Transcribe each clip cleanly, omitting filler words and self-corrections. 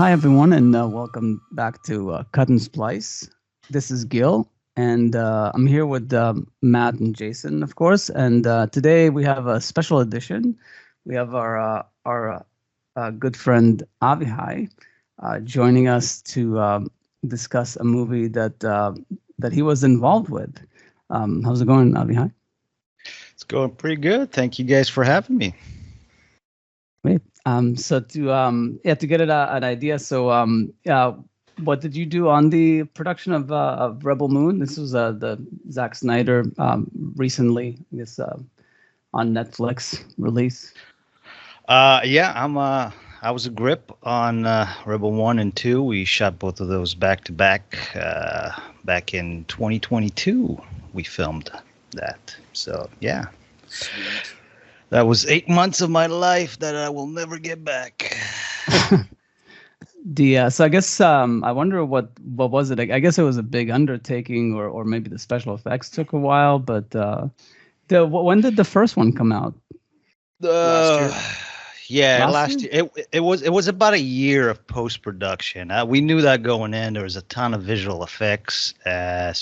Hi, everyone, and welcome back to Cut and Splice. This is Gil, and I'm here with Matt and Jason, of course. And today we have a special edition. We have our good friend Avihai joining us to discuss a movie that he was involved with. How's it going, Avihai? It's going pretty good. Thank you guys for having me. Great. To get an idea. What did you do on the production of Rebel Moon? This was the Zack Snyder recently, I guess, on Netflix release. I was a grip on Rebel 1 and 2. We shot both of those back to back back in 2022. We filmed that. So, yeah. Sweet. That was 8 months of my life that I will never get back. So I guess I wonder what was it? I guess it was a big undertaking, or maybe the special effects took a while. But when did the first one come out? Last year. Yeah, Last year. It was about a year of post production. We knew that going in. There was a ton of visual effects. It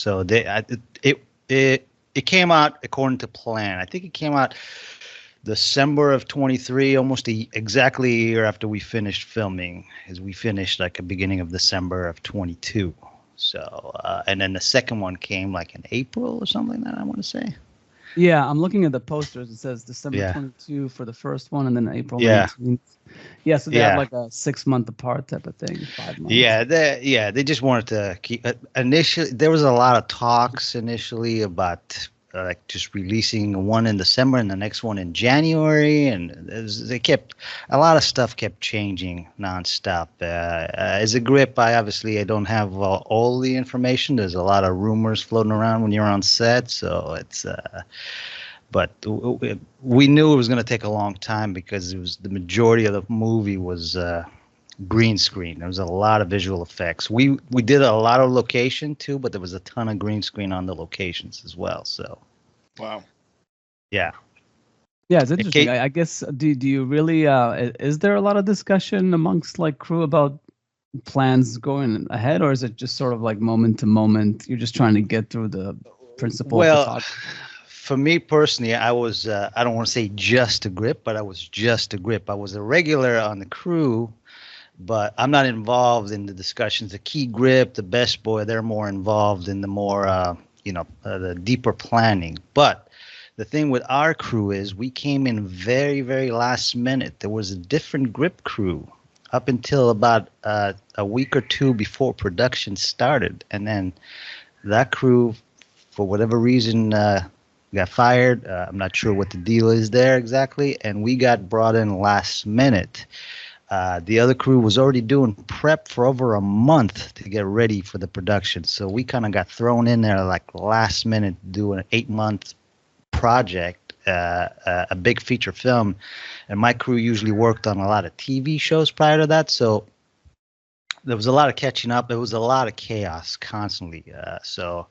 came out according to plan. I think it came out December of 23, almost exactly a year after we finished filming, as we finished like the beginning of December of 22. So, and then the second one came like in April or something like that, I want to say. Yeah, I'm looking at the posters. It says December 22 for the first one, and then April 19th. Yeah, so they have like a 6 month apart type of thing, 5 months. They just wanted to keep. Initially, there was a lot of talks initially about like just releasing one in December and the next one in January, and a lot of stuff kept changing nonstop. As a grip, I don't have all the information. There's a lot of rumors floating around when you're on set, so it's. But we knew it was going to take a long time because it was the majority of the movie was green screen. There was a lot of visual effects. We did a lot of location too, but there was a ton of green screen on the locations as well. So, wow, yeah, it's interesting. I guess do you really? Is there a lot of discussion amongst like crew about plans going ahead, or is it just sort of like moment to moment? You're just trying to get through the principal. Well, for me personally, I was. I don't want to say just a grip, but I was just a grip. I was a regular on the crew. But I'm not involved in the discussions. The key grip, the best boy, they're more involved in the more, the deeper planning. But the thing with our crew is we came in very, very last minute. There was a different grip crew up until about a week or two before production started. And then that crew, for whatever reason, got fired. I'm not sure what the deal is there exactly. And we got brought in last minute. The other crew was already doing prep for over a month to get ready for the production. So we kind of got thrown in there like last minute doing an 8-month project, a big feature film. And my crew usually worked on a lot of TV shows prior to that. So there was a lot of catching up. There was a lot of chaos constantly. So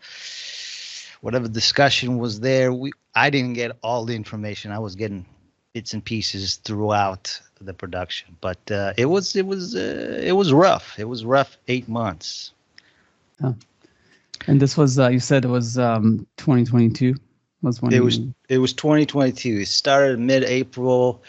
whatever discussion was there, I didn't get all the information. I was getting bits and pieces throughout the production, but it was rough. It was rough 8 months. Oh. And this was you said it was 2022 was when it was 2022. It started mid-April,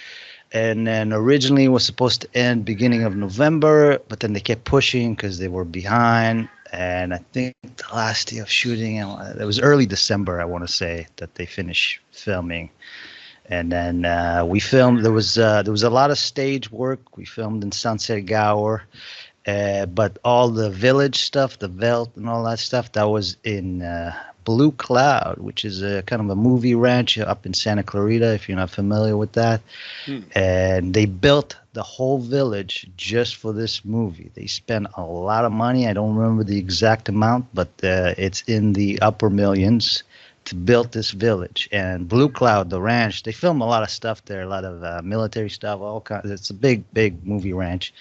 and then originally it was supposed to end beginning of November, but then they kept pushing because they were behind. And I think the last day of shooting, it was early December, I want to say, that they finished filming. And then we filmed. There was a lot of stage work. We filmed in Sunset Gower, but all the village stuff, the Veld and all that stuff, that was in Blue Cloud, which is a kind of a movie ranch up in Santa Clarita, if you're not familiar with that. And they built the whole village just for this movie. They spent a lot of money. I don't remember the exact amount, but it's in the upper millions to build this village. And Blue Cloud, the ranch, they film a lot of stuff there, a lot of military stuff, all kinds. It's a big movie ranch.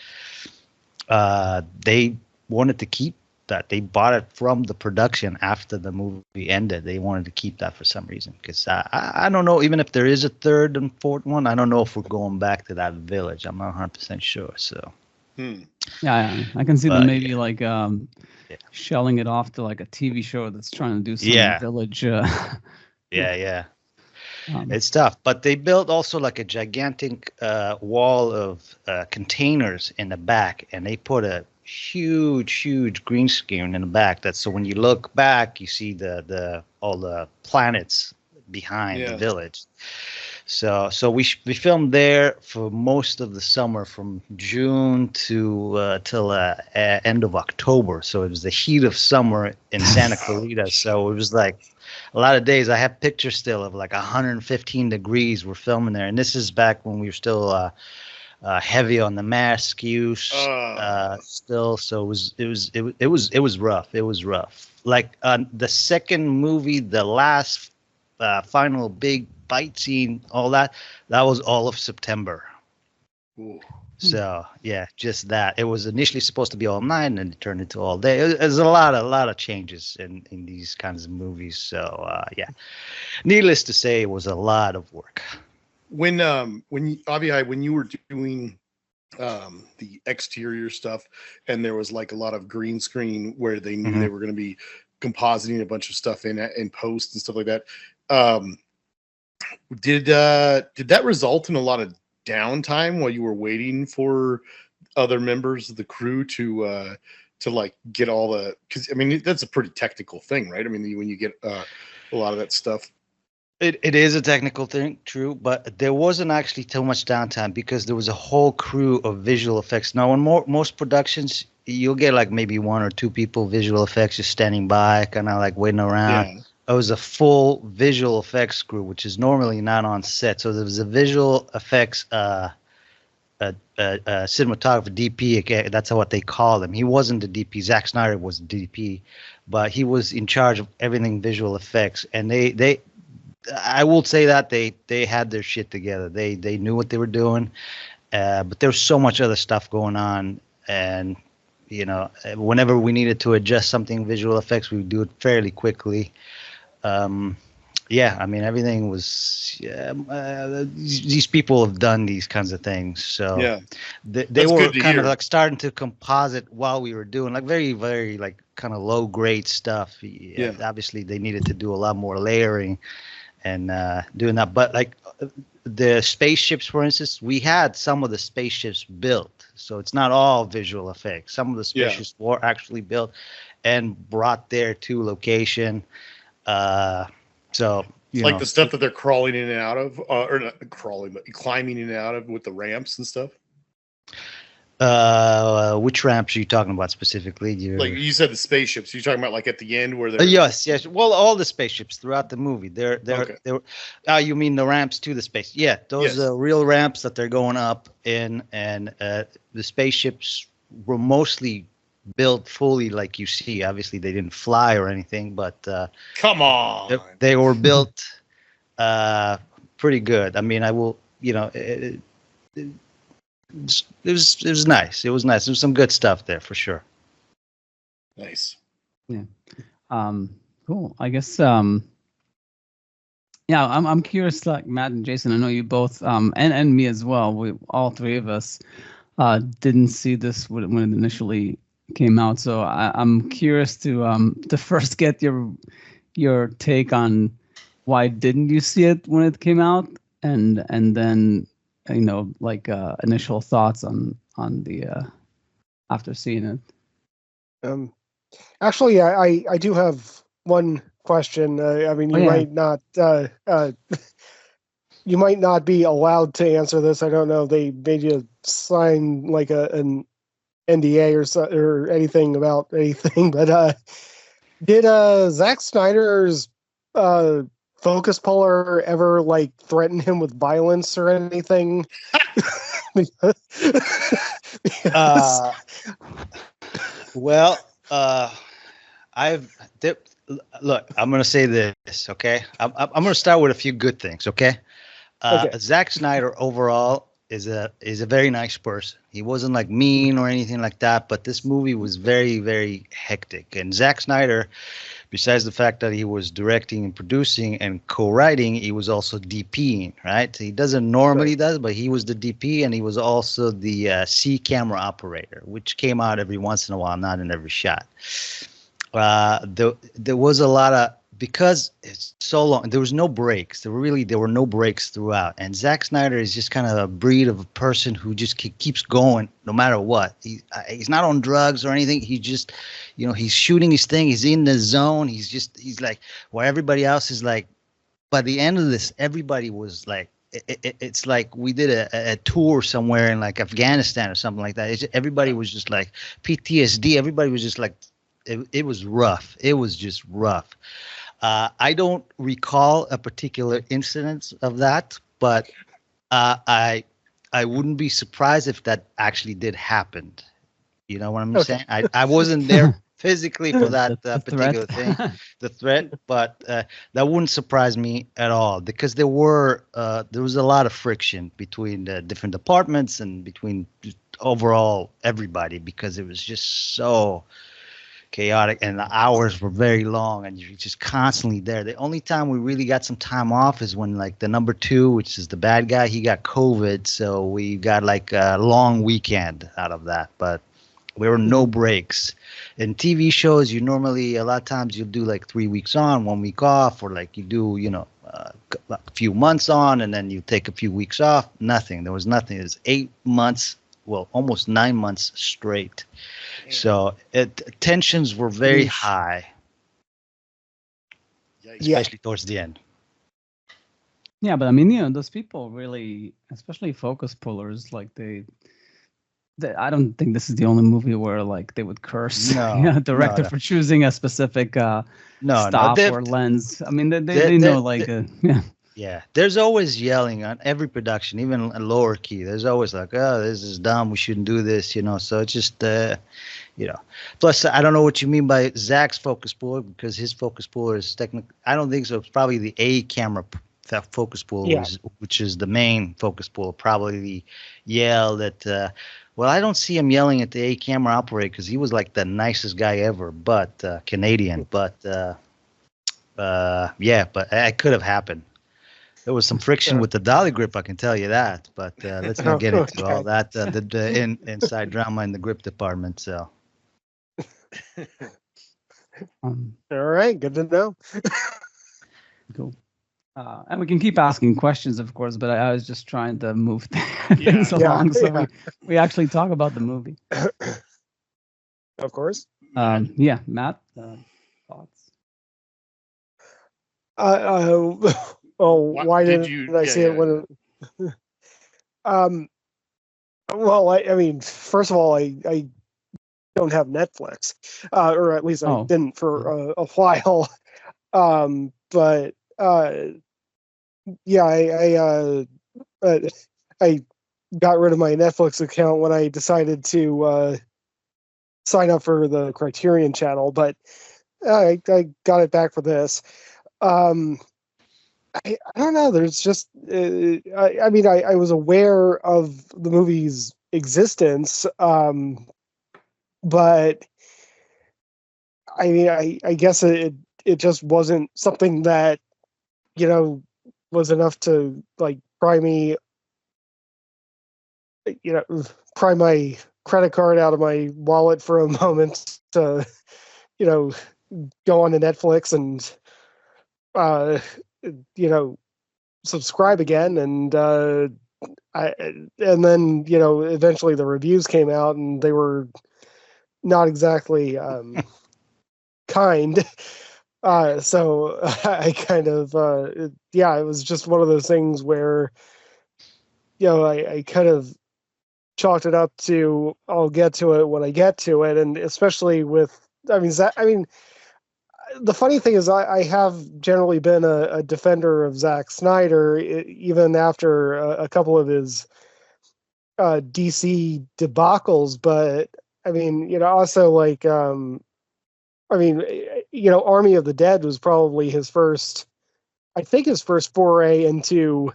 They wanted to keep that. They bought it from the production after the movie ended. They wanted to keep that for some reason, because I don't know, even if there is a third and fourth one, I don't know if we're going back to that village. I'm not 100% sure. So Hmm. Yeah, I can see them But maybe like yeah. shelling it off to like a TV show that's trying to do some Yeah. village. Yeah. Um, It's tough, but they built also like a gigantic wall of containers in the back, and they put a huge green screen in the back. That's so when you look back, you see the all the planets behind the Yeah. village. So we filmed there for most of the summer, from June to till end of October. So it was the heat of summer in Santa Clarita. So it was like a lot of days. I have pictures still of like 115 degrees. We're filming there, and this is back when we were still heavy on the mask use. Still, so it was rough. It was rough. Like the second movie, the last final big fight scene, all that was all of September. Ooh. So yeah, just that. It was initially supposed to be all night, and then it turned into all day. There's a lot of changes in these kinds of movies. So yeah, needless to say, it was a lot of work. When Avihai, when you were doing the exterior stuff, and there was like a lot of green screen where they knew they were going to be compositing a bunch of stuff in post and stuff like that. Did that result in a lot of downtime while you were waiting for other members of the crew to like get all the, because I mean that's a pretty technical thing, right? I mean when you get a lot of that stuff. It is a technical thing, true, but there wasn't actually too much downtime because there was a whole crew of visual effects. Now, in most productions, you'll get like maybe one or two people visual effects just standing by, kind of like waiting around. Yeah. It was a full visual effects crew, which is normally not on set. So there was a visual effects cinematographer, DP. That's what they call him. He wasn't the DP. Zack Snyder was the DP, but he was in charge of everything visual effects, and they I will say that they had their shit together. They knew what they were doing, but there was so much other stuff going on, and whenever we needed to adjust something visual effects, we would do it fairly quickly. Yeah, I mean everything was. These people have done these kinds of things, so Yeah. they That's were good to kind of hear. like starting to composite while we were doing like very like kind of low grade stuff. Yeah. Obviously they needed to do a lot more layering and doing that. But like the spaceships, for instance, we had some of the spaceships built, so it's not all visual effects. Some of the spaceships were actually built and brought there to location. So It's like the stuff that they're crawling in and out of, or not crawling, but climbing in and out of with the ramps and stuff. which ramps are you talking about specifically? Like you said, the spaceships. You're talking about like at the end where they're. Yes. Well, all the spaceships throughout the movie. Okay. You mean the ramps to the space? Yeah, those are real ramps that they're going up in, and the spaceships were mostly built fully, like you see. Obviously, they didn't fly or anything, but Come on. they were built pretty good. I mean, I will, it was nice. It was nice. There was some good stuff there for sure. Nice. Yeah. Cool. I guess yeah, I'm curious, like Matt and Jason, I know you both and me as well. We all three of us didn't see this when it initially came out. So I'm curious to first get your take on why didn't you see it when it came out, and then like initial thoughts on the after seeing it. Actually, I do have one question. I mean, you might not you might not be allowed to answer this. I don't know. They made you sign like an NDA or anything about anything. But did Zack Snyder's focus puller ever like threaten him with violence or anything? Well, look. I'm gonna say this, okay? I'm gonna start with a few good things, okay? Zack Snyder overall is a very nice person. He wasn't like mean or anything like that, but this movie was very, very hectic. And Zack Snyder, besides the fact that he was directing and producing and co-writing, he was also DPing, right? He doesn't normally does, but he was the DP, and he was also the C camera operator, which came out every once in a while, not in every shot. There was a lot of, because it's so long, there was no breaks. There were no breaks throughout. And Zack Snyder is just kind of a breed of a person who just keeps going no matter what. He's not on drugs or anything. He just, he's shooting his thing. He's in the zone. He's like, where everybody else is like, by the end of this, everybody was like, it's like we did a tour somewhere in like Afghanistan or something like that. Everybody was just like PTSD. Everybody was just like, it was rough. It was just rough. I don't recall a particular incident of that, but I wouldn't be surprised if that actually did happen. You know what I'm saying? I wasn't there physically for that particular thing, the threat, but that wouldn't surprise me at all, because there was a lot of friction between the different departments and between overall everybody, because it was just so chaotic, and the hours were very long, and you're just constantly there. The only time we really got some time off is when, like, the number 2, which is the bad guy, he got COVID, so we got like a long weekend out of that, but there were no breaks. In TV shows, you normally, a lot of times you'll do like 3 weeks on, 1 week off, or like you do, a few months on, and then you take a few weeks off. Nothing. There was nothing. It was 8 months, well, almost 9 months straight. So tensions were very high, especially towards the end. Yeah, but I mean, those people really, especially focus pullers, like I don't think this is the only movie where like they would curse director for choosing a specific stop or lens. I mean, they know, like, yeah. Yeah, there's always yelling on every production, even a lower key. There's always like, oh, this is dumb. We shouldn't do this, So it's just, Plus, I don't know what you mean by Zach's focus puller, because his focus puller is technically, I don't think so. It's probably the A camera focus puller, which is the main focus puller. Probably the yell that, well, I don't see him yelling at the A camera operator, because he was like the nicest guy ever, but Canadian. But but it could have happened. There was some friction with the dolly grip, I can tell you that. But let's not get into all that, the inside drama in the grip department. So. All right, good to know. Cool. And we can keep asking questions, of course, but I was just trying to move things along, so we actually talk about the movie. Of course. Matt, thoughts? Why did I see it when? Well, I mean, first of all, I don't have Netflix, or at least I didn't for a while. But I got rid of my Netflix account when I decided to sign up for the Criterion channel, but I got it back for this. I don't know. There's just, I mean, I was aware of the movie's existence, but I mean, I guess it just wasn't something that, was enough to like pry my credit card out of my wallet for a moment to, go on to Netflix and, subscribe again. And then, eventually the reviews came out and they were not exactly kind. So I kind of, it was just one of those things where, I kind of chalked it up to, I'll get to it when I get to it. And especially with, the funny thing is I have generally been a defender of Zack Snyder, even after a couple of his DC debacles. But I mean, also like, Army of the Dead was probably his first foray into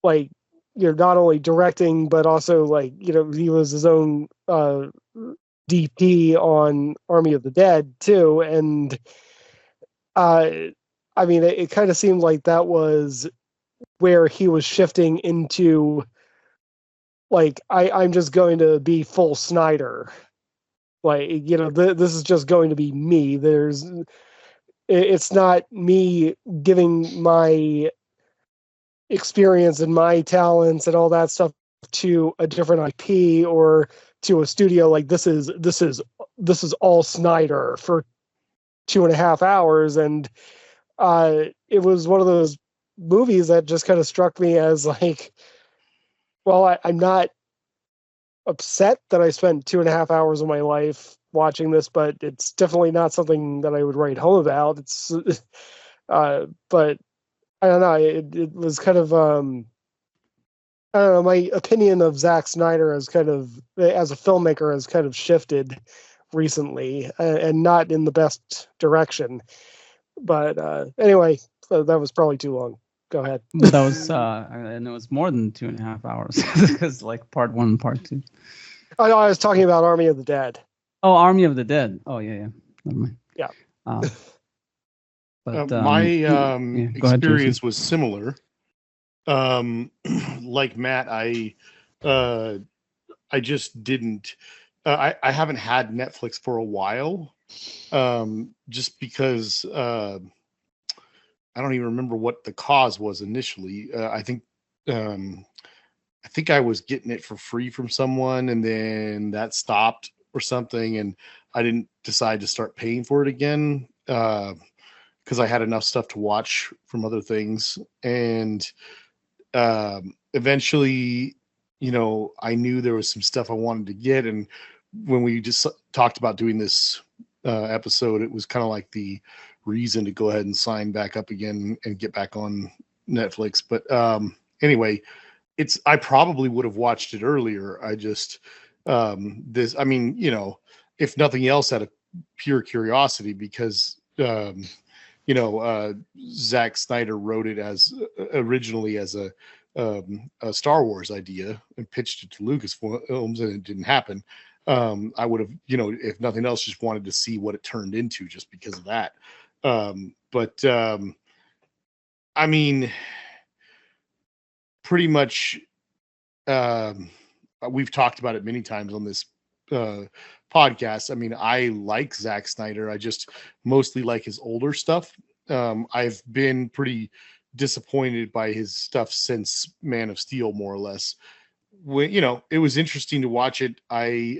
like, not only directing, but also like, he was his own DP on Army of the Dead too, and I mean, it kind of seemed like that was where he was shifting into, like, I'm just going to be full Snyder. Like, this is just going to be me. It's not me giving my experience and my talents and all that stuff to a different IP or to a studio. Like, this is all Snyder for 2.5 hours, and it was one of those movies that just kind of struck me as like, well, I'm not upset that I spent 2.5 hours of my life watching this, but it's definitely not something that I would write home about. It's, but I don't know. It was kind of, I don't know. My opinion of Zack Snyder as a filmmaker has kind of shifted recently, and not in the best direction. But anyway, that was probably too long. Go ahead. But that was, I know it's more than 2.5 hours because like part 1 and part 2. Oh, no, I was talking about Army of the Dead. Oh, Army of the Dead. Oh, yeah. Never mind. Yeah. But my go ahead, experience Jason. was similar. Like Matt, I just didn't. I haven't had Netflix for a while, just because I don't even remember what the cause was initially. I think I was getting it for free from someone, and then that stopped or something, and I didn't decide to start paying for it again because I had enough stuff to watch from other things. And eventually, I knew there was some stuff I wanted to get, and when we just talked about doing this episode, it was kind of like the reason to go ahead and sign back up again and get back on Netflix. But anyway, I probably would have watched it earlier. I just if nothing else, out of pure curiosity, because Zack Snyder wrote it as originally as a Star Wars idea and pitched it to Lucasfilms, and it didn't happen. I would have, if nothing else, just wanted to see what it turned into, just because of that. I mean, pretty much, we've talked about it many times on this podcast. I mean, I like Zack Snyder. I just mostly like his older stuff. I've been pretty disappointed by his stuff since Man of Steel, more or less. When it was interesting to watch it. I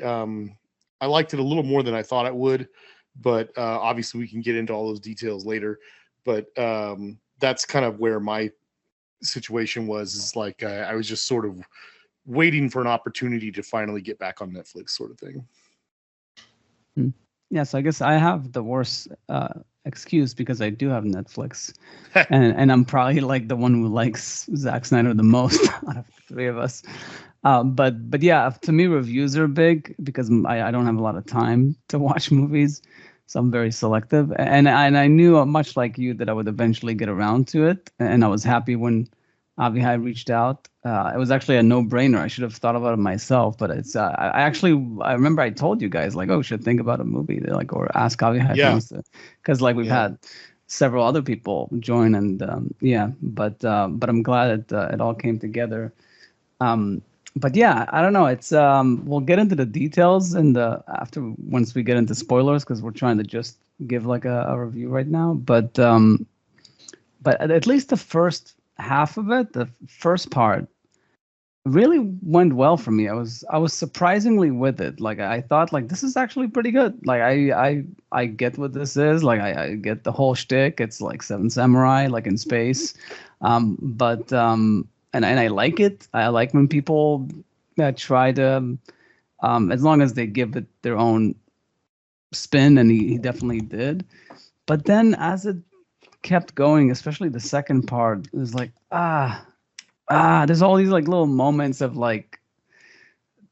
liked it a little more than I thought I would, but obviously we can get into all those details later. But that's kind of where my situation was. Is like I was just sort of waiting for an opportunity to finally get back on Netflix, sort of thing. Yeah, so I guess I have the worst excuse because I do have Netflix, and I'm probably like the one who likes Zack Snyder the most out of the three of us. But yeah, to me, reviews are big because I don't have a lot of time to watch movies, so I'm very selective. And I knew, much like you, that I would eventually get around to it, and I was happy when Avihai reached out. It was actually a no-brainer. I should have thought about it myself, but it's. I remember I told you guys, like, oh, we should think about a movie, like, or ask Avihai, Yeah. because like we've had several other people join, and but I'm glad it all came together. But yeah, I don't know. It's we'll get into the details once we get into spoilers, because we're trying to just give like a review right now. But at least the first half of it, the first part, really went well for me. I was surprisingly with it. Like, I thought, like, this is actually pretty good. Like, I get what this is. Like, I get the whole shtick. It's like Seven Samurai, like in space. And I like it. I like when people try to, as long as they give it their own spin, and he definitely did. But then as it kept going, especially the second part, it was like, there's all these like little moments of like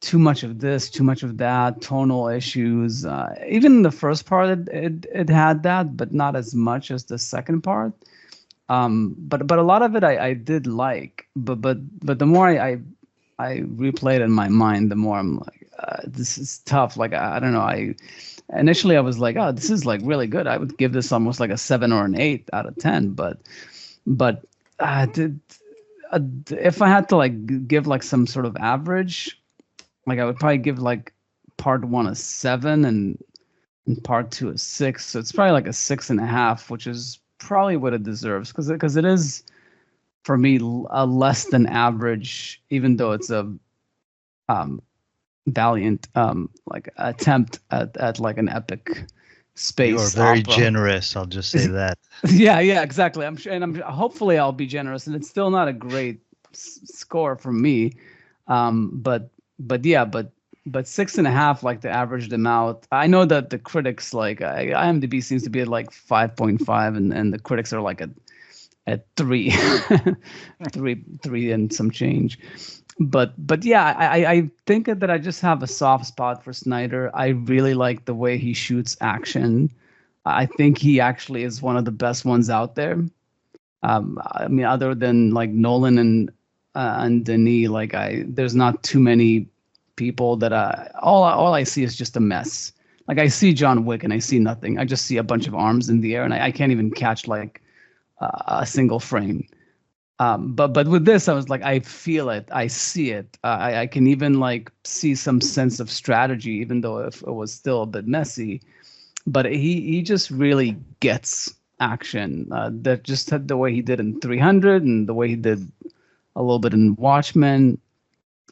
too much of this, too much of that, tonal issues. Even the first part, it had that, but not as much as the second part. But a lot of it I did like, but the more I replay it in my mind, the more I'm like, this is tough. Like I don't know. Initially I was like, oh, this is like really good. I would give this almost like a 7 or an 8 out of 10. But if I had to like give like some sort of average, like I would probably give like part 1 a 7 and part 2 a 6. So it's probably like a 6.5, which is probably what it deserves because it is for me a less than average, even though it's a valiant like attempt at like an epic space. You are very opera. generous. I'll just say that. Yeah, exactly. I'm sure, and I'm hopefully I'll be generous, and it's still not a great score from me, but 6.5, like, to average them out. I know that the critics, like, IMDb seems to be at like 5.5, and the critics are like at 3, 3 and some change. But yeah, I think that I just have a soft spot for Snyder. I really like the way he shoots action. I think he actually is one of the best ones out there. I mean, other than like Nolan and Denis, like there's not too many people that all I see is just a mess. Like I see John Wick and I see nothing. I just see a bunch of arms in the air and I can't even catch like a single frame. But with this, I was like, I feel it, I see it. I can even like see some sense of strategy, even though if it was still a bit messy. But he just really gets action. That just had the way he did in 300 and the way he did a little bit in Watchmen.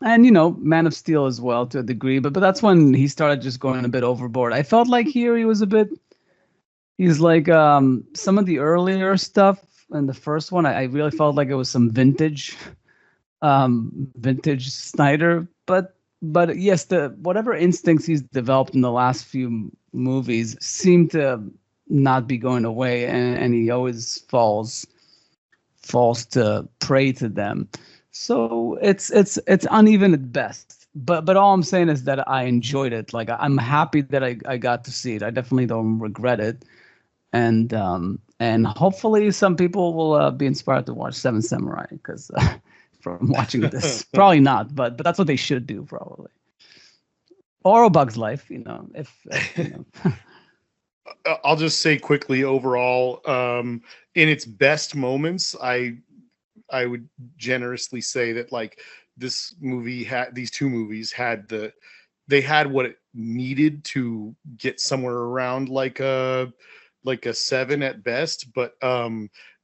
And, Man of Steel as well to a degree. But that's when he started just going a bit overboard. I felt like here he's like some of the earlier stuff in the first one. I really felt like it was some vintage Snyder. But yes, whatever instincts he's developed in the last few movies seem to not be going away. And he always falls to prey to them. So it's uneven at best, but all I'm saying is that I enjoyed it. Like I'm happy that I got to see it. I definitely don't regret it, and hopefully some people will be inspired to watch Seven Samurai because from watching this, probably not, but that's what they should do probably. Or A Bug's Life, if. I'll just say quickly overall, in its best moments, I would generously say that like these two movies had what it needed to get somewhere around like a 7 at best. But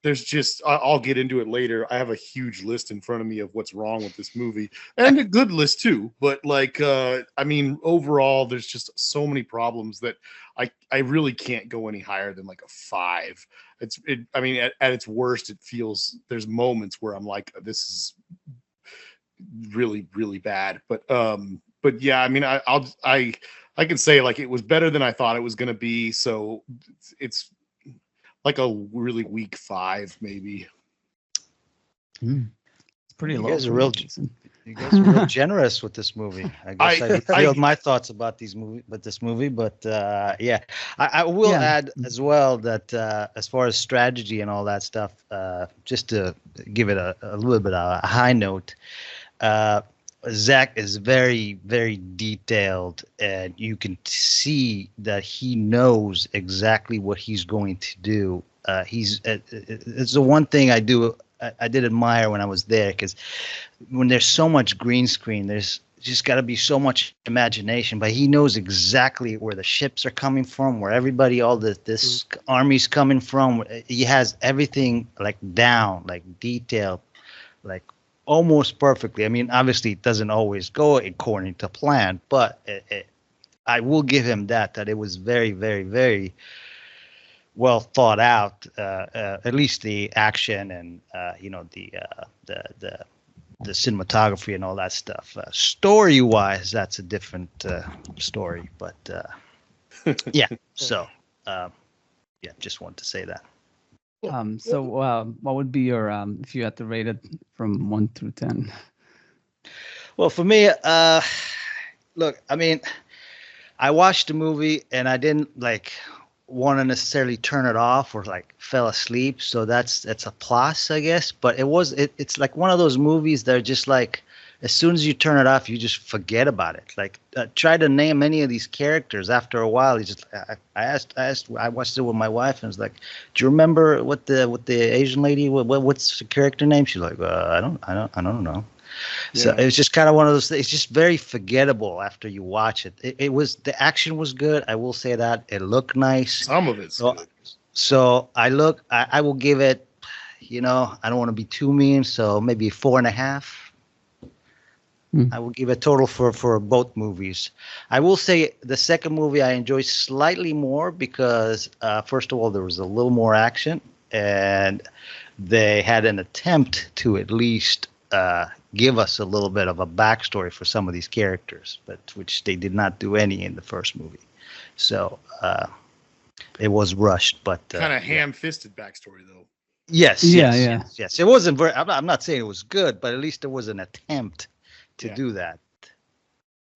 there's just, I'll get into it later. I have a huge list in front of me of what's wrong with this movie, and a good list too. But like, I mean, overall, there's just so many problems that I really can't go any higher than like a 5. I mean, at its worst, it feels, there's moments where I'm like, this is really, really bad. But yeah, I mean, I can say like it was better than I thought it was going to be. So it's like a really weak 5, maybe. It's pretty low. You guys are real generous with this movie. I guess I revealed my thoughts about this movie, but yeah, I will add as well that as far as strategy and all that stuff, just to give it a little bit of a high note, Zach is very, very detailed, and you can see that he knows exactly what he's going to do. It's the one thing I did admire when I was there, because when there's so much green screen, there's just got to be so much imagination. But he knows exactly where the ships are coming from, where everybody, this army's coming from. He has everything like down, like detailed, like almost perfectly. I mean, obviously it doesn't always go according to plan, but I will give him that it was very, very, very well thought out. At least the action and the cinematography and all that stuff. Story wise, that's a different story, but yeah. So yeah, just wanted to say that. So what would be your if you had to rate it from 1 through 10? Well, for me, look, I mean, I watched the movie and I didn't like want to necessarily turn it off or like fell asleep, so that's a plus, I guess. But it's like one of those movies that are just like as soon as you turn it off, you just forget about it. Like try to name any of these characters. After a while, you just I watched it with my wife, and it's like, do you remember what the Asian lady? What's the character name? She's like, I don't know. So Yeah. it was just kind of one of those things. It's just very forgettable after you watch it. It was, the action was good. I will say that. It looked nice. Some of it's good. So I will give it, I don't want to be too mean, so maybe 4.5. I will give a total for both movies. I will say the second movie I enjoyed slightly more because, first of all, there was a little more action, and they had an attempt to at least give us a little bit of a backstory for some of these characters, but which they did not do any in the first movie. So it was rushed, but Kind of ham-fisted backstory, though. Yes. It wasn't very. I'm not saying it was good, but at least there was an attempt to do that.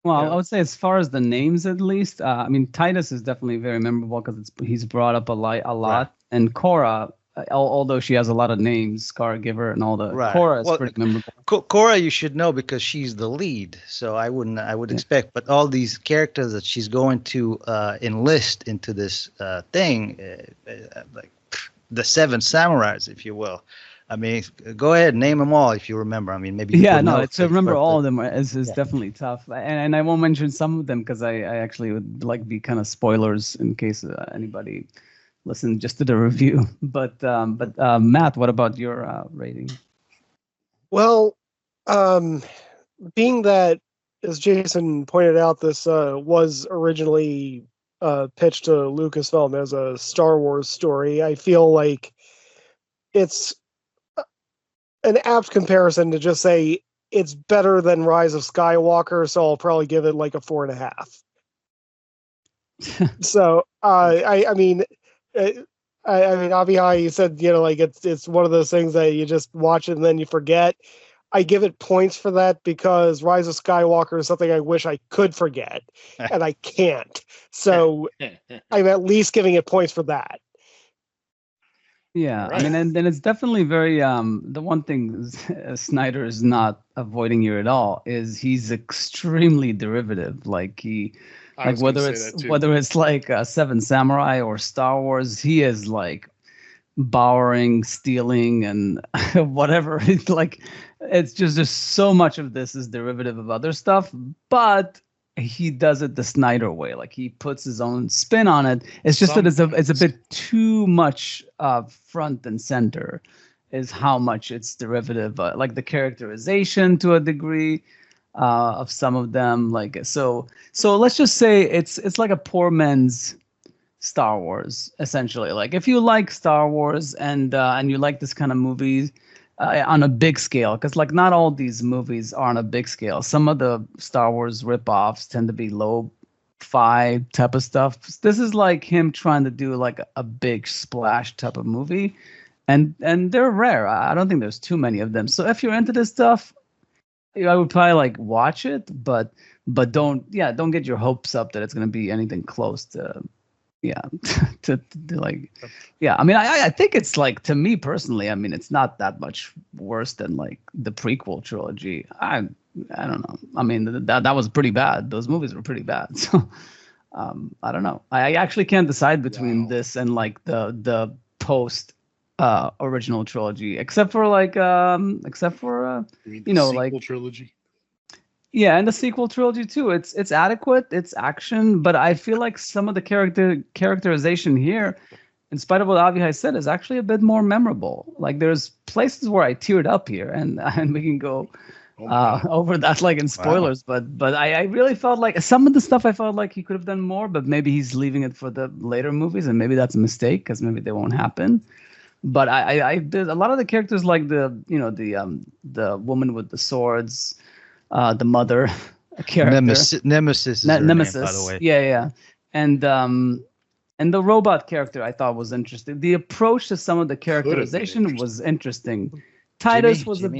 Well, I would say as far as the names, at least, I mean, Titus is definitely very memorable because he's brought up a lot, Right. and Cora, although she has a lot of names, Scar Giver and all the Cora is pretty memorable. Cora, you should know because she's the lead, so I would expect. But all these characters that she's going to enlist into this thing, like the 7 samurais, if you will. I mean, go ahead, name them all if you remember. I mean, maybe. To remember all of them is definitely tough, and I won't mention some of them because I actually would like be kind of spoilers in case anybody listen just to the review. But Matt, what about your rating? Well, being that, as Jason pointed out, this was originally pitched to Lucasfilm as a Star Wars story, I feel like it's an apt comparison to just say it's better than Rise of Skywalker, so I'll probably give it like a 4.5. So I mean, Avihai, you said, like it's one of those things that you just watch it and then you forget. I give it points for that because Rise of Skywalker is something I wish I could forget, and I can't. So I'm at least giving it points for that. Yeah, Right. I mean, and then it's definitely very the one thing Snyder is not avoiding here at all is he's extremely derivative. Like whether it's like Seven Samurai or Star Wars, he is like borrowing, stealing, and whatever. It's like it's just so much of this is derivative of other stuff, but he does it the Snyder way. Like he puts his own spin on it. It's just that it's a bit too much front and center is how much it's derivative. Like the characterization to a degree of some of them. Like so let's just say it's like a poor man's Star Wars, essentially. Like if you like Star Wars and you like this kind of movies on a big scale, because like not all these movies are on a big scale. Some of the Star Wars ripoffs tend to be low-fi type of stuff. This is like him trying to do like a big splash type of movie, and they're rare. I don't think there's too many of them. So if you're into this stuff, I would probably like watch it, but don't get your hopes up that it's gonna be anything close to. to like, I mean, I think it's like, to me personally, I mean, it's not that much worse than like the prequel trilogy. I don't know. I mean, that was pretty bad. Those movies were pretty bad. So, I don't know. I actually can't decide between this and like the post original trilogy, except for like sequel trilogy. Yeah, and the sequel trilogy too. It's adequate. It's action, but I feel like some of the characterization here, in spite of what Avihai said, is actually a bit more memorable. Like there's places where I teared up here, and we can go over that like in spoilers. Wow. But I really felt like some of the stuff I felt like he could have done more, but maybe he's leaving it for the later movies, and maybe that's a mistake because maybe they won't happen. But I did a lot of the characters, like the woman with the swords. The mother character. Nemesis is her name, by the way. Yeah. And the robot character I thought was interesting. The approach to some of the characterization was interesting. Titus wasn't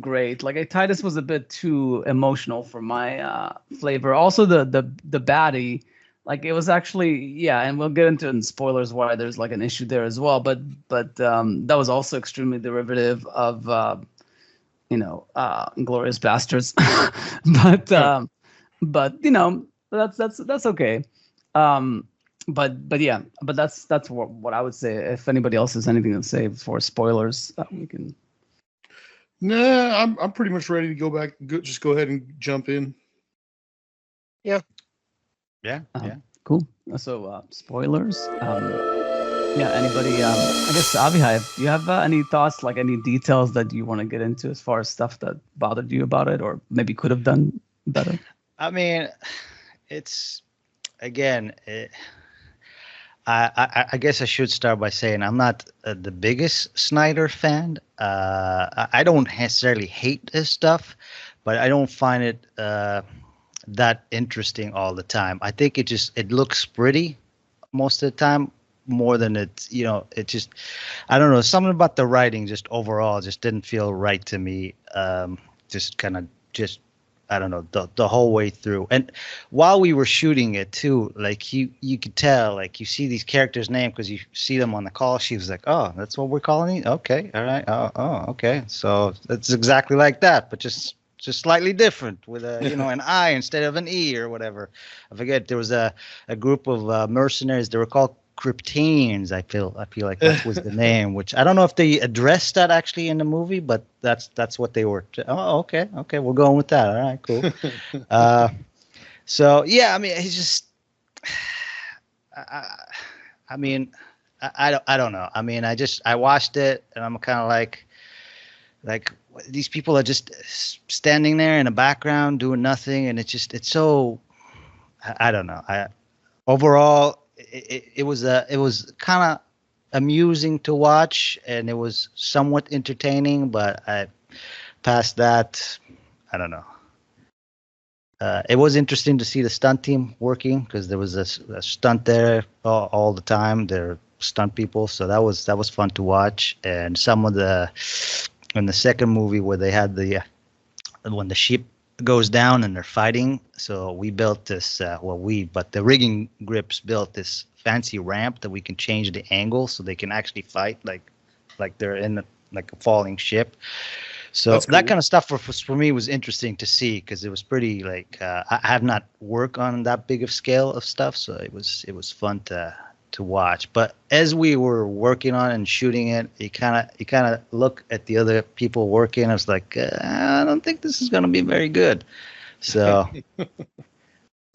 great. Like Titus was a bit too emotional for my flavor. Also the baddie, like it was actually, and we'll get into it in spoilers why there's like an issue there as well. But that was also extremely derivative of Glorious Bastards. but that's okay. But yeah, but that's what I would say. If anybody else has anything to say before spoilers, we can. Nah, I'm pretty much ready to go back. Just go ahead and jump in. Yeah. Cool. So spoilers. Yeah. Anybody? I guess Avihai, do you have any thoughts, like any details that you want to get into as far as stuff that bothered you about it, or maybe could have done better? I mean, it's again. I guess I should start by saying I'm not the biggest Snyder fan. I don't necessarily hate his stuff, but I don't find it that interesting all the time. I think it looks pretty most of the time more than it just, I don't know, something about the writing just overall just didn't feel right to me. Just kind of just I don't know, the whole way through. And while we were shooting it too, like you could tell, like you see these characters' name because you see them on the call. She was like, "Oh, that's what we're calling it. Okay, all right. Oh, okay. So it's exactly like that, but just slightly different with a an I instead of an E or whatever." I forget. There was a group of mercenaries. They were called Kryptonians. I feel like that was the name, which I don't know if they addressed that actually in the movie, but that's what they were. Oh, okay, we're going with that. All right, cool. So yeah, I mean, it's just, I mean, I don't know. I mean, I watched it and I'm kind of like these people are just standing there in the background doing nothing, and it's so, I don't know. Overall, it was kind of amusing to watch, and it was somewhat entertaining, but past that, I don't know. It was interesting to see the stunt team working because there was a stunt there all the time. They're stunt people, so that was fun to watch. And some of in the second movie where they had when the ship goes down and they're fighting, so we built this but the rigging grips built this fancy ramp that we can change the angle so they can actually fight like they're in a falling ship. So That's cool. That kind of stuff for me was interesting to see because it was pretty I have not worked on that big of scale of stuff, so it was fun to watch. But as we were working on and shooting it, you kind of look at the other people working. I was like, I don't think this is going to be very good. So,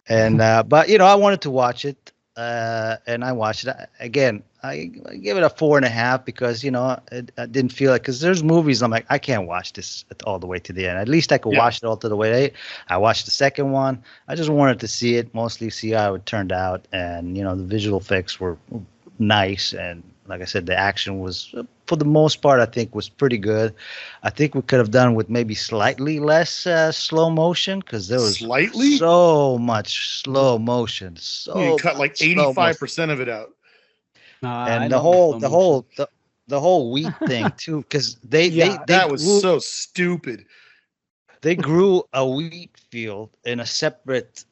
and but I wanted to watch it, and I watched it again. I give it a 4.5 because I didn't feel like, because there's movies I'm like, I can't watch this all the way to the end. At least I could watch it all to the way. I watched the second one. I just wanted to see it, mostly see how it turned out, and the visual effects were nice, and like I said, the action was, for the most part, I think was pretty good. I think we could have done with maybe slightly less slow motion because there was so much slow motion. So you cut like 85% of it out. And the whole wheat thing too, because that was so stupid. They grew a wheat field in a separate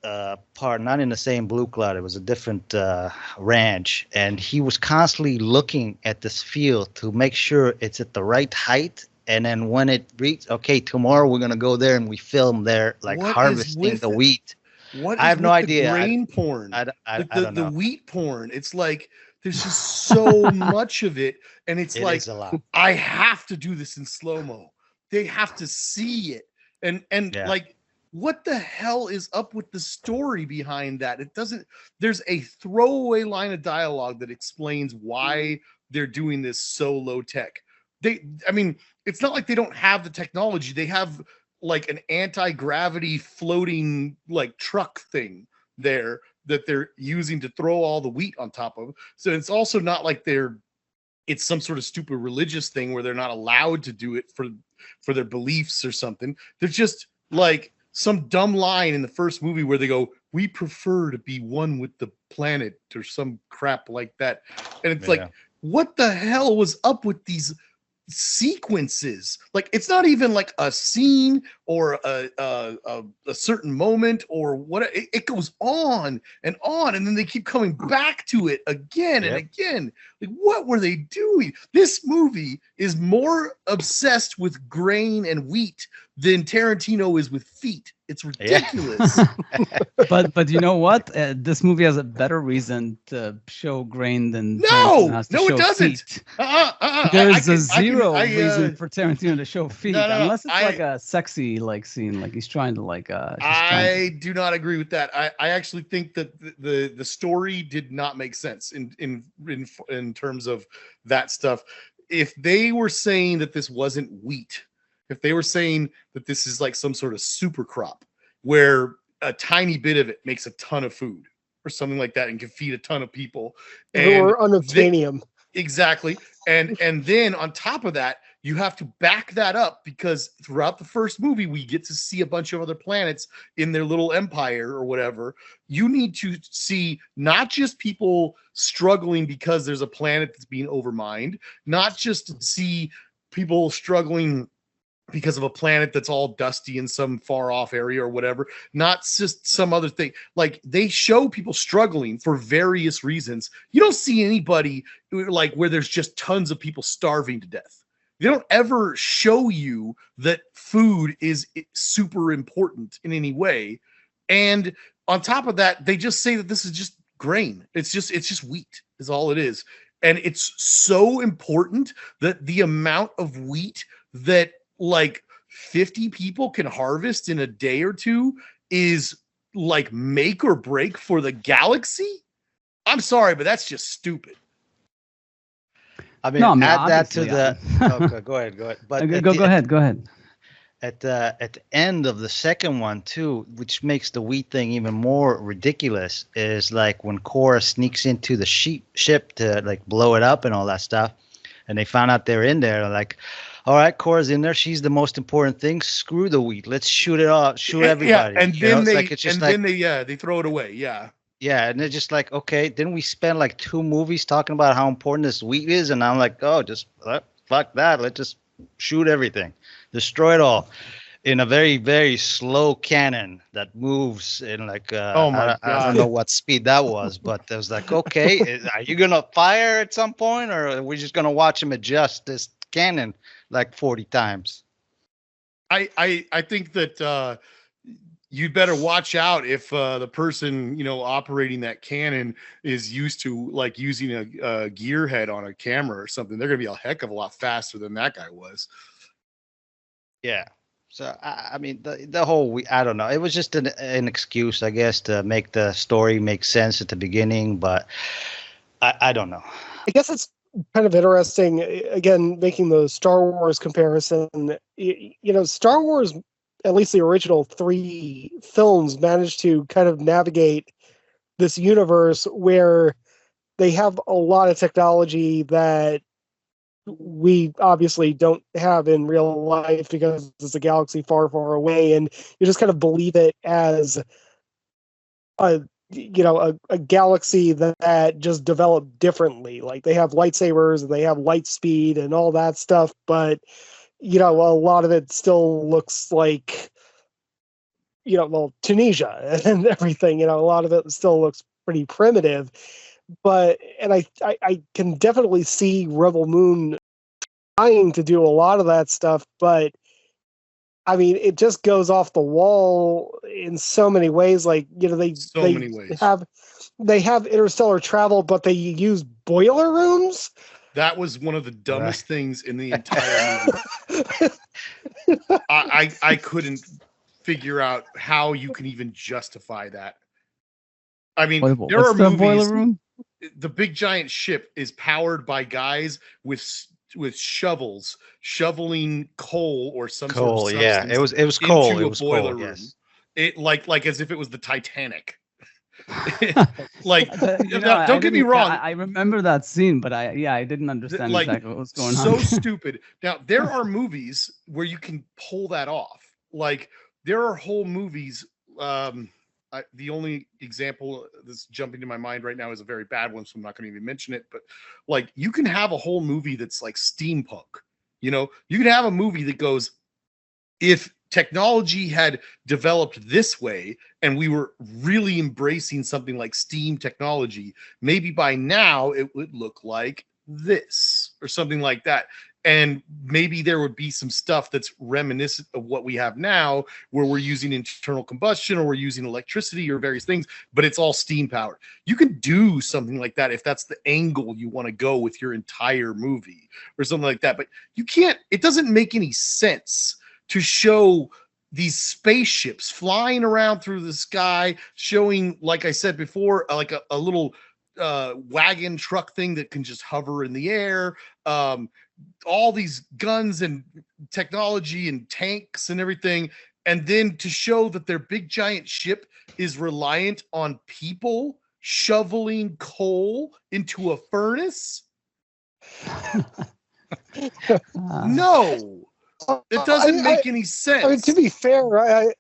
part, not in the same Blue Cloud. It was a different ranch, and he was constantly looking at this field to make sure it's at the right height. And then when it reached, okay, tomorrow we're gonna go there and we film there, harvesting the wheat. I have no idea. Grain porn. I don't know. The wheat porn. It's like there's just so much of it, and it is a lot. I have to do this in slow-mo. They have to see it. And like, what the hell is up with the story behind that? It doesn't. There's a throwaway line of dialogue that explains why they're doing this so low tech. It's not like they don't have the technology. They have like an anti-gravity floating like truck thing there that they're using to throw all the wheat on top of. So it's also not like it's some sort of stupid religious thing where they're not allowed to do it for their beliefs or something. They're just like some dumb line in the first movie where they go, "We prefer to be one with the planet," or some crap like that. And it's like, what the hell was up with these sequences? Like, it's not even like a scene or a certain moment or what. It goes on, and then they keep coming back to it again and again. Like, what were they doing? This movie is more obsessed with grain and wheat than Tarantino is with feet. It's ridiculous. But you know what? This movie has a better reason to show grain than No, Tarantino has to no, show it doesn't. feet. I There's a can- zero I, reason for Tarantino to show feet, no, unless it's like a sexy like scene, like he's trying to like. I do not agree with that. I actually think that the story did not make sense in terms of that stuff. If they were saying that this wasn't wheat, if they were saying that this is like some sort of super crop where a tiny bit of it makes a ton of food or something like that and can feed a ton of people, Or unobtainium. Exactly. And then on top of that, you have to back that up because throughout the first movie, we get to see a bunch of other planets in their little empire or whatever. You need to see not just people struggling because there's a planet that's being overmined, not just see people struggling because of a planet that's all dusty in some far off area or whatever, not just some other thing. Like they show people struggling for various reasons. You don't see anybody like where there's just tons of people starving to death. They don't ever show you that food is super important in any way. And on top of that, they just say that this is just grain. It's just wheat is all it is. And it's so important that the amount of wheat that like 50 people can harvest in a day or two is like make or break for the galaxy. I'm sorry, but that's just stupid. I mean, No, I mean, add that to obviously, the. Okay, go ahead. But go ahead. At the end of the second one too, which makes the wheat thing even more ridiculous, is like when Korra sneaks into the ship to like blow it up and all that stuff, and they found out they're in there. Like, all right, Korra's in there. She's the most important thing. Screw the wheat. Let's shoot it off. Shoot everybody. Yeah, and then they throw it away. Yeah. Yeah, and they're just like, okay. Then we spend like 2 movies talking about how important this wheat is, and I'm like, oh, just fuck that. Let's just shoot everything, destroy it all, in a very, very slow cannon that moves in like I don't know what speed that was, but it was like, okay, are you gonna fire at some point, or are we just gonna watch him adjust this cannon like 40 times? I think that you'd better watch out if the person operating that cannon is used to like using a gear head on a camera or something. They're gonna be a heck of a lot faster than that guy was. Yeah. So I mean the whole I don't know. It was just an excuse, I guess, to make the story make sense at the beginning, but I don't know. I guess it's kind of interesting, again, making the Star Wars comparison. Star Wars, at least the original 3 films, managed to kind of navigate this universe where they have a lot of technology that we obviously don't have in real life because it's a galaxy far, far away, and you just kind of believe it as a galaxy that just developed differently. Like they have lightsabers and they have light speed and all that stuff, but a lot of it still looks like Tunisia and everything. A lot of it still looks pretty primitive. And I can definitely see Rebel Moon trying to do a lot of that stuff, but I mean, it just goes off the wall in so many ways. Like, they have interstellar travel, but they use boiler rooms. That was one of the dumbest things in the entire movie. I couldn't figure out how you can even justify that. I mean, there are movies. Boiler room? The big giant ship is powered by guys with shovels shoveling coal or some sort of substance. Yeah, it was coal. Into it was a boiler coal, room. Yes. It like as if it was the Titanic. Don't get me wrong. I remember that scene, but I didn't understand exactly what was going on. So stupid. Now there are movies where you can pull that off. Like there are whole movies. The only example that's jumping to my mind right now is a very bad one, so I'm not going to even mention it. But like, you can have a whole movie that's like steampunk. You can have a movie that goes, if technology had developed this way and we were really embracing something like steam technology, maybe by now it would look like this or something like that. And maybe there would be some stuff that's reminiscent of what we have now, where we're using internal combustion or we're using electricity or various things, but it's all steam powered. You can do something like that if that's the angle you want to go with your entire movie or something like that. But you can't, it doesn't make any sense to show these spaceships flying around through the sky, showing, like I said before, like a little wagon truck thing that can just hover in the air. All these guns and technology and tanks and everything, and then to show that their big giant ship is reliant on people shoveling coal into a furnace. No, it doesn't make any sense. I mean, to be fair, the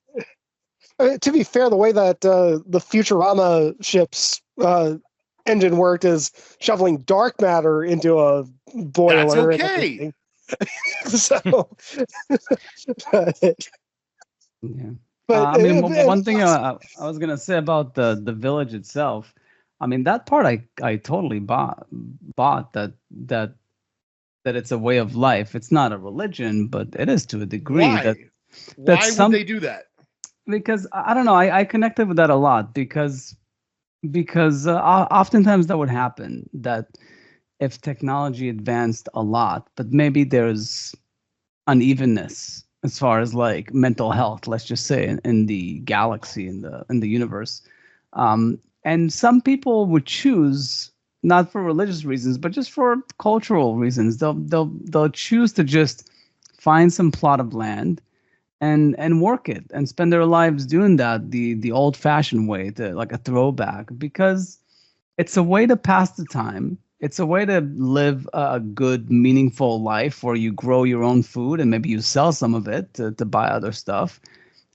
way that the Futurama ship's engine worked is shoveling dark matter into a boiler. That's okay. So, Yeah. but I mean, one thing I was gonna say about the village itself. I mean, that part I totally bought that it's a way of life. It's not a religion, but it is to a degree. Why? Why would they do that? Because I don't know. I connected with that a lot because oftentimes that would happen, that if technology advanced a lot, but maybe there's unevenness as far as like mental health, let's just say, in the galaxy, in the universe, and some people would choose, not for religious reasons, but just for cultural reasons, they'll choose to just find some plot of land and work it and spend their lives doing that the old-fashioned way, like a throwback, because it's a way to pass the time. It's a way to live a good, meaningful life where you grow your own food and maybe you sell some of it to buy other stuff.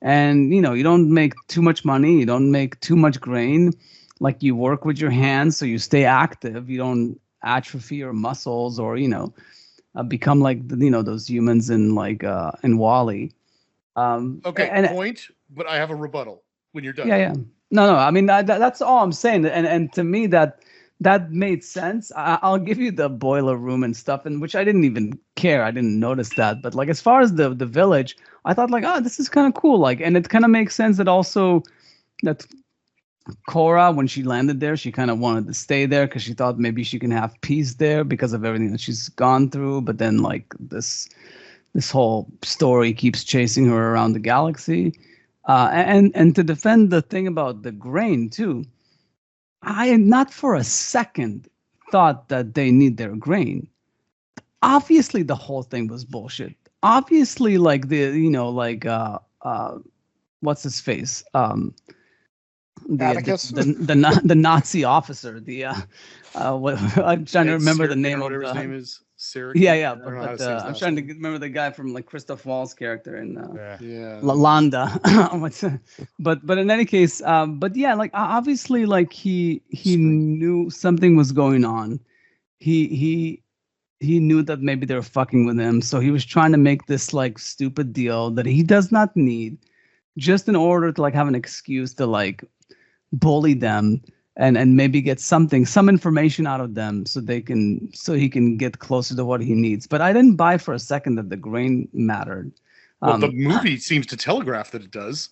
And, you don't make too much money. You don't make too much grain. Like, you work with your hands, so you stay active. You don't atrophy your muscles or, become like, those humans in WALL-E. Okay, point, but I have a rebuttal when you're done. Yeah. No. I mean, that's all I'm saying. And to me, that made sense. I'll give you the boiler room and stuff, and which I didn't even care. I didn't notice that. But like, as far as the village, I thought like, oh, this is kind of cool. Like, and it kind of makes sense that also that Cora, when she landed there, she kind of wanted to stay there because she thought maybe she can have peace there because of everything that she's gone through. But then like this whole story keeps chasing her around the galaxy. And to defend the thing about the grain too, I not for a second thought that they need their grain. Obviously, the whole thing was bullshit. Obviously, like what's his face? The Nazi officer. I'm trying to remember the name of whatever his name is. Sarah. Yeah. But I'm trying to remember the guy from like Christoph Waltz character in Landa. But in any case, but yeah, like obviously, like he knew something was going on. He knew that maybe they were fucking with him, so he was trying to make this like stupid deal that he does not need, just in order to like have an excuse to like bully them and maybe get some information out of them so he can get closer to what he needs. But I didn't buy for a second that the grain mattered. Well, the movie seems to telegraph that it does.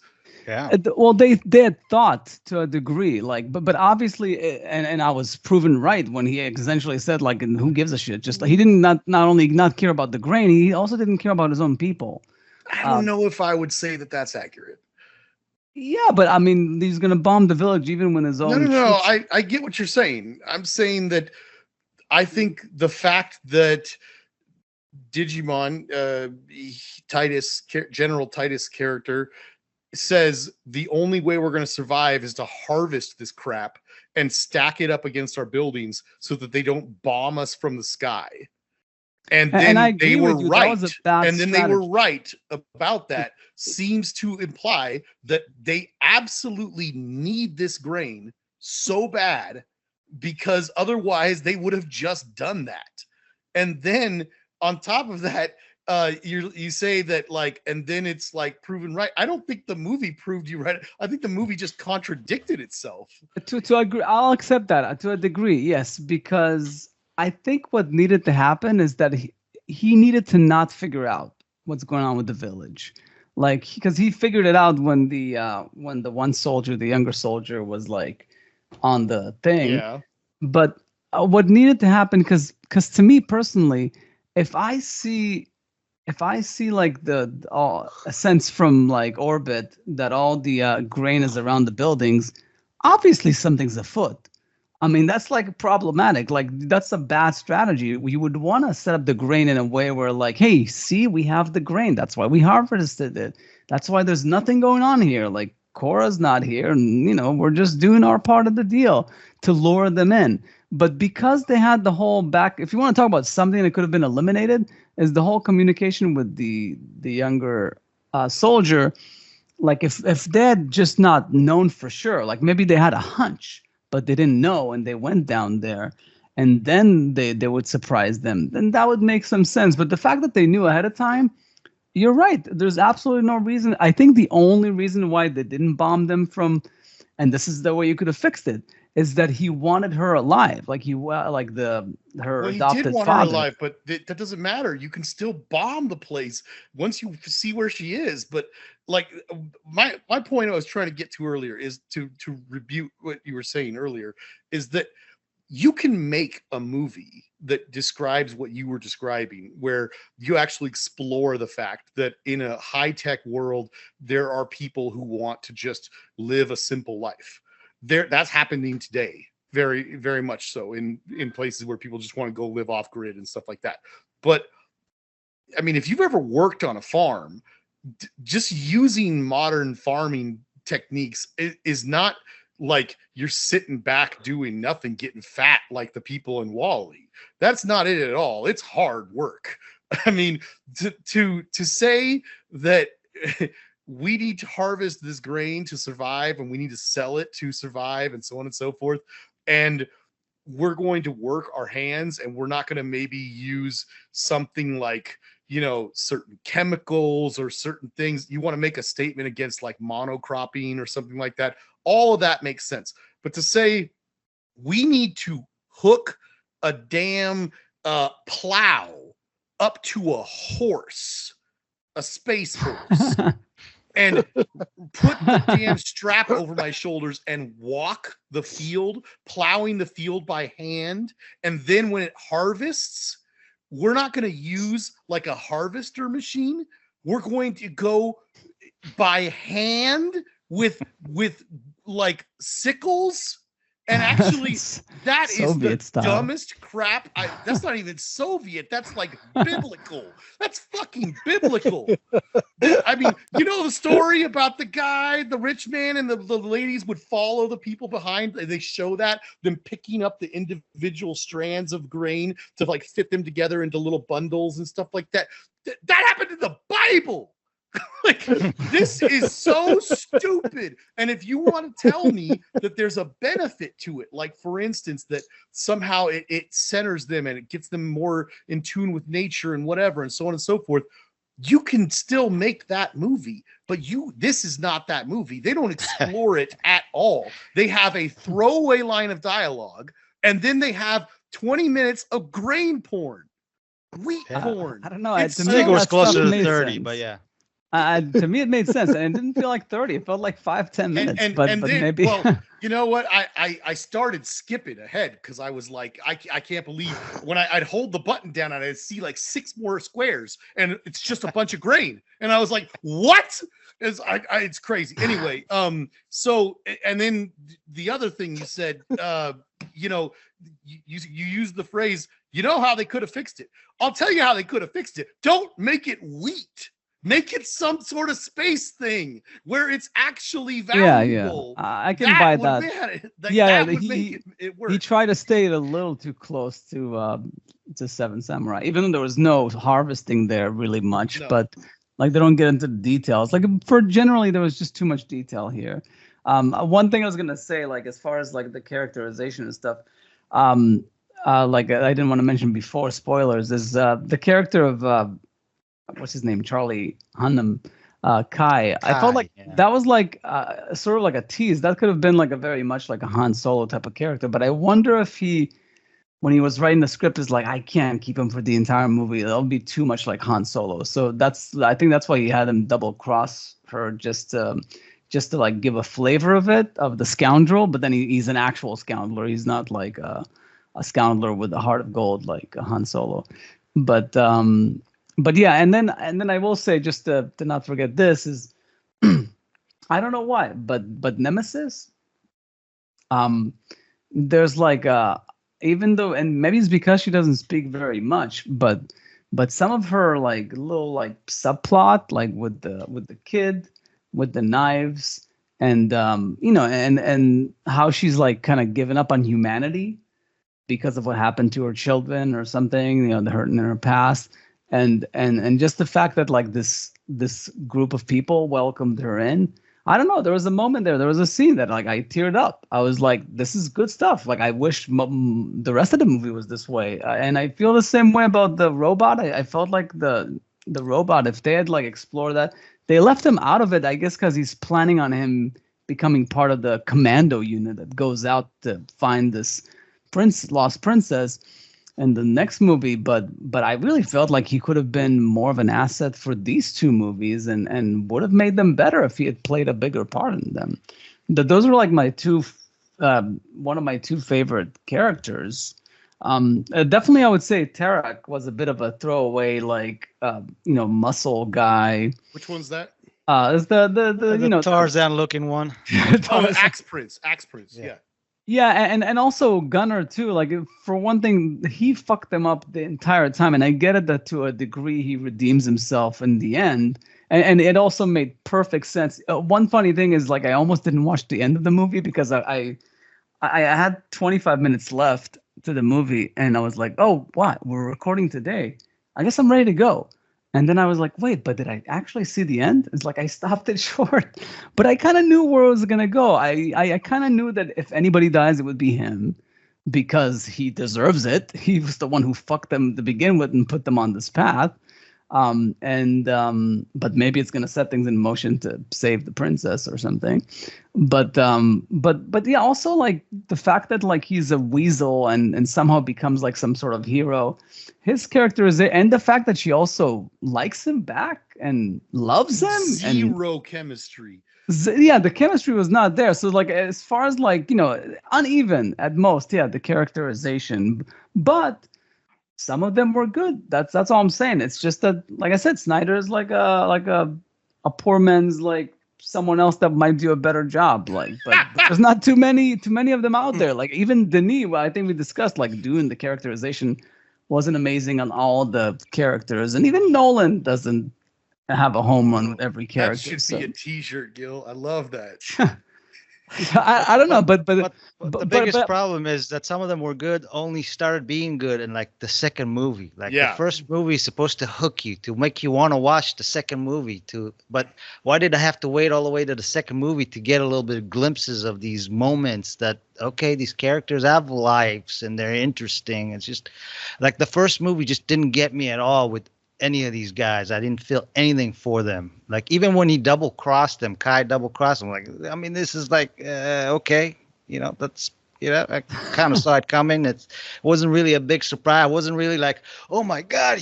Yeah. Well, they had thought to a degree, like, but obviously, and I was proven right when he essentially said, like, who gives a shit? Just like, he didn't not only not care about the grain, he also didn't care about his own people. I don't know if I would say that that's accurate. Yeah, but I mean, he's gonna bomb the village even when his own. No. I get what you're saying. I'm saying that I think the fact that Digimon, General Titus character, says the only way we're going to survive is to harvest this crap and stack it up against our buildings so that they don't bomb us from the sky. And then they were right. And then they were right about that. Seems to imply that they absolutely need this grain so bad, because otherwise they would have just done that. And then on top of that, you say that, like, and then it's like proven right. I don't think the movie proved you right. I think the movie just contradicted itself. To agree, I'll accept that to a degree, yes, because I think what needed to happen is that he needed to not figure out what's going on with the village, like because he figured it out when the one soldier, the younger soldier, was like on the thing. Yeah. But what needed to happen, because to me personally, if I see like a sense from like orbit that all the grain is around the buildings, obviously something's afoot. I mean, that's like problematic. Like that's a bad strategy. We would want to set up the grain in a way where like, hey, see, we have the grain. That's why we harvested it. That's why there's nothing going on here. Like Korra's not here, and we're just doing our part of the deal to lure them in. But because they had the whole back, if you want to talk about something that could have been eliminated, is the whole communication with the younger soldier. Like if they had just not known for sure, like maybe they had a hunch, but they didn't know, and they went down there, and then they would surprise them, then that would make some sense. But the fact that they knew ahead of time, you're right. There's absolutely no reason. I think the only reason why they didn't bomb them from, and this is the way you could have fixed it, is that he wanted her alive, like her Well, he adopted did want father. her alive, but that doesn't matter. You can still bomb the place once you see where she is. But like my point I was trying to get to earlier is to rebuke what you were saying earlier, is that you can make a movie that describes what you were describing, where you actually explore the fact that in a high-tech world, there are people who want to just live a simple life. That's happening today, very, very much so, in places where people just want to go live off grid and stuff like that. But I mean, if you've ever worked on a farm, just using modern farming techniques is not like you're sitting back doing nothing, getting fat like the people in Wall-E. That's not it at all. It's hard work. I mean, to say that we need to harvest this grain to survive, and we need to sell it to survive, and so on and so forth, and we're going to work our hands, and we're not going to maybe use something like certain chemicals or certain things. You want to make a statement against like monocropping or something like that. All of that makes sense. But to say we need to hook a damn plow up to a horse, a space horse, and put the damn strap over my shoulders and walk the field, plowing the field by hand, and then when it harvests, we're not going to use like a harvester machine. We're going to go by hand with like sickles. And actually, that is Soviet the style. dumbest crap. That's not even Soviet. That's like biblical. That's fucking biblical. I mean, the story about the guy, the rich man, and the ladies would follow the people behind. They show that, them picking up the individual strands of grain to like fit them together into little bundles and stuff like that. That happened in the Bible. Like, this is so stupid. And if you want to tell me that there's a benefit to it, like for instance, that somehow it centers them and it gets them more in tune with nature and whatever, and so on and so forth, you can still make that movie. But this is not that movie. They don't explore it at all. They have a throwaway line of dialogue, and then they have 20 minutes of grain porn. Wheat porn. I don't know. I To me, think it was that stuff closer to made 30, sense. but yeah. To me, it made sense, and it didn't feel like 30. It felt like 5-10 minutes. But then, maybe. Well, you know what? I started skipping ahead because I was like, I can't believe when I'd hold the button down and I'd see like 6 more squares, and it's just a bunch of grain, and I was like, what? It's crazy. Anyway, so and then the other thing you said, you used the phrase, how they could have fixed it. I'll tell you how they could have fixed it. Don't make it wheat. Make it some sort of space thing where it's actually valuable. Yeah. I can buy that. That would make it work. He tried to stay a little too close to Seven Samurai, even though there was no harvesting there really much. No. But like they don't get into the details. Like generally there was just too much detail here. One thing I was gonna say, like as far as like the characterization and stuff, like I didn't want to mention before, spoilers, is the character of what's his name, Charlie Hunnam, Kai. I felt like that was like sort of like a tease. That could have been like a very much like a Han Solo type of character. But I wonder if he when he was writing the script, is like, I can't keep him for the entire movie. That'll be too much like Han Solo. So I think that's why he had him double cross her, just to like give a flavor of it, of the scoundrel. But then he's an actual scoundrel. He's not like a scoundrel with a heart of gold like Han Solo. But yeah, and then I will say, just to not forget this, is I don't know why, but Nemesis, there's like even though, and maybe it's because she doesn't speak very much, but some of her like little like subplot, like with the kid, with the knives, and and how she's like kind of given up on humanity because of what happened to her children or something, the hurt in her past, and just the fact that like this group of people welcomed her in. I don't know. There was a moment there. There was a scene that like I teared up. I was like, "This is good stuff." Like I wish the rest of the movie was this way. And I feel the same way about the robot. I felt like the robot, if they had like explored that, they left him out of it. I guess because he's planning on him becoming part of the commando unit that goes out to find this lost princess in the next movie, but I really felt like he could have been more of an asset for these two movies, and would have made them better if he had played a bigger part in them. Those are like my one of my two favorite characters. Definitely, I would say Tarak was a bit of a throwaway, like muscle guy. Which one's that? Is the Tarzan looking one. Oh, Axe Prince. Yeah. Yeah, and also Gunner too. Like, for one thing, he fucked them up the entire time, and I get it that to a degree he redeems himself in the end, and it also made perfect sense. One funny thing is, like, I almost didn't watch the end of the movie because I had 25 minutes left to the movie, and I was like, oh, what? We're recording today. I guess I'm ready to go. And then I was like, wait, but did I actually see the end? It's like I stopped it short. But I kind of knew where it was going to go. I kind of knew that if anybody dies, it would be him because he deserves it. He was the one who fucked them to begin with and put them on this path. But maybe it's going to set things in motion to save the princess or something. But yeah, also like the fact that like he's a weasel and somehow becomes like some sort of hero. His character is, and the fact that she also likes him back and loves him. Zero chemistry. Yeah, the chemistry was not there. So like, as far as like, uneven at most, yeah, the characterization, but some of them were good. That's all I'm saying. It's just that, like I said, Snyder is like a poor man's, like someone else that might do a better job. Like, but there's not too many of them out there. Like even Denis, I think we discussed, like doing the characterization wasn't amazing on all the characters, and even Nolan doesn't have a home run with every character. That should be a T-shirt, Gil. I love that. I don't know, but the biggest problem is that some of them were good, only started being good in like the second movie. Like the first movie is supposed to hook you, to make you want to watch the second movie. But why did I have to wait all the way to the second movie to get a little bit of glimpses of these moments that, okay, these characters have lives and they're interesting. It's just like the first movie just didn't get me at all with any of these guys. I didn't feel anything for them. Like even when he double-crossed them, Kai double-crossed them, like, I mean, this is like, okay, that's, I kind of saw it coming. It wasn't really a big surprise. I wasn't really like, oh my God,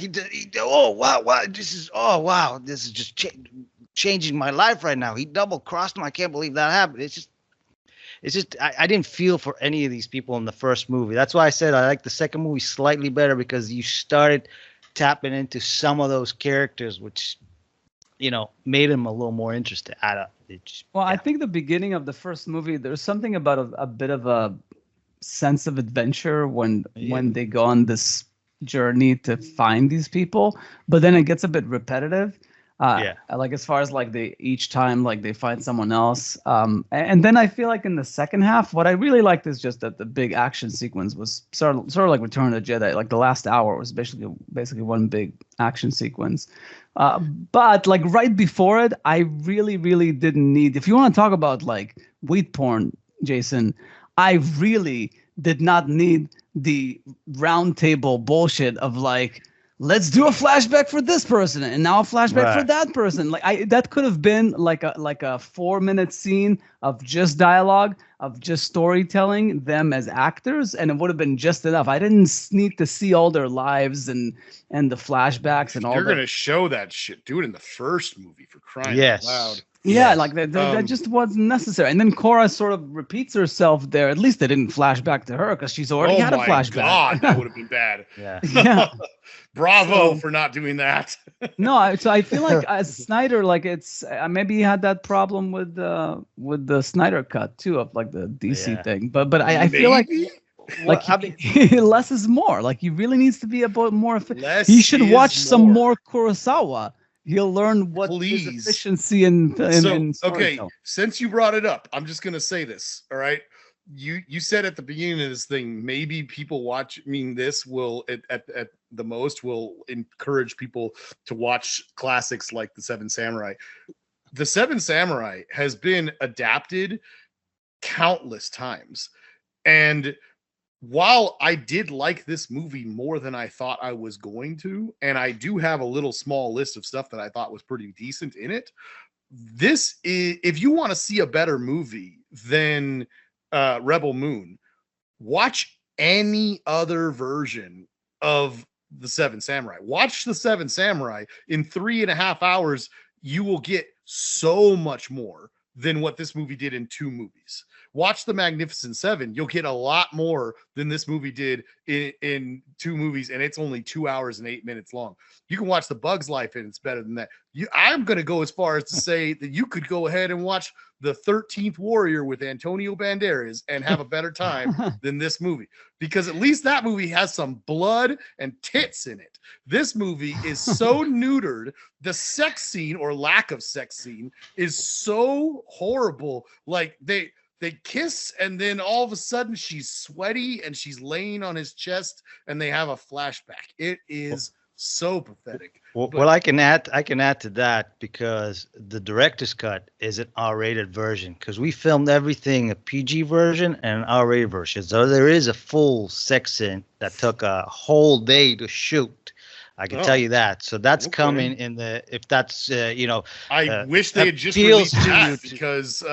oh, wow, this is just changing my life right now. He double-crossed him. I can't believe that happened. It's just, I didn't feel for any of these people in the first movie. That's why I said I like the second movie slightly better, because you started tapping into some of those characters, which made him a little more interesting. I think the beginning of the first movie, there's something about a bit of a sense of adventure when they go on this journey to find these people, but then it gets a bit repetitive. Like as far as like each time like they find someone else, and then I feel like in the second half, what I really liked is just that the big action sequence was sort of like Return of the Jedi. Like the last hour was basically one big action sequence. But like right before it, I really, really didn't need. If you want to talk about like wheat porn, Jason, I really did not need the round table bullshit of like, let's do a flashback for this person and now a flashback for Right. that person. Like that could have been like a 4-minute scene of just dialogue, of just storytelling, them as actors, and it would have been just enough. I didn't need to see all their lives and the flashbacks and all You're that. gonna show that shit. Do it in the first movie for crying Yes. out loud. Yeah, Yes. like that Um, just wasn't necessary. And then Cora sort of repeats herself there. At least they didn't flash back to her because she's already Oh had a my flashback. god, that would have been bad. Yeah. Yeah. Bravo So- for not doing that. No, so I feel like as Snyder, like it's maybe he had that problem with the Snyder cut too of like the DC Yeah. thing. But I feel like Maybe? like Well, I mean, less is more. Like he really needs to be about more. Less He should is watch some more Kurosawa. He'll learn what Please. is efficiency in So okay, storytelling. since you brought it up, I'm just gonna say this. All right, you said at the beginning of this thing, maybe people watching this will at the most will encourage people to watch classics like The Seven Samurai. The Seven Samurai has been adapted countless times, and while I did like this movie more than I thought I was going to, and I do have a little small list of stuff that I thought was pretty decent in it, this is, if you want to see a better movie than Rebel Moon, watch any other version of The Seven Samurai. Watch The Seven Samurai. In 3.5 hours, you will get so much more than what this movie did in 2 movies. Watch The Magnificent Seven. You'll get a lot more than this movie did in 2 movies, and it's only 2 hours and 8 minutes long. You can watch The Bug's Life, and it's better than that. I'm going to go as far as to say that you could go ahead and watch The 13th Warrior with Antonio Banderas and have a better time than this movie, because at least that movie has some blood and tits in it. This movie is so neutered. The sex scene or lack of sex scene is so horrible. Like they kiss, and then all of a sudden she's sweaty and she's laying on his chest, and they have a flashback. It is so pathetic. Well, I can add to that, because the director's cut is an R-rated version, because we filmed everything a PG version and an R-rated version. So there is a full sex scene that took a whole day to shoot. I can tell you that. So that's coming in the, if that's I wish they had just appeals released to that, you because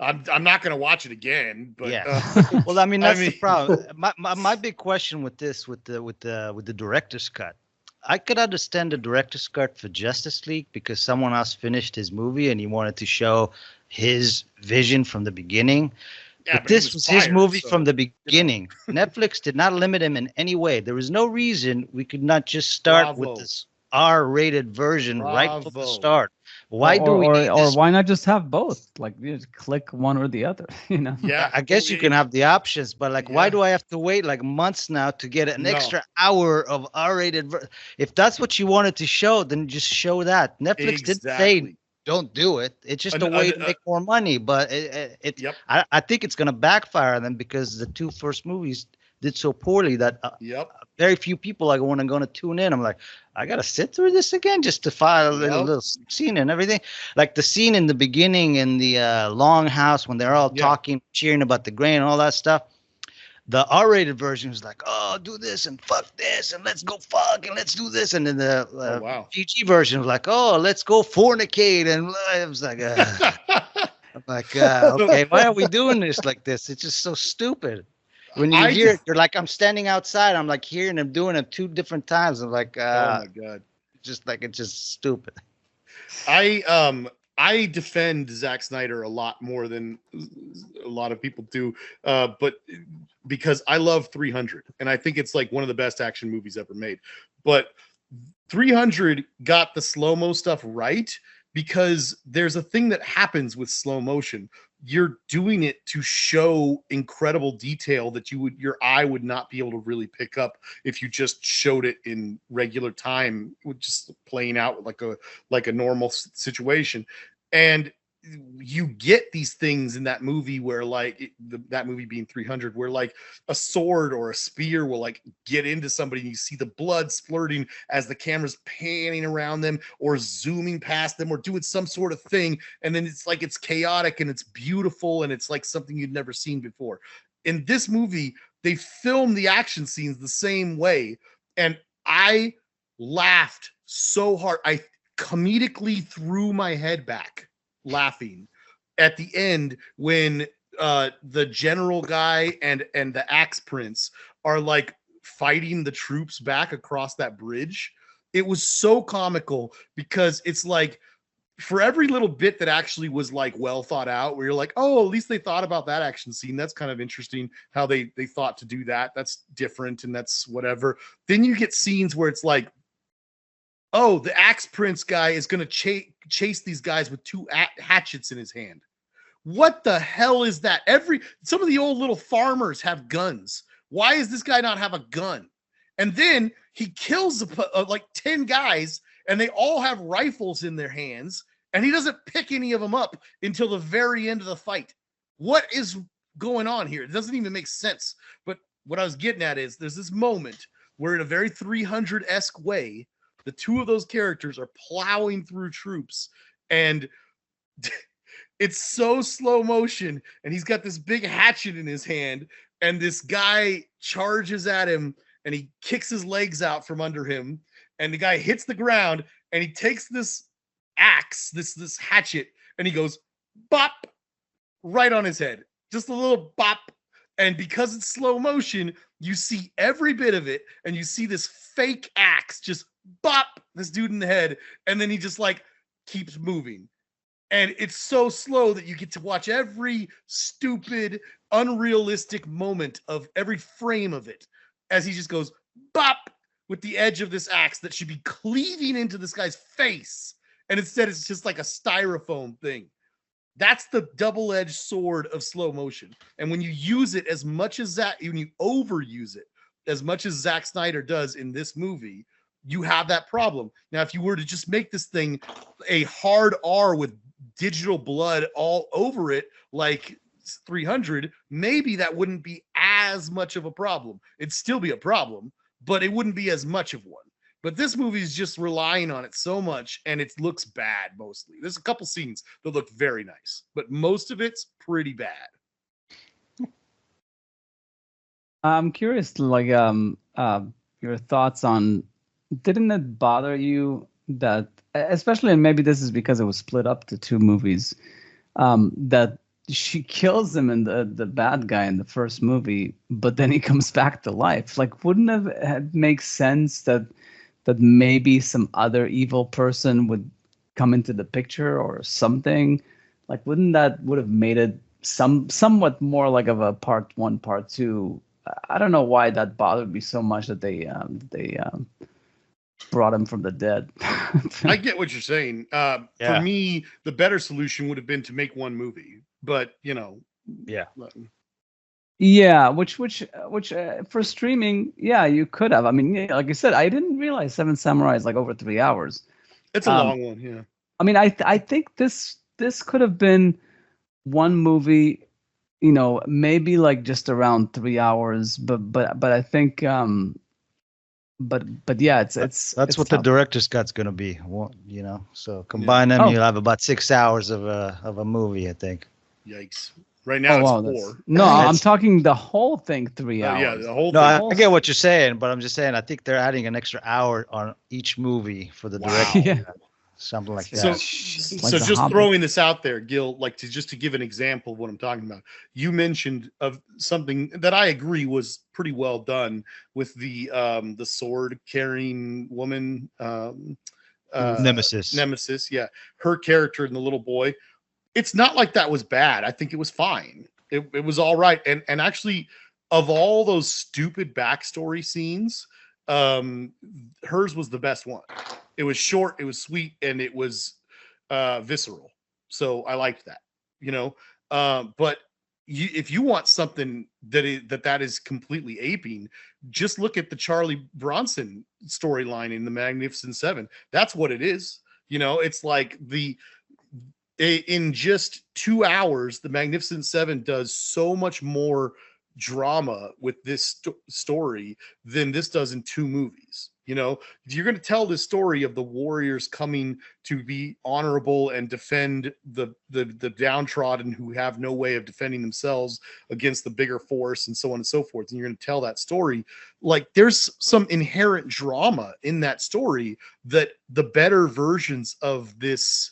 I'm not going to watch it again. But yeah. Well, I mean, that's I mean- the problem. My big question with this, with the director's cut, I could understand the director's cut for Justice League, because someone else finished his movie and he wanted to show his vision from the beginning. Yeah, but he this was his fired, movie so, from the beginning. Netflix did not limit him in any way. There was no reason we could not just start with this R-rated version right from the start. Why do we need or this? why not just have both? Like you just click one or the other, you know? Yeah, I guess you can have the options, but like, why do I have to wait like months now to get an extra hour of R-rated? If that's what you wanted to show, then just show that. Netflix didn't say don't do it. It's just a way to make more money, but I think it's going to backfire on them, because the 2 first movies did so poorly that very few people are going to tune in. I'm like, I got to sit through this again just to find a little scene and everything. Like the scene in the beginning in the longhouse when they're all talking, cheering about the grain and all that stuff. The R-rated version was like, oh, do this and fuck this and let's go fuck and let's do this. And then the PG version was like, oh, let's go fornicate. And I was like, I'm like, okay, why are we doing this like this? It's just so stupid. When you hear it, you're like, I'm standing outside. I'm like hearing them doing it 2 different times. I'm like, oh my God. Just like, it's just stupid. I defend Zack Snyder a lot more than a lot of people do, but because I love 300, and I think it's like one of the best action movies ever made. But 300 got the slow-mo stuff right, because there's a thing that happens with slow motion. You're doing it to show incredible detail that your eye would not be able to really pick up if you just showed it in regular time, just playing out like a normal situation. And you get these things in that movie where that movie being 300, where like a sword or a spear will like get into somebody and you see the blood splurting as the camera's panning around them or zooming past them or doing some sort of thing. And then it's like, it's chaotic and it's beautiful and it's like something you'd never seen before. In this movie, they film the action scenes the same way. And I laughed so hard. I comedically threw my head back laughing at the end when the general guy and the Axe Prince are like fighting the troops back across that bridge. It was so comical because it's like, for every little bit that actually was like well thought out, where you're like, oh, at least they thought about that action scene. That's kind of interesting how they thought to do that. That's different and that's whatever. Then you get scenes where it's like, oh, the Axe Prince guy is going to chase these guys with two hatchets in his hand. What the hell is that? Some of the old little farmers have guns. Why does this guy not have a gun? And then he kills like 10 guys and they all have rifles in their hands and he doesn't pick any of them up until the very end of the fight. What is going on here? It doesn't even make sense. But what I was getting at is there's this moment where in a very 300-esque way, the two of those characters are plowing through troops and it's so slow motion and he's got this big hatchet in his hand and this guy charges at him and he kicks his legs out from under him and the guy hits the ground and he takes this axe, this hatchet, and he goes bop right on his head. Just a little bop. And because it's slow motion, you see every bit of it and you see this fake axe just bop this dude in the head and then he just like keeps moving. And it's so slow that you get to watch every stupid, unrealistic moment of every frame of it as he just goes bop with the edge of this axe that should be cleaving into this guy's face. And instead, it's just like a styrofoam thing. That's the double-edged sword of slow motion. And when you use it as much as that, when you overuse it as much as Zack Snyder does in this movie, you have that problem. Now, if you were to just make this thing a hard R with digital blood all over it, like 300, maybe that wouldn't be as much of a problem. It'd still be a problem, but it wouldn't be as much of one. But this movie is just relying on it so much, and it looks bad mostly. There's a couple scenes that look very nice, but most of it's pretty bad. I'm curious, like, your thoughts on, didn't it bother you that, especially, and maybe this is because it was split up to two movies, that she kills him in the bad guy in the first movie, but then he comes back to life? Like, wouldn't it make sense that maybe some other evil person would come into the picture or something? Like, would have made it somewhat more like of a part one, part two? I don't know why that bothered me so much that they brought him from the dead. I get what you're saying. For me, the better solution would have been to make one movie, but yeah. Yeah, which for streaming, yeah, you could have. I mean, yeah, like I said, I didn't realize Seven Samurai is like over 3 hours. It's a long one, yeah. I mean, I think this could have been one movie, maybe like just around 3 hours, but I think but yeah, it's that's it's what tough. the director's cut's gonna be, So combine them, you'll have about 6 hours of a movie, I think. Yikes! Right now it's 4. No, I'm talking the whole thing 3 hours. Yeah, the whole No, thing. I get what you're saying, but I'm just saying I think they're adding an extra hour on each movie for the director. Yeah. Something like that. So Like just Hobbit. throwing this out there, Gil, like to give an example of what I'm talking about. You mentioned of something that I agree was pretty well done with the sword carrying woman, Nemesis. Nemesis, yeah, her character and the little boy. It's not like that was bad. I think it was fine. It was all right. And actually, of all those stupid backstory scenes, hers was the best one. It was short, it was sweet, and it was visceral. So I liked that, but if you want something that is completely aping, just look at the Charlie Bronson storyline in the Magnificent Seven. That's what it is. It's like in just 2 hours, the Magnificent Seven does so much more drama with this story than this does in 2 movies. You know, you're going to tell this story of the warriors coming to be honorable and defend the downtrodden who have no way of defending themselves against the bigger force and so on and so forth. And you're going to tell that story. Like, there's some inherent drama in that story that the better versions of this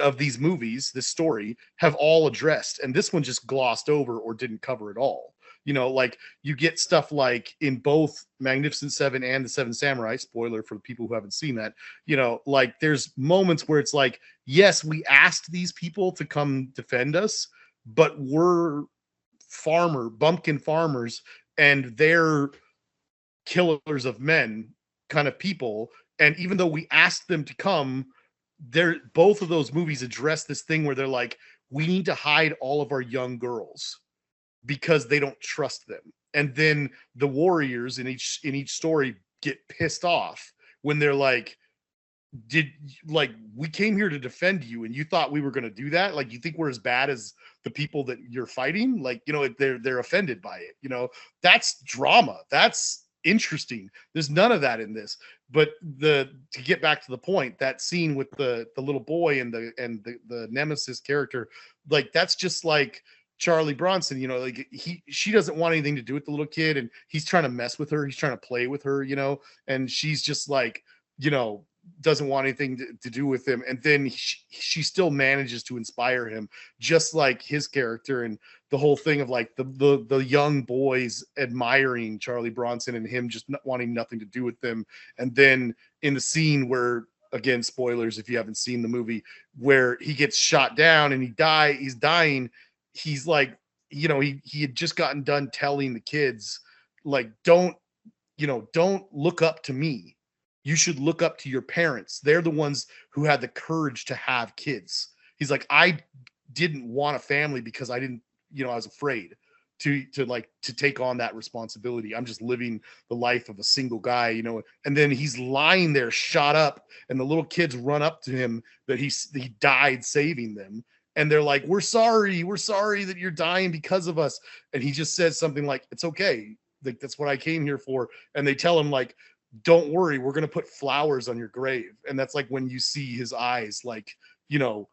of these movies, this story, have all addressed, and this one just glossed over or didn't cover at all. You know, like, you get stuff like in both Magnificent Seven and the Seven Samurai, spoiler for the people who haven't seen that, you know, like, there's moments where it's like, yes, we asked these people to come defend us, but we're bumpkin farmers, and they're killers of men kind of people. And even though we asked them to come, both of those movies address this thing where they're like, we need to hide all of our young girls because they don't trust them. And then the warriors in each story get pissed off when they're like, we came here to defend you and you thought we were going to do that? Like, you think we're as bad as the people that you're fighting? Like, you know, they're offended by it. You know, that's drama. That's interesting. There's none of that in this. But to get back to the point, that scene with the little boy and the nemesis character, like, that's just like Charlie Bronson, you know, like, she doesn't want anything to do with the little kid, and he's trying to mess with her, he's trying to play with her, you know, and she's just like, you know, doesn't want anything to do with him. And then she still manages to inspire him, just like his character. And the whole thing of like the young boys admiring Charlie Bronson and him just not wanting nothing to do with them. And then in the scene where, again, spoilers if you haven't seen the movie, where he gets shot down and he's dying, he's like, you know, he had just gotten done telling the kids, like, don't look up to me. You should look up to your parents. They're the ones who had the courage to have kids. He's like, I didn't want a family because I didn't, you know, I was afraid to take on that responsibility. I'm just living the life of a single guy, you know. And then he's lying there shot up, and the little kids run up to him that he died saving them. And they're like, we're sorry that you're dying because of us. And he just says something like, it's okay. Like, that's what I came here for. And they tell him, like, don't worry, we're going to put flowers on your grave. And that's like when you see his eyes, like, you know,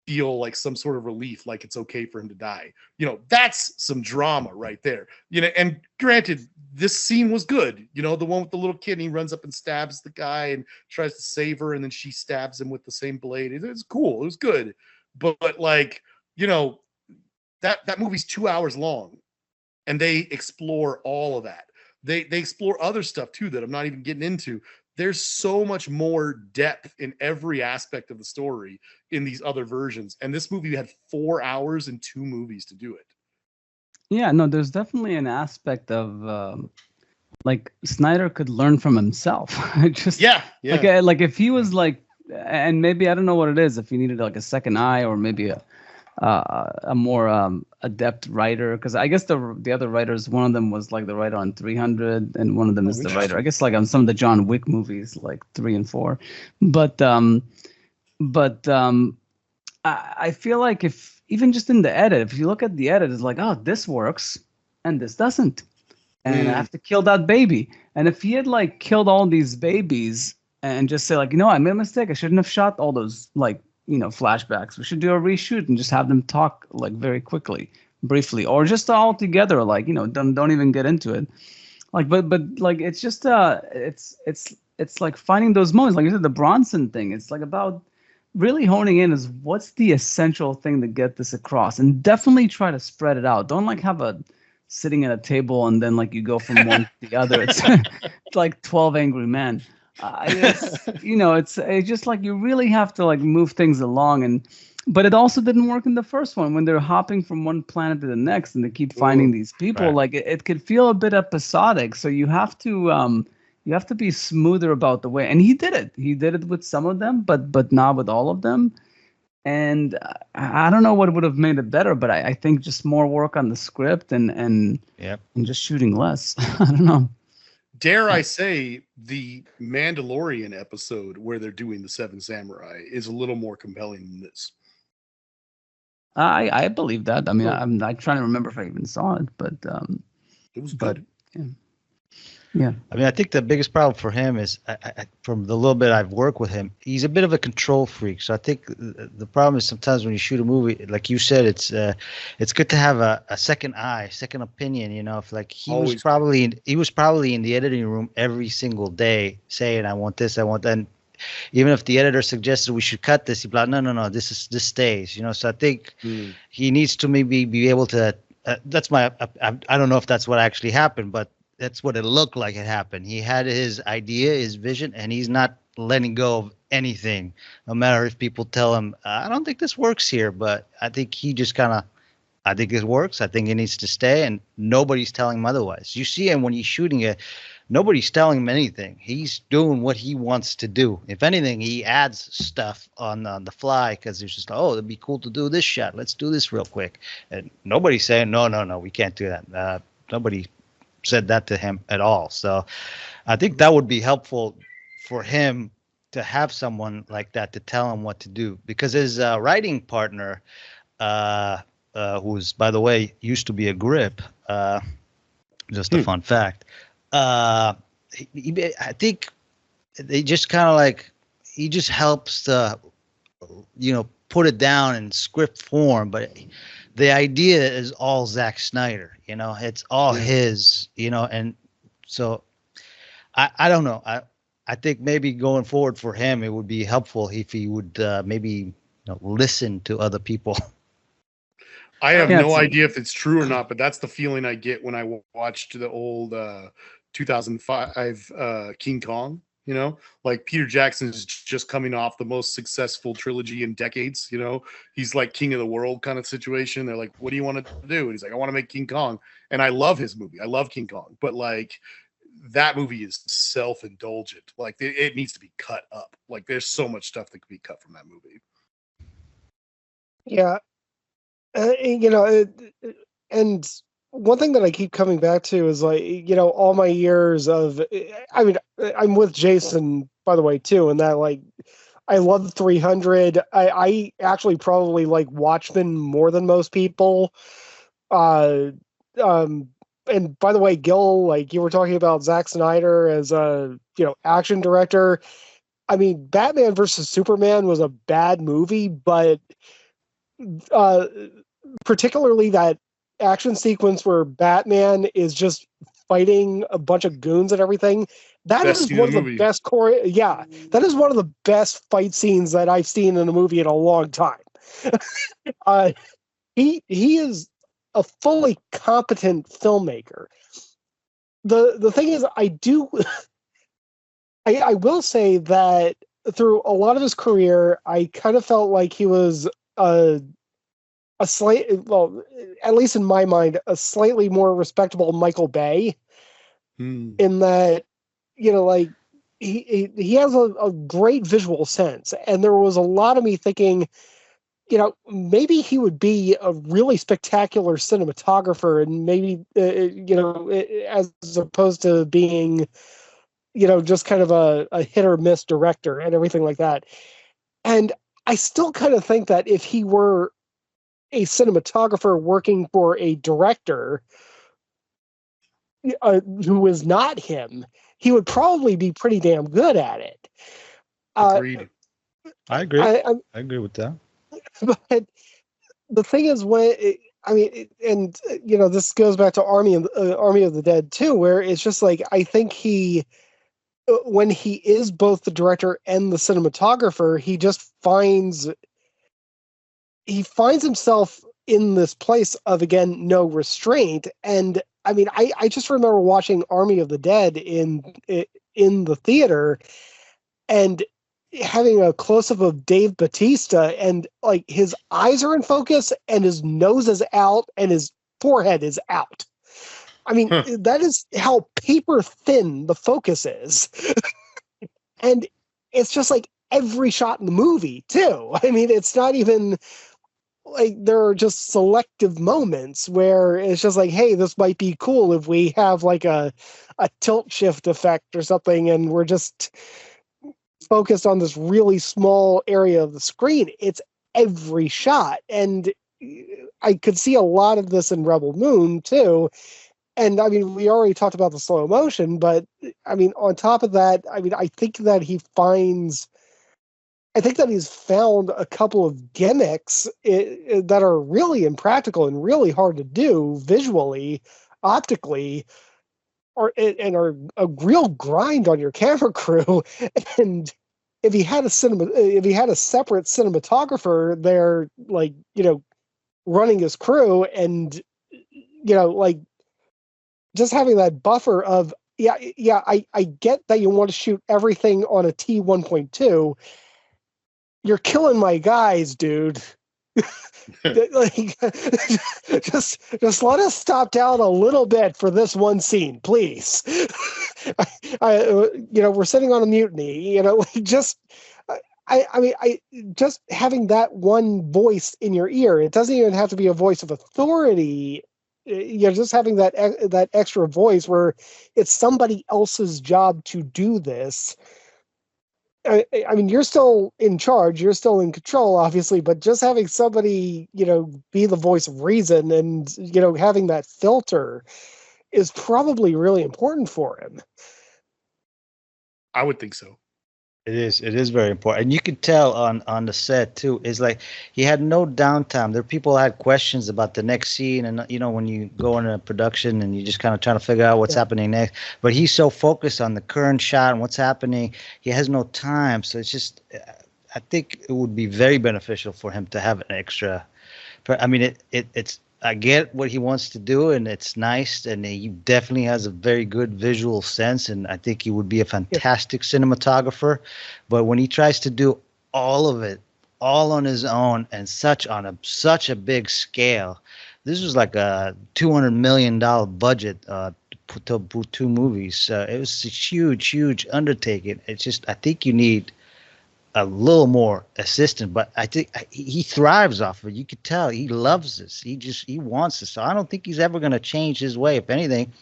feel like some sort of relief, like it's okay for him to die. You know, that's some drama right there. You know, and granted, this scene was good. You know, the one with the little kid, and he runs up and stabs the guy and tries to save her, and then she stabs him with the same blade. It's cool. It was good. But like, you know, that movie's 2 hours long, and they explore all of that. They explore other stuff too that I'm not even getting into. There's so much more depth in every aspect of the story in these other versions. And this movie had 4 hours and 2 movies to do it. Yeah, no, there's definitely an aspect of like Snyder could learn from himself. Just yeah. Like if he was like, and maybe I don't know what it is, if he needed like a second eye or maybe a more adept writer, because I guess the other writers, one of them was like the writer on 300, and one of them is the writer, I guess, like on some of the John Wick movies, like 3 and 4. But I feel like if even just in the edit, if you look at the edit, it's like, oh, this works and this doesn't, and I have to kill that baby. And if he had like killed all these babies and just say like, you know, I made a mistake, I shouldn't have shot all those, like, you know, flashbacks. We should do a reshoot and just have them talk like very quickly, briefly, or just all together, like, you know, don't even get into it. Like, but like, it's just it's like finding those moments, like you said, the Bronson thing. It's like about really honing in is what's the essential thing to get this across, and definitely try to spread it out. Don't like have a sitting at a table and then like you go from one to the other. It's like 12 Angry Men. You know, it's just like you really have to like move things along, but it also didn't work in the first one when they're hopping from one planet to the next and they keep finding these people. Right. Like it could feel a bit episodic, so you have to be smoother about the way. And he did it with some of them, but not with all of them. And I don't know what would have made it better, but I think just more work on the script and just shooting less. I don't know. Dare I say, the Mandalorian episode where they're doing the Seven Samurai is a little more compelling than this. I believe that. I mean, I'm trying to remember if I even saw it, but it was good. But, yeah. Yeah. I mean, I think the biggest problem for him is, from the little bit I've worked with him, he's a bit of a control freak. So I think the problem is sometimes when you shoot a movie, like you said, it's good to have a second eye, second opinion. You know, if like Always. he was probably in the editing room every single day saying, "I want this, I want that." And even if the editor suggested we should cut this, he'd be like, "No, this stays." You know, so I think he needs to maybe be able to. That's my. I don't know if that's what actually happened, but that's what it looked like it happened. He had his idea, his vision, and he's not letting go of anything, no matter if people tell him, "I don't think this works here," but I think he just kind of. I think it works. I think it needs to stay, and nobody's telling him otherwise. You see him when he's shooting it. Nobody's telling him anything. He's doing what he wants to do. If anything, he adds stuff on the fly because he's just like, oh, it'd be cool to do this shot. Let's do this real quick. And nobody's saying, no, we can't do that. Nobody said that to him at all. So I think that would be helpful for him to have someone like that to tell him what to do. Because his writing partner, who's, by the way, used to be a grip, just a fun fact. I think they just kind of like, he just helps to, put it down in script form, but the idea is all Zack Snyder, it's all his, and so I don't know. I think maybe going forward for him, it would be helpful if he would maybe listen to other people. I have no idea if it's true or not, but that's the feeling I get when I watched the old 2005 King Kong. Like Peter Jackson is just coming off the most successful trilogy in decades. He's like king of the world kind of situation. They're like, what do you want to do? And he's like, I want to make King Kong. And I love his movie. I love King Kong. But like, that movie is self-indulgent. Like it needs to be cut up. Like there's so much stuff that could be cut from that movie. Yeah. And one thing that I keep coming back to is like, all my years of, I mean, I'm with Jason, by the way, too, and that like, I love 300. I actually probably like Watchmen more than most people. And by the way, Gil, like you were talking about Zack Snyder as a, action director. I mean, Batman versus Superman was a bad movie, but particularly that action sequence where Batman is just fighting a bunch of goons and everything. That is one of the best that is one of the best fight scenes that I've seen in a movie in a long time. He is a fully competent filmmaker. The thing is, I will say that through a lot of his career, I kind of felt like he was at least in my mind, a slightly more respectable Michael Bay, in that, like he has a great visual sense, and there was a lot of me thinking, maybe he would be a really spectacular cinematographer, and maybe as opposed to being, just kind of a hit or miss director and everything like that. And I still kind of think that if he were a cinematographer working for a director who is not him, he would probably be pretty damn good at it. Agreed. I agree. I agree with that. But the thing is, this goes back to Army of the Dead too, where it's just like, I think when he is both the director and the cinematographer, he just finds himself in this place of, again, no restraint. And I mean, I just remember watching Army of the Dead in the theater and having a close-up of Dave Bautista, and like his eyes are in focus and his nose is out and his forehead is out. I mean, that is how paper thin the focus is. And it's just like every shot in the movie too. I mean, it's not even like, there are just selective moments where it's just like, hey, this might be cool if we have like a tilt shift effect or something, and we're just focused on this really small area of the screen. It's every shot. And I could see a lot of this in Rebel Moon too, And I mean, we already talked about the slow motion, but I mean, on top of that, I mean, I think that he's found a couple of gimmicks that are really impractical and really hard to do visually, optically, and are a real grind on your camera crew. And if he had a separate cinematographer there, like, running his crew, and like, just having that buffer of, I get that you want to shoot everything on a T1.2. You're killing my guys, dude. Like, just let us stop down a little bit for this one scene, please. We're sitting on a mutiny. Just just having that one voice in your ear. It doesn't even have to be a voice of authority. Just having that extra voice where it's somebody else's job to do this. I mean, you're still in charge, you're still in control, obviously, but just having somebody, be the voice of reason, and, having that filter is probably really important for him. I would think so. It is very important. And you could tell on the set too. It's like he had no downtime. There people had questions about the next scene, and when you go into production and you just kind of trying to figure out what's happening next. But he's so focused on the current shot and what's happening, he has no time. So it's just, I think it would be very beneficial for him to have an extra. I mean, it's. I get what he wants to do, and it's nice, and he definitely has a very good visual sense, and I think he would be a fantastic cinematographer. But when he tries to do all of it, all on his own, and such a big scale, this was like a $200 million budget to put two movies. It was a huge undertaking. It's just, I think you need a little more assistance, but I think he thrives off of it. You could tell he loves this. He wants this. So I don't think he's ever going to change his way. If anything,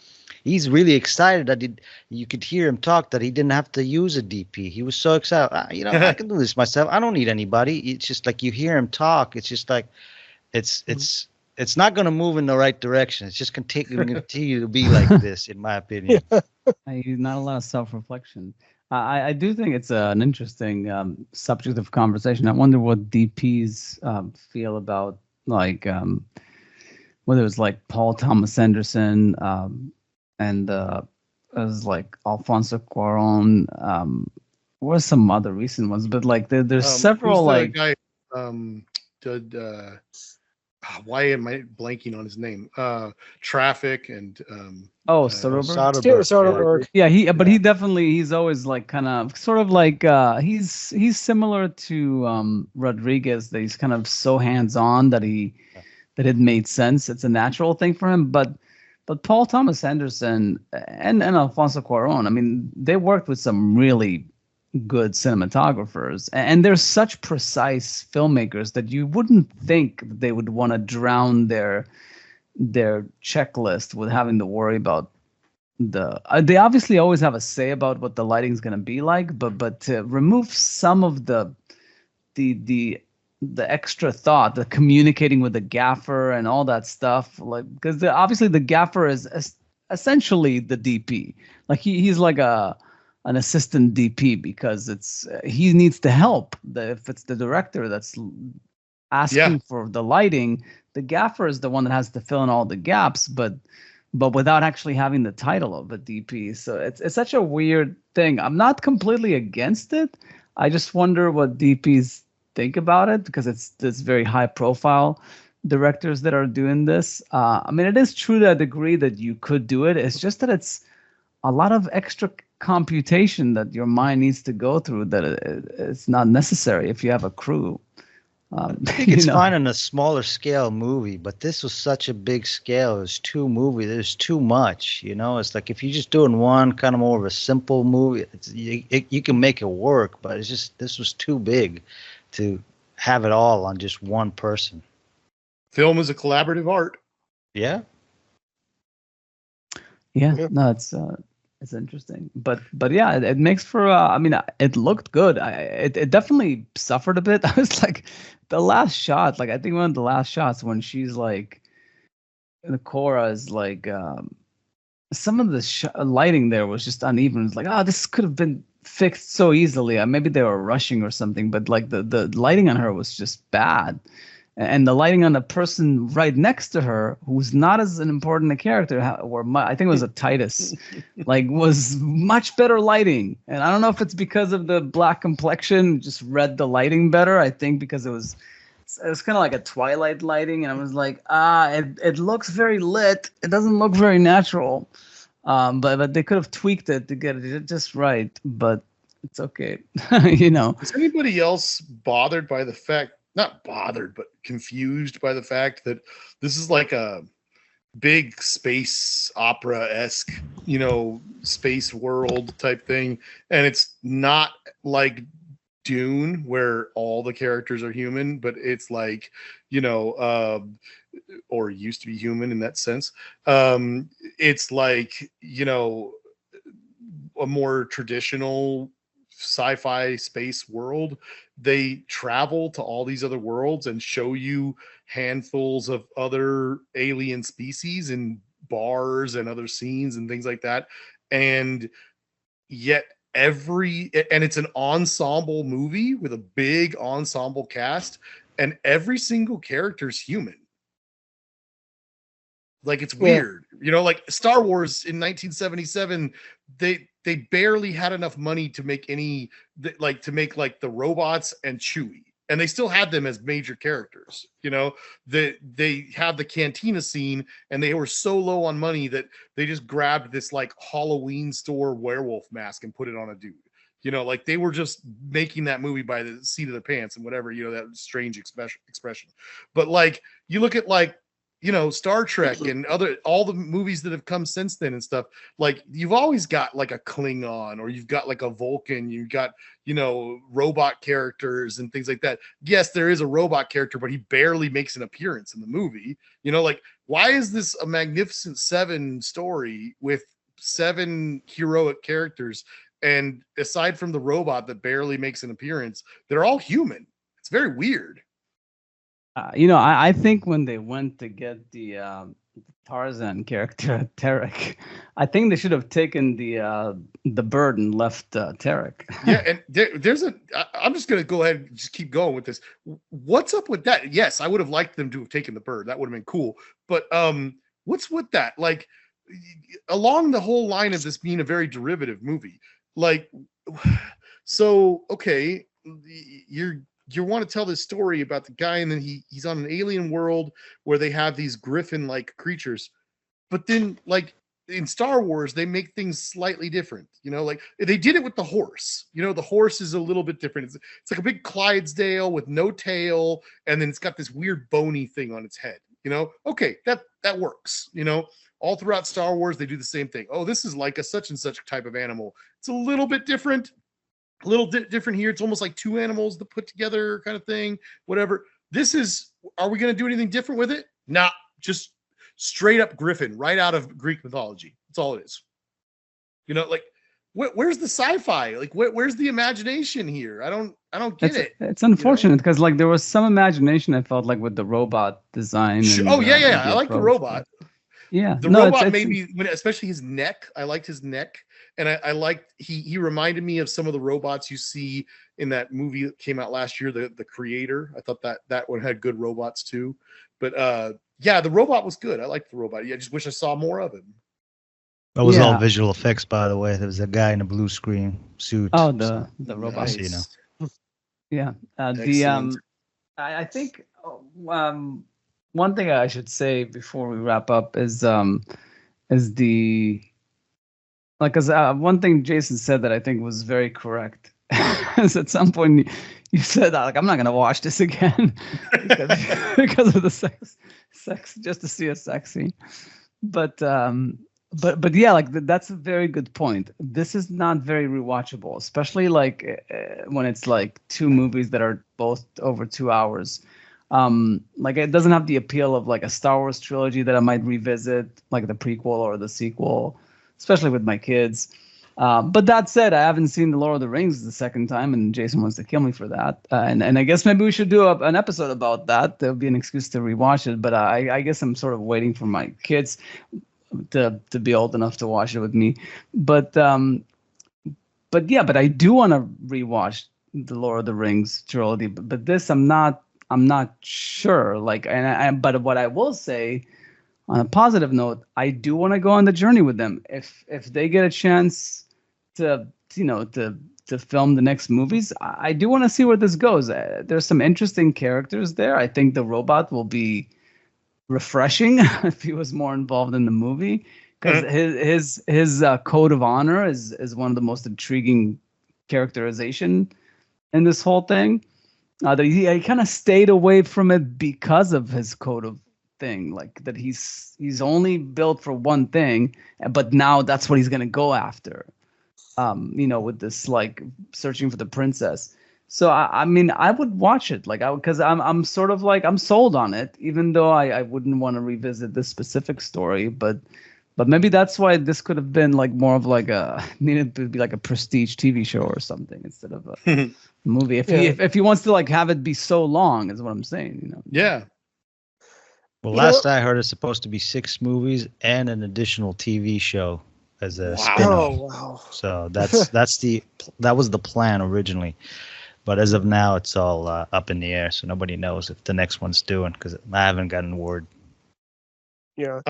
he's really excited that you could hear him talk that he didn't have to use a DP. He was so excited. I can do this myself. I don't need anybody. It's just like you hear him talk. It's just like it's not going to move in the right direction. It's just continue to be like this, in my opinion. Not a lot of self-reflection. I do think it's an interesting subject of conversation. I wonder what DPs feel about, like, whether it's like Paul Thomas Anderson and as like Alfonso Cuarón, or some other recent ones, but like there's several, like, guy, why am I blanking on his name? Traffic and Soderbergh. Yeah, he's always like kind of sort of like he's similar to Rodriguez, that he's kind of so hands-on that it made sense. It's a natural thing for him. But Paul Thomas Anderson and Alfonso Cuarón, I mean, they worked with some really good cinematographers, and they're such precise filmmakers that you wouldn't think that they would want to drown their checklist with having to worry about they obviously always have a say about what the lighting's going to be like, but to remove some of the extra thought, the communicating with the gaffer and all that stuff, like, because obviously the gaffer is essentially the DP. Like he's like an assistant DP, because he needs to help. If it's the director that's asking for the lighting, the gaffer is the one that has to fill in all the gaps, but without actually having the title of a DP. So it's such a weird thing. I'm not completely against it. I just wonder what DPs think about it, because it's very high profile directors that are doing this. I mean, it is true to a degree that you could do it. It's just that it's a lot of extra computation that your mind needs to go through that it's not necessary if you have a crew. I think it's fine on a smaller scale movie, but this was such a big scale. There's two movies. There's too much. It's like if you're just doing one kind of more of a simple movie, you can make it work, but it's just, this was too big to have it all on just one person. Film is a collaborative art. Yeah. Yeah. No, it's interesting, but yeah, it makes for. I mean, it looked good. It definitely suffered a bit. I was like, the last shot. Like, I think one of the last shots when she's like, the Cora is like some of the lighting there was just uneven. It's like, oh, this could have been fixed so easily. Maybe they were rushing or something, but like the lighting on her was just bad. And the lighting on the person right next to her, who's not as an important a character, I think it was a Titus, like was much better lighting. And I don't know if it's because of the black complexion, just read the lighting better. I think because it was kind of like a twilight lighting, and I was like, it looks very lit. It doesn't look very natural. But they could have tweaked it to get it just right. But it's okay, you know. Is anybody else bothered by the fact? Not bothered, but confused by the fact that this is like a big space opera-esque, space world type thing, and it's not like Dune where all the characters are human, but it's like, or used to be human in that sense. It's like, a more traditional sci-fi space world. They travel to all these other worlds and show you handfuls of other alien species in bars and other scenes and things like that. And yet and it's an ensemble movie with a big ensemble cast, and every single character is human. Like, it's weird, like Star Wars in 1977, they barely had enough money to make like the robots and Chewie, and they still had them as major characters. They have the cantina scene, and they were so low on money that they just grabbed this like Halloween store werewolf mask and put it on a dude. Like they were just making that movie by the seat of their pants and whatever, that strange expression. But like, you look at like, Star Trek and all the movies that have come since then and stuff, like you've always got like a Klingon, or you've got like a Vulcan, you've got, robot characters and things like that. Yes, there is a robot character, but he barely makes an appearance in the movie. Like, why is this a Magnificent Seven story with 7 heroic characters? And aside from the robot that barely makes an appearance, they're all human. It's very weird. I think when they went to get the Tarzan character, Tarek, I think they should have taken the bird and left Tarek. Yeah, and there's I'm just going to go ahead and just keep going with this. What's up with that? Yes, I would have liked them to have taken the bird. That would have been cool. But what's with that? Like, along the whole line of this being a very derivative movie, like, so, okay, you want to tell this story about the guy, and then he's on an alien world where they have these griffin-like creatures. But then, like, in Star Wars, they make things slightly different. Like they did it with the horse. The horse is a little bit different. It's like a big Clydesdale with no tail, and then it's got this weird bony thing on its head. Okay, that works. All throughout Star Wars, they do the same thing. Oh, this is like a such and such type of animal. It's a little bit different. A little different here. It's almost like 2 animals to put together kind of thing, whatever. Are we going to do anything different with it? Nah, just straight up Griffin, right out of Greek mythology. That's all it is. Like, where's the sci-fi? Like, where's the imagination here? I don't get it. It's unfortunate because like there was some imagination, I felt like, with the robot design. Yeah. I like the robot. Yeah, the robot made me, especially his neck. I liked his neck, and I liked he reminded me of some of the robots you see in that movie that came out last year, the Creator. I thought that one had good robots too. But yeah, the robot was good. I liked the robot. I just wish I saw more of him. That was all visual effects, by the way. There was a guy in a blue screen suit. Oh, the robot. Nice. Yeah, I think one thing I should say before we wrap up is the, like, because one thing Jason said that I think was very correct is at some point you said like, I'm not gonna watch this again because of the sex just to see a sex scene, but yeah, like that's a very good point. This is not very rewatchable, especially like when it's like 2 movies that are both over 2 hours. Like it doesn't have the appeal of like a Star Wars trilogy that I might revisit, like the prequel or the sequel, especially with my kids. But that said, I haven't seen The Lord of the Rings the second time, and Jason wants to kill me for that. And I guess maybe we should do an episode about that. There'll be an excuse to rewatch it. But I guess I'm sort of waiting for my kids. to be old enough to watch it with me. But I do want to rewatch the Lord of the Rings trilogy. But this I'm not sure. Like, but what I will say, on a positive note, I do want to go on the journey with them. If they get a chance to to film the next movies, I do want to see where this goes. There's some interesting characters there. I think the robot will be refreshing if he was more involved in the movie, because his code of honor is one of the most intriguing characterization in this whole thing. That he kind of stayed away from it because of his code of thing, like that he's only built for one thing, but now that's what he's gonna go after. With this like searching for the princess. So I mean, I would watch it, like because I'm sort of like I'm sold on it, even though I wouldn't want to revisit this specific story, but maybe that's why this could have been like more of like needed to be like a prestige TV show or something instead of a movie. If he wants to like have it be so long, is what I'm saying. Yeah. Well, last I heard, it's supposed to be 6 movies and an additional TV show as a spin-off. Oh, wow. So that was the plan originally, but as of now, it's all up in the air. So nobody knows if the next one's doing, because I haven't gotten word. Yeah.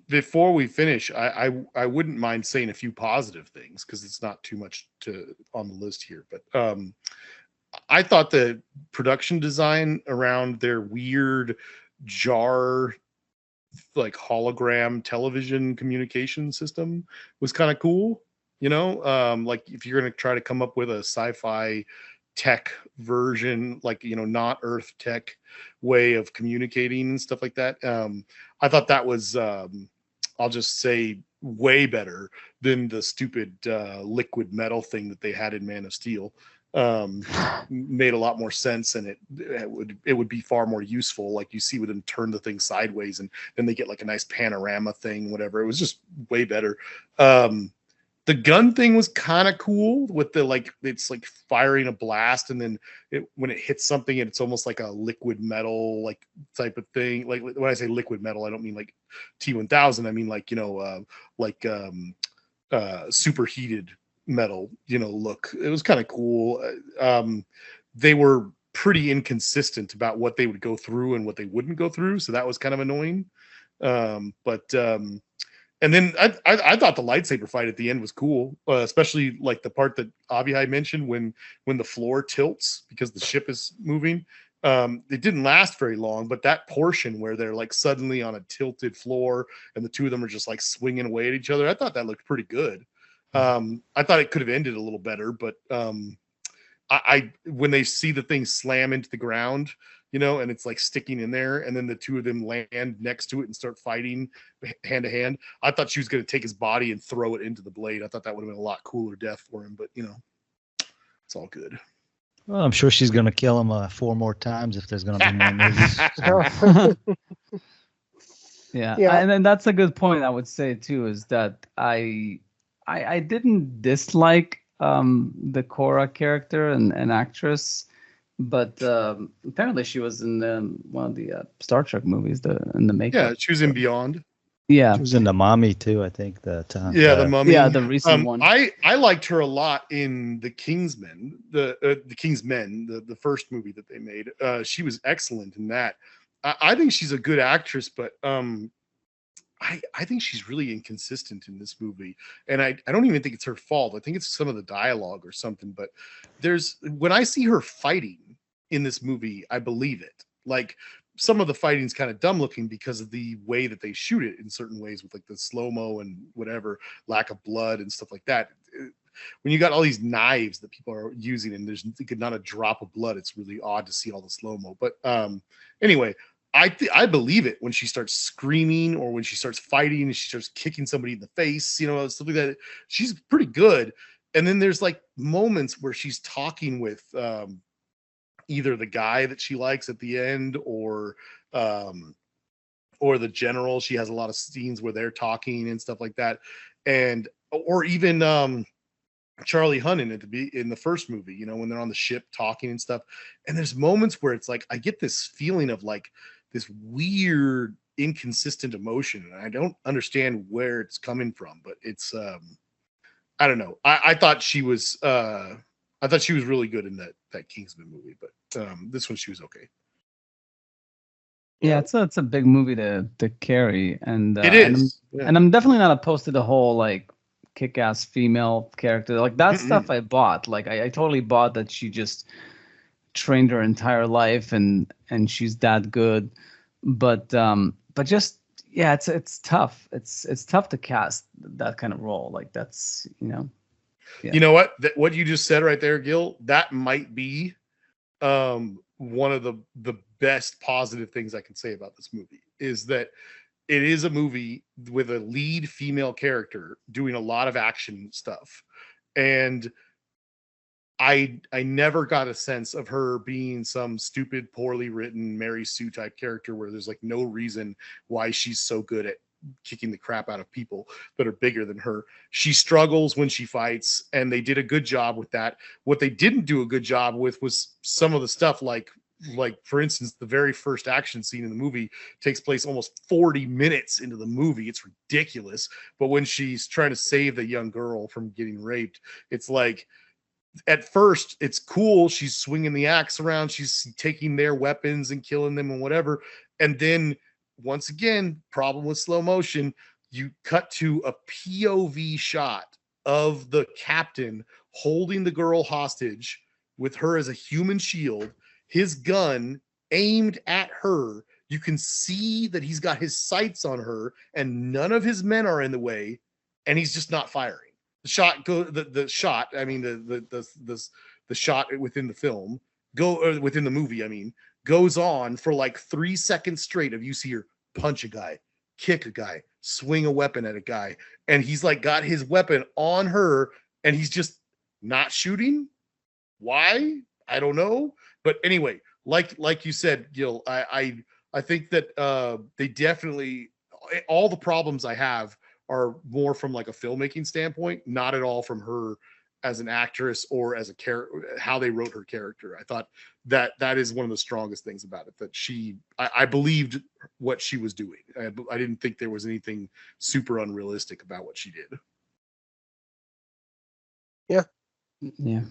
Before we finish, I wouldn't mind saying a few positive things, because it's not too much on the list here. But I thought the production design around their weird jar, like hologram television communication system, was kind of cool. Like if you're going to try to come up with a sci-fi tech version, like, not Earth tech way of communicating and stuff like that. I thought that was, I'll just say, way better than the stupid liquid metal thing that they had in Man of Steel. Made a lot more sense, and it would be far more useful. Like you see with them turn the thing sideways, and then they get like a nice panorama thing, whatever. It was just way better. The gun thing was kind of cool with the it's like firing a blast, and then when it hits something, it's almost like a liquid metal like type of thing. Like when I say liquid metal, I don't mean like T1000. I mean like superheated metal, look. It was kind of cool. They were pretty inconsistent about what they would go through and what they wouldn't go through, so that was kind of annoying. And then I thought the lightsaber fight at the end was cool, especially like the part that Avihai mentioned when the floor tilts because the ship is moving. It didn't last very long, but that portion where they're like suddenly on a tilted floor and the two of them are just like swinging away at each other, I thought that looked pretty good. I thought it could have ended a little better, but I when they see the thing slam into the ground, and it's like sticking in there, and then the two of them land next to it and start fighting hand to hand, I thought she was going to take his body and throw it into the blade. I thought that would have been a lot cooler death for him, but it's all good. Well, I'm sure she's going to kill him 4 more times if there's going to be more movies. So. Yeah, and then that's a good point I would say too, is that I didn't dislike the Korra character and actress, but apparently she was in one of the Star Trek movies, in the makeup. Yeah, she was in Beyond. Yeah, she was in The Mummy too, I think. The Mummy. Yeah, the recent one. I liked her a lot in The Kingsmen, the Kingsmen, the first movie that they made. She was excellent in that. I think she's a good actress, but I think she's really inconsistent in this movie, and I don't even think it's her fault. I think it's some of the dialogue or something. But when I see her fighting in this movie, I believe it. Like some of the fighting's kind of dumb looking because of the way that they shoot it in certain ways, with like the slow-mo and whatever, lack of blood and stuff like that. When you got all these knives that people are using and there's not a drop of blood, it's really odd to see all the slow-mo. But anyway, I believe it when she starts screaming or when she starts fighting and she starts kicking somebody in the face, stuff like that. She's pretty good. And then there's like moments where she's talking with either the guy that she likes at the end or the general. She has a lot of scenes where they're talking and stuff like that. Or even Charlie Hunnam in the first movie, when they're on the ship talking and stuff. And there's moments where it's like I get this feeling of like this weird inconsistent emotion, and I don't understand where it's coming from, but it's I don't know. I thought she was really good in that Kingsman movie, but this one she was okay. Yeah, it's a big movie to carry, and It is. and I'm definitely not opposed to the whole like kick-ass female character. Like that stuff I bought. Like I totally bought that she just trained her entire life and she's that good. But just yeah, it's tough. It's tough to cast that kind of role. Like that's, you know. Yeah. You know what? What you just said right there, Gil, that might be one of the best positive things I can say about this movie is that it is a movie with a lead female character doing a lot of action stuff. And I never got a sense of her being some stupid, poorly written Mary Sue type character where there's like no reason why she's so good at kicking the crap out of people that are bigger than her. She struggles when she fights, and they did a good job with that. What they didn't do a good job with was some of the stuff like for instance, the very first action scene in the movie takes place almost 40 minutes into the movie. It's ridiculous. But when she's trying to save the young girl from getting raped, it's like, at first it's cool. She's swinging the axe around. She's taking their weapons and killing them and whatever. And then once again, problem with slow motion, you cut to a POV shot of the captain holding the girl hostage with her as a human shield, his gun aimed at her. You can see that he's got his sights on her and none of his men are in the way, and he's just not firing. The shot, I mean, the shot within the film within the movie, I mean, goes on for like 3 seconds straight of you see her punch a guy, kick a guy, swing a weapon at a guy, and he's like got his weapon on her and he's just not shooting. Why? I don't know. But anyway, like you said, Gil, I think that they definitely, all the problems I have are more from like a filmmaking standpoint, not at all from her as an actress or as a character, how they wrote her character. I thought that is one of the strongest things about it, that I believed what she was doing. I didn't think there was anything super unrealistic about what she did. Yeah. Yeah.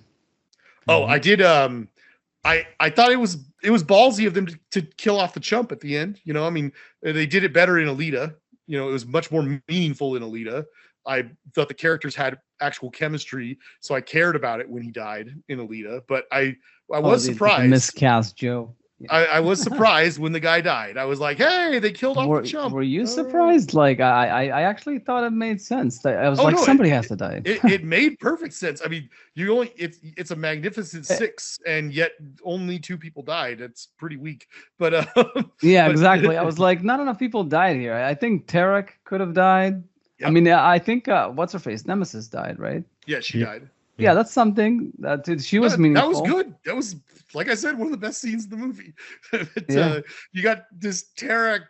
Oh, I did. I thought it was ballsy of them to kill off the chump at the end. You know, I mean, they did it better in Alita. You know, it was much more meaningful in Alita. I thought the characters had actual chemistry, so I cared about it when he died in Alita. But I was surprised. The miscast Joe. Yeah. I was surprised when the guy died. I was like, hey, they killed off the chump. Were you surprised? Like, I actually thought it made sense. I was like, no, somebody has to die. It made perfect sense. I mean, it's a magnificent 6, and yet only 2 people died. It's pretty weak. But yeah, exactly. I was like, not enough people died here. I think Tarek could have died. Yep. I mean, I think what's her face, Nemesis died, right? Yeah, she died. Yeah, that's something. She was meaningful. That was good. That was, like I said, one of the best scenes in the movie. You got this Tarek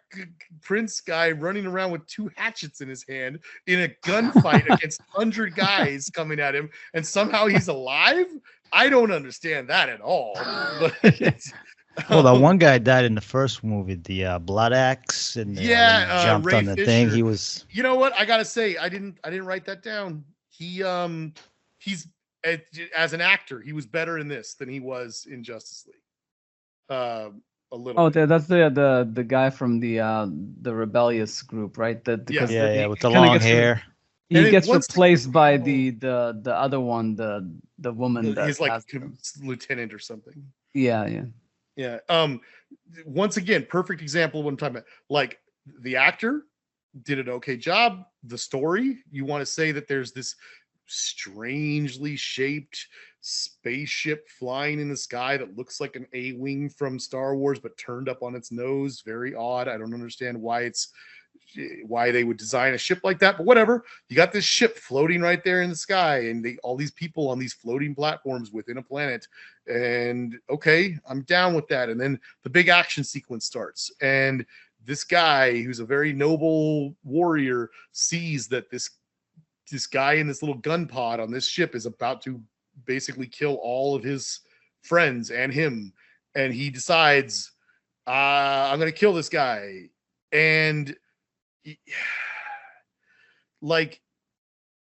Prince guy running around with 2 hatchets in his hand in a gunfight against 100 guys coming at him, and somehow he's alive. I don't understand that at all. But, well, that one guy died in the first movie, the Blood Axe, and jumped Ray on the Fisher. thing. He was. You know what? I gotta say, I didn't write that down. He's as an actor, he was better in this than he was in Justice League. A little. Oh, that's the guy from the rebellious group, right? With the long hair. He gets replaced by the other one, the woman. He's like lieutenant or something. Yeah. Once again, perfect example of what I'm talking about. Like, the actor did an okay job. The story, you want to say that there's this strangely shaped spaceship flying in the sky that looks like an A-wing from Star Wars, but turned up on its nose. Very odd. I don't understand why they would design a ship like that, but whatever. You got this ship floating right there in the sky, and all these people on these floating platforms within a planet. And okay, I'm down with that. And then the big action sequence starts, and this guy, who's a very noble warrior, sees that this guy in this little gun pod on this ship is about to basically kill all of his friends and him. And he decides, I'm going to kill this guy. And like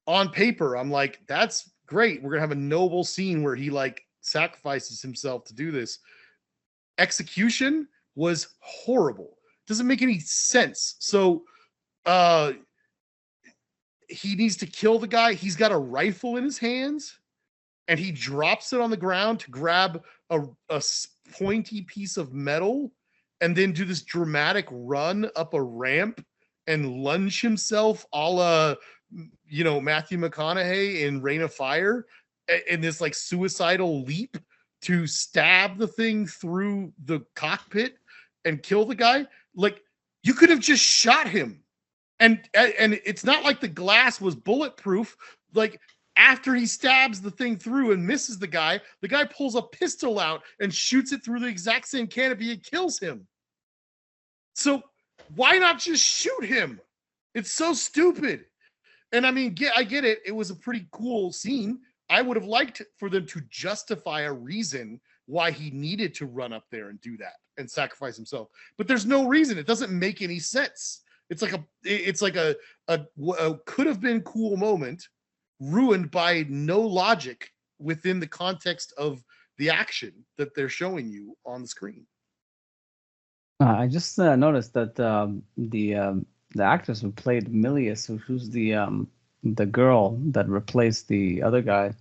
on paper, I'm like, that's great. We're gonna have a noble scene where he like sacrifices himself to do this. Execution was horrible. Doesn't make any sense. So he needs to kill the guy. He's got a rifle in his hands and he drops it on the ground to grab a pointy piece of metal and then do this dramatic run up a ramp and lunge himself a la, Matthew McConaughey in Reign of Fire in this like suicidal leap to stab the thing through the cockpit and kill the guy. Like, you could have just shot him. And it's not like the glass was bulletproof. Like, after he stabs the thing through and misses the guy pulls a pistol out and shoots it through the exact same canopy and kills him. So why not just shoot him? It's so stupid. And I mean, I get it. It was a pretty cool scene. I would have liked for them to justify a reason why he needed to run up there and do that and sacrifice himself. But there's no reason. It doesn't make any sense. It's like a could have been cool moment ruined by no logic within the context of the action that they're showing you on the screen. I just noticed that the actress who played Milius, who's the girl that replaced the other guy,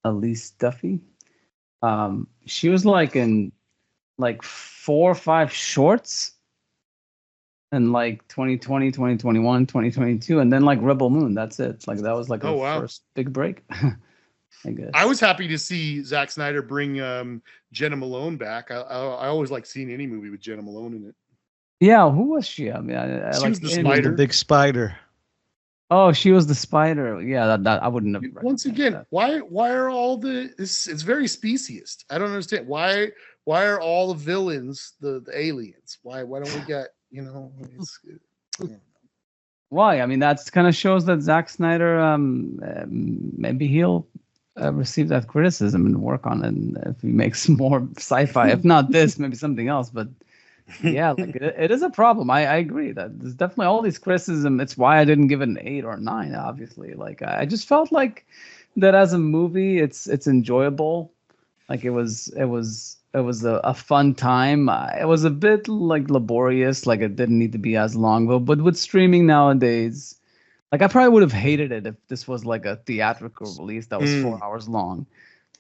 Elise Duffy, she was like in like 4 or 5 shorts in like 2020, 2021, 2022, and then like Rebel Moon. That's it. Like that was like her first big break. I guess. I was happy to see Zack Snyder bring Jenna Malone back. I always like seeing any movie with Jenna Malone in it. Yeah, who was she? I mean, she like was the spider. The big spider. Oh, she was the spider. Yeah, that I wouldn't have. Once again, that. why are all the it's very speciesist. I don't understand why are all the villains the aliens? Why don't we get Why? I mean, that's kind of shows that Zack Snyder maybe he'll receive that criticism and work on it if he makes more sci-fi. If not this, maybe something else. But yeah, like it is a problem. I agree that there's definitely all these criticism. It's why I didn't give it an 8 or 9. Obviously, like I just felt like that as a movie, it's enjoyable. Like it was a fun time. It was a bit like laborious. Like it didn't need to be as long. But with streaming nowadays, like I probably would have hated it if this was like a theatrical release that was 4 hours long.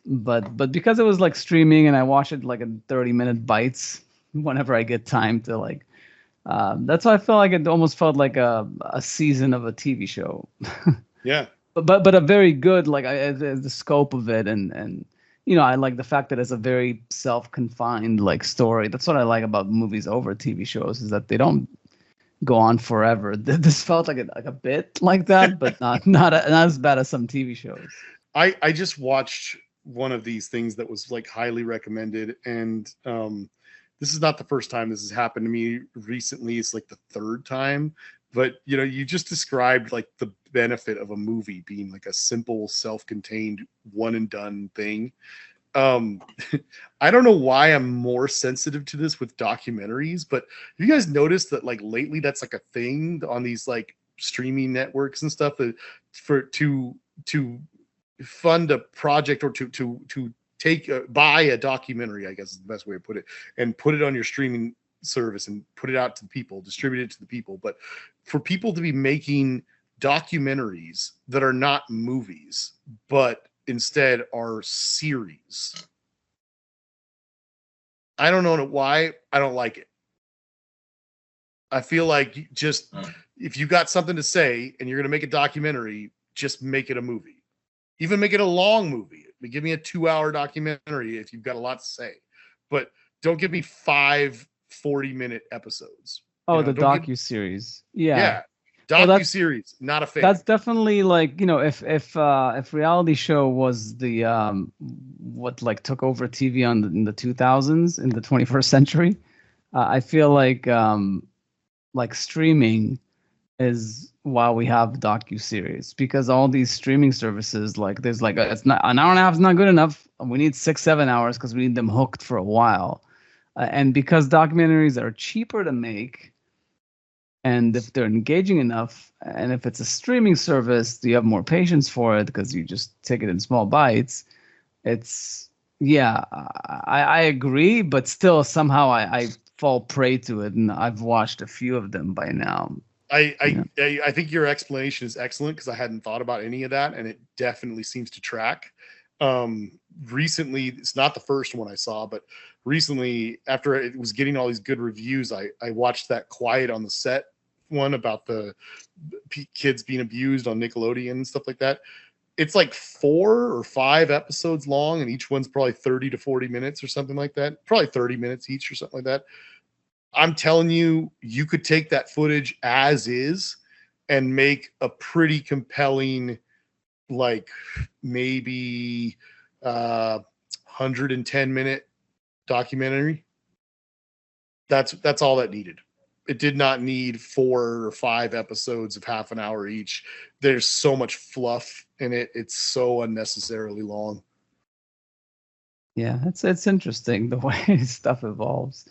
But because it was like streaming and I watch it like in 30-minute bites whenever I get time to like, that's why I felt like it almost felt like a season of a TV show. Yeah. But a very good, like the scope of it and I like the fact that it's a very self-confined like story. That's what I like about movies over TV shows is that they don't go on forever. This felt like a bit like that, but not as bad as some TV shows. I just watched one of these things that was like highly recommended, and this is not the first time this has happened to me recently. It's like the 3rd time. But you just described like the benefit of a movie being like a simple, self-contained, one and done thing. I don't know why I'm more sensitive to this with documentaries, but have you guys noticed that like lately that's like a thing on these like streaming networks and stuff that to fund a project or to buy a documentary, I guess is the best way to put it, and put it on your streaming service and put it out to the people, distribute it to the people. But for people to be making documentaries that are not movies, but instead are series, I don't know why. I don't like it. I feel like just if you got something to say and you're going to make a documentary, just make it a movie. Even make it a long movie. Give me a 2-hour documentary if you've got a lot to say. But don't give me 5 40-minute episodes. Oh, the docuseries. Yeah. Docuseries, not a fan. That's definitely like, if reality show was the what like took over TV in the 2000s, in the 21st century, I feel like streaming is why we have docuseries, because all these streaming services, like there's like it's not an hour and a half is not good enough. We need 6-7 hours because we need them hooked for a while. And because documentaries are cheaper to make, and if they're engaging enough, and if it's a streaming service, you have more patience for it because you just take it in small bites. It's yeah, I agree, but still somehow I fall prey to it, and I've watched a few of them by now. I think your explanation is excellent because I hadn't thought about any of that, and it definitely seems to track. Recently, it's not the first one I saw, but recently, after it was getting all these good reviews, I watched that Quiet on the Set one about the kids being abused on Nickelodeon and stuff like that. It's like 4 or 5 episodes long, and each one's probably 30 to 40 minutes or something like that. Probably 30 minutes each or something like that. I'm telling you, you could take that footage as is and make a pretty compelling, like maybe 110-minute documentary. That's all that needed. It did not need 4 or 5 episodes of half an hour each. There's so much fluff in it. It's so unnecessarily long. Yeah, it's interesting the way stuff evolves.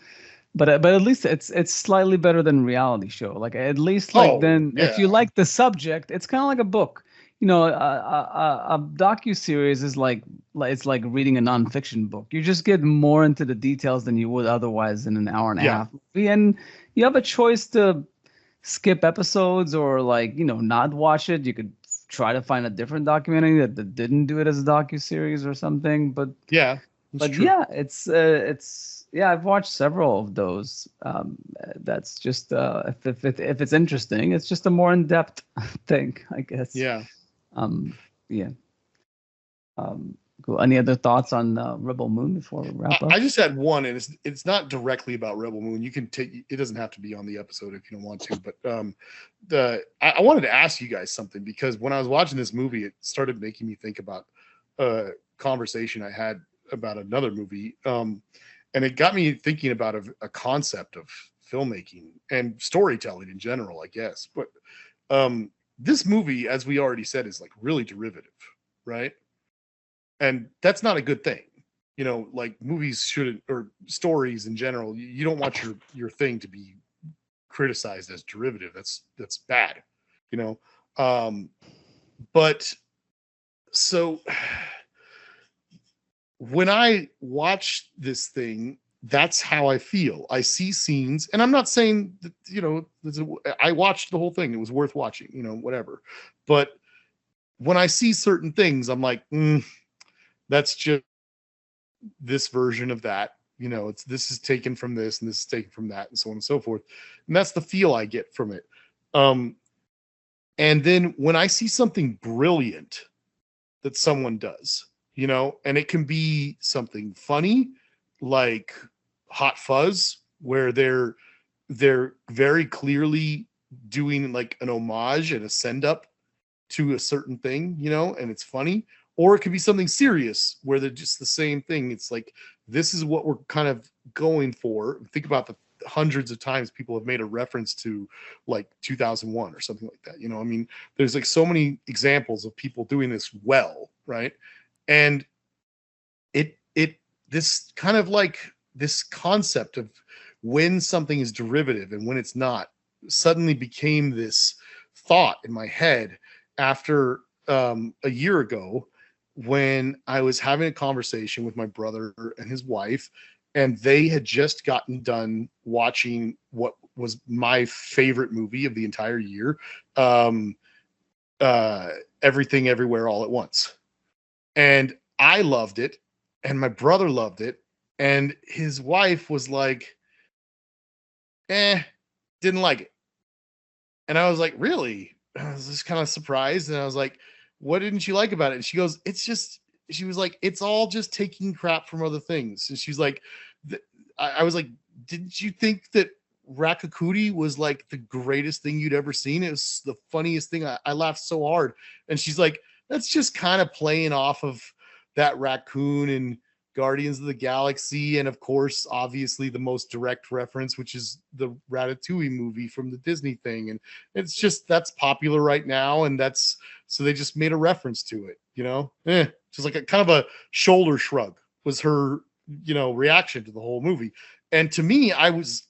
But at least it's slightly better than reality show. Like at least then if you like the subject, it's kind of like a book. You know, a docuseries is like it's like reading a nonfiction book. You just get more into the details than you would otherwise in an hour and a half movie, and you have a choice to skip episodes or not watch it. You could try to find a different documentary that didn't do it as a docuseries or something. But yeah, true. Yeah, it's I've watched several of those. That's just if it's interesting, it's just a more in-depth thing, I guess. Yeah. Yeah. Cool. Any other thoughts on Rebel Moon before we wrap up? I just had one, and it's not directly about Rebel Moon. You can take it; doesn't have to be on the episode if you don't want to. But I wanted to ask you guys something, because when I was watching this movie, it started making me think about a conversation I had about another movie, and it got me thinking about a concept of filmmaking and storytelling in general, I guess. But this movie, as we already said, is like really derivative, right? And that's not a good thing. You know, like movies shouldn't, or stories in general, you don't want your thing to be criticized as derivative. That's bad, you know. But so when I watch this thing, that's how I feel. I see scenes, and I'm not saying that, you know, I watched the whole thing. It was worth watching, you know, whatever. But when I see certain things, I'm like, that's just this version of that. You know, this is taken from this, and this is taken from that, and so on and so forth. And that's the feel I get from it. And then when I see something brilliant that someone does, you know, and it can be something funny, like Hot Fuzz, where they're very clearly doing like an homage and a send up to a certain thing, you know, and it's funny. Or it could be something serious where they're just the same thing. It's like, this is what we're kind of going for. Think about the hundreds of times people have made a reference to like 2001 or something like that. You know, I mean, there's like so many examples of people doing this well, right? And this kind of like this concept of when something is derivative and when it's not suddenly became this thought in my head after a year ago, when I was having a conversation with my brother and his wife, and they had just gotten done watching what was my favorite movie of the entire year, Everything Everywhere All at Once. And I loved it, and my brother loved it, and his wife was like, didn't like it. And I was like, really? I was just kind of surprised, and I was like, what didn't you like about it? And she goes, she was like, it's all just taking crap from other things. And she's like, I was like, didn't you think that Ratatouille was like the greatest thing you'd ever seen? It was the funniest thing. I laughed so hard. And she's like, that's just kind of playing off of that raccoon and Guardians of the Galaxy, and of course, obviously the most direct reference, which is the Ratatouille movie from the Disney thing. And it's just, that's popular right now, and that's, so they just made a reference to it, you know? Just like a kind of a shoulder shrug was her, you know, reaction to the whole movie. And to me, I was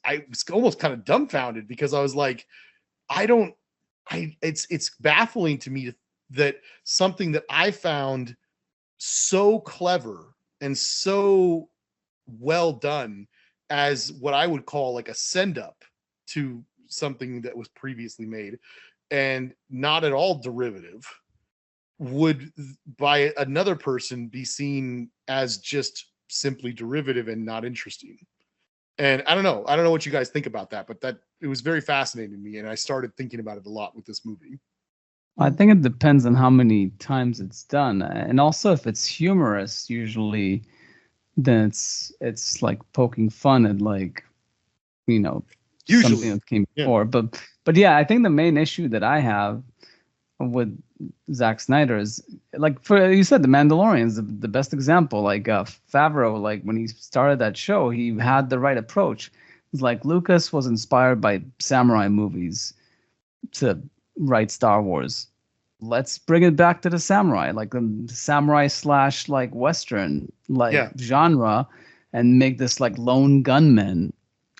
almost kind of dumbfounded because I was like, it's baffling to me that something that I found so clever and so well done as what I would call like a send up to something that was previously made and not at all derivative would by another person be seen as just simply derivative and not interesting. And I don't know what you guys think about that, but that it was very fascinating to me, and I started thinking about it a lot with this movie. I think it depends on how many times it's done, and also if it's humorous. Usually, then it's like poking fun at, like, something that came before. Yeah. But yeah, I think the main issue that I have with Zack Snyder is, like, for you said, The Mandalorian is the best example. Like Favreau, like when he started that show, he had the right approach. It's like Lucas was inspired by samurai movies to write Star Wars. Let's bring it back to the samurai, like the samurai / like Western genre, and make this like lone gunman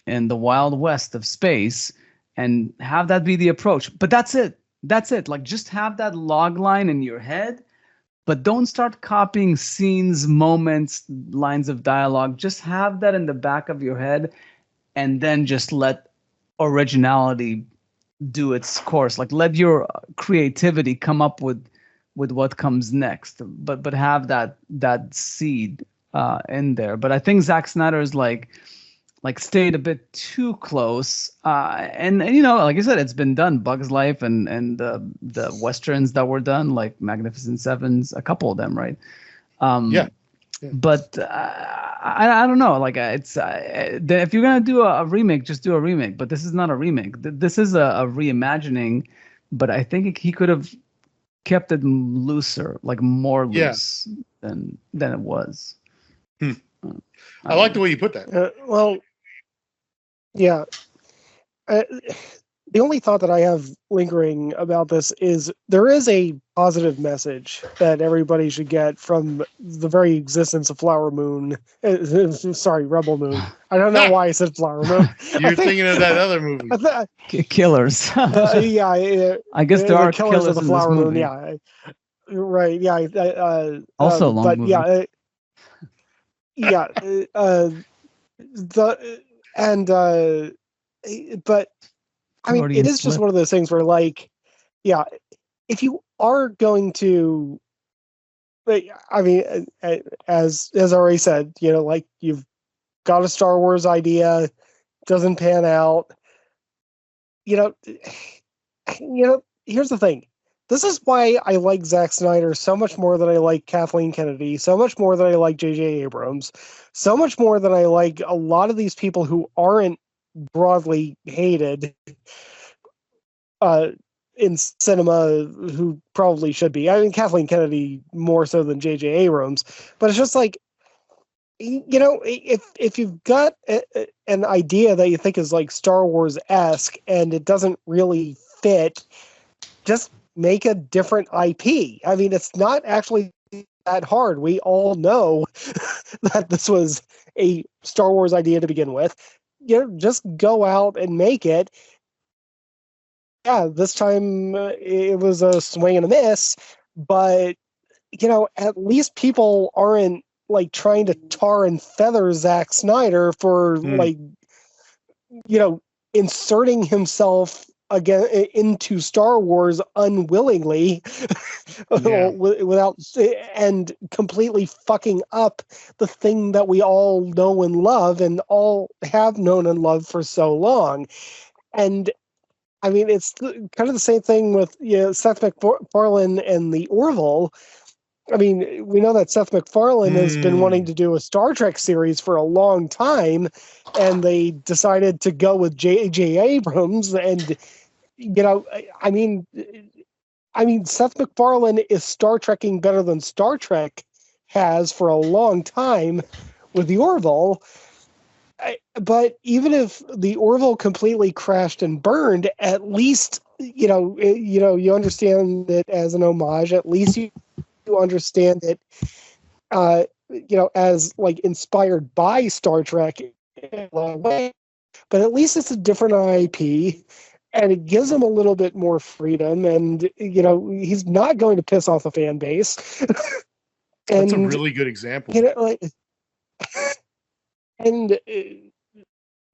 in the Wild West of space, and have that be the approach. But that's it. Like, just have that log line in your head, but don't start copying scenes, moments, lines of dialogue. Just have that in the back of your head, and then just let originality do its course. Like, let your creativity come up with what comes next, but have that seed in there. But I think Zack Snyder is like stayed a bit too close, and like I said, it's been done. Bug's Life and the westerns that were done, like Magnificent Sevens, a couple of them, right? Yeah. But I don't know. Like, it's if you're gonna do a remake, just do a remake. But this is not a remake. This is a reimagining. But I think he could have kept it looser, like more loose than it was. I like the way you put that. Well, yeah. The only thought that I have lingering about this is there is a positive message that everybody should get from the very existence of Flower Moon. Sorry, Rebel Moon. I don't know why I said Flower Moon. You're thinking of that other movie. Killers. Yeah. I guess there are killers of the in Flower this Moon. movie. Yeah. Right. Yeah. Also a long movie. Yeah. But I mean, it is just one of those things where, like, yeah, if you are going to, I mean, as I already said, like, you've got a Star Wars idea, doesn't pan out, here's the thing. This is why I like Zack Snyder so much more than I like Kathleen Kennedy, so much more than I like J.J. Abrams, so much more than I like a lot of these people who aren't broadly hated in cinema, who probably should be. I mean, Kathleen Kennedy more so than J.J. Abrams, but it's just like, if you've got an idea that you think is like Star Wars-esque and it doesn't really fit, just make a different IP. I mean, it's not actually that hard. We all know that this was a Star Wars idea to begin with. Just go out and make it. Yeah, this time it was a swing and a miss, but at least people aren't like trying to tar and feather Zack Snyder for like inserting himself again into Star Wars unwillingly, without, and completely fucking up the thing that we all know and love and all have known and loved for so long. And I mean, it's kind of the same thing with Seth MacFarlane and the Orville. I mean, we know that Seth MacFarlane has been wanting to do a Star Trek series for a long time, and they decided to go with J.J. Abrams. And I mean, Seth MacFarlane is Star Trekking better than Star Trek has for a long time with the Orville. But even if the Orville completely crashed and burned, at least you understand it as an homage. At least you understand it, as like inspired by Star Trek in a lot of ways, but at least it's a different IP, and it gives him a little bit more freedom. And he's not going to piss off the fan base. That's a really good example. And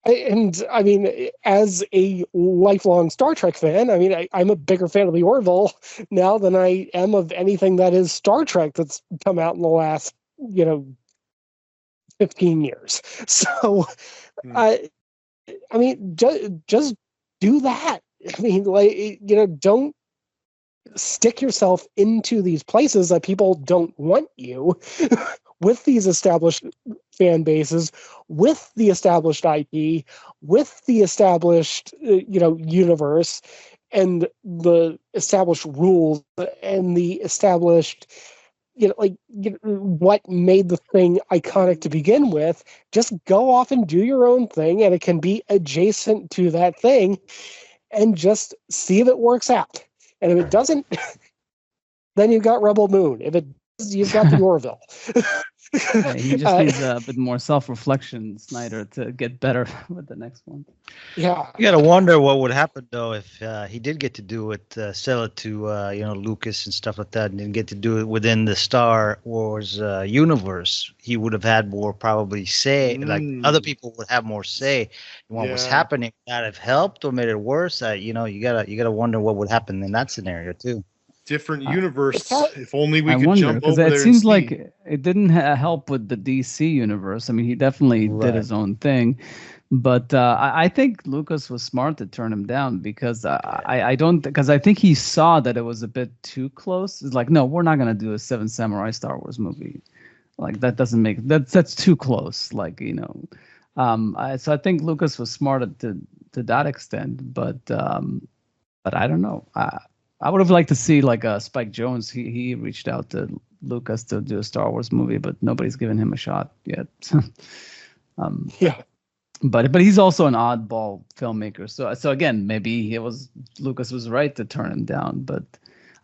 I mean, as a lifelong Star Trek fan, I mean, I'm a bigger fan of the Orville now than I am of anything that is Star Trek that's come out in the last, 15 years. So, I mean, just do that. I mean, don't stick yourself into these places that people don't want you with these established fan bases, with the established IP, with the established universe, and the established rules, and the established what made the thing iconic to begin with. Just go off and do your own thing, and it can be adjacent to that thing, and just see if it works out. And if it doesn't, then you've got Rebel Moon. If it does, you've got the Orville. Yeah, he just needs a bit more self-reflection, Snyder, to get better with the next one. Yeah, You gotta wonder what would happen though if he did get to do it, sell it to Lucas and stuff like that, and didn't get to do it within the Star Wars universe. He would have had more probably say. Like other people would have more say in what was happening. Would that have helped or made it worse? You gotta wonder what would happen in that scenario too. Different universe. If only we could wonder, jump over there. It seems like it didn't help with the DC universe. I mean, he definitely did his own thing, but I think Lucas was smart to turn him down because I think he saw that it was a bit too close. It's like, no, we're not gonna do a Seven Samurai Star Wars movie. Like that doesn't make that's too close. Like so I think Lucas was smart to that extent, but I don't know. I would have liked to see like Spike Jonze. He reached out to Lucas to do a Star Wars movie, but nobody's given him a shot yet. Yeah. But he's also an oddball filmmaker. So again, maybe Lucas was right to turn him down. But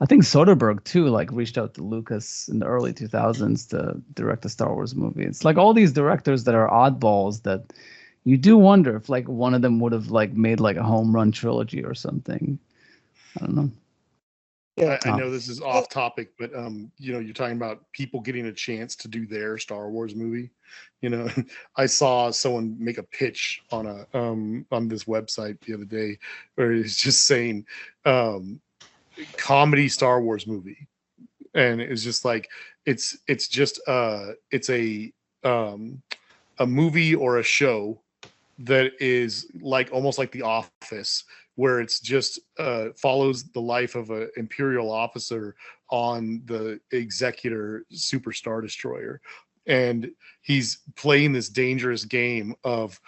I think Soderbergh too reached out to Lucas in the early 2000s to direct a Star Wars movie. It's like all these directors that are oddballs that you do wonder if one of them would have made a home run trilogy or something. I don't know. I know this is off topic, but you're talking about people getting a chance to do their Star Wars movie. I saw someone make a pitch on this website the other day where it's just saying comedy Star Wars movie, and it's just like it's a movie or a show that is almost like The Office, where it's just follows the life of an Imperial officer on the Executor Super Star Destroyer. And he's playing this dangerous game of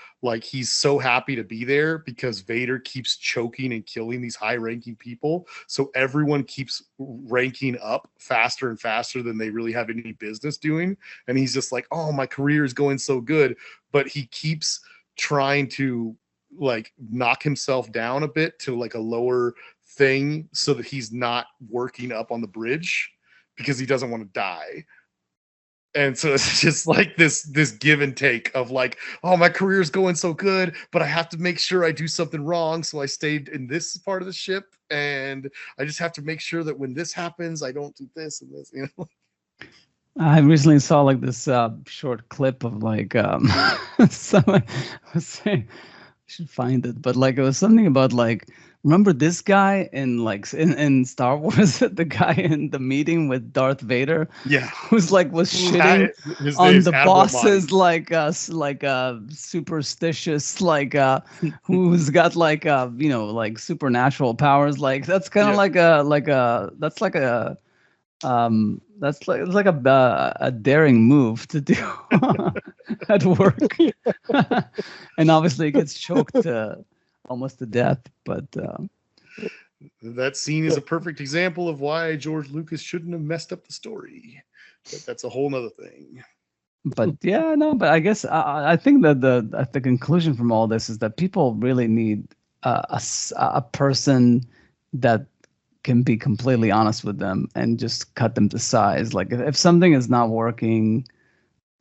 he's so happy to be there because Vader keeps choking and killing these high-ranking people. So everyone keeps ranking up faster and faster than they really have any business doing. And he's just like, oh, my career is going so good. But he keeps trying to knock himself down a bit to a lower thing so that he's not working up on the bridge because he doesn't want to die. And so it's just this give and take of oh, my career is going so good, but I have to make sure I do something wrong. So I stayed in this part of the ship, and I just have to make sure that when this happens, I don't do this and this, I recently saw this short clip of someone was saying, I should find it, but it was something about remember this guy in Star Wars, the guy in the meeting with Darth Vader, who's was shitting on the bosses superstitious who's got supernatural powers. That's kind of that's a daring move to do at work. And obviously it gets choked almost to death, but that scene is a perfect example of why George Lucas shouldn't have messed up the story, but that's a whole nother thing. But I guess I think that the conclusion from all this is that people really need a person that can be completely honest with them and just cut them to size. If something is not working,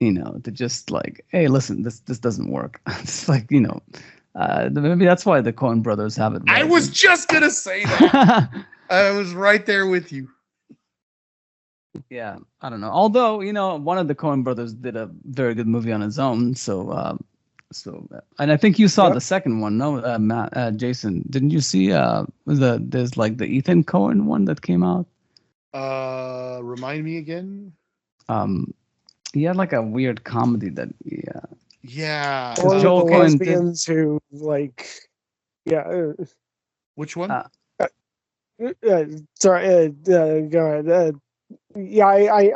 to just like, hey, listen, this doesn't work. It's like, maybe that's why the Coen brothers have it right. I was just gonna say that. I was right there with you. Yeah, I don't know. Although, one of the Coen brothers did a very good movie on his own. And I think you saw Yep. the second one, no, Matt, Jason? Didn't you see there's like the Ethan Coen one that came out? Remind me again. He had like a weird comedy that Yeah. Because One of Joel the Coen did- lesbians who Which one? sorry, go ahead. Yeah,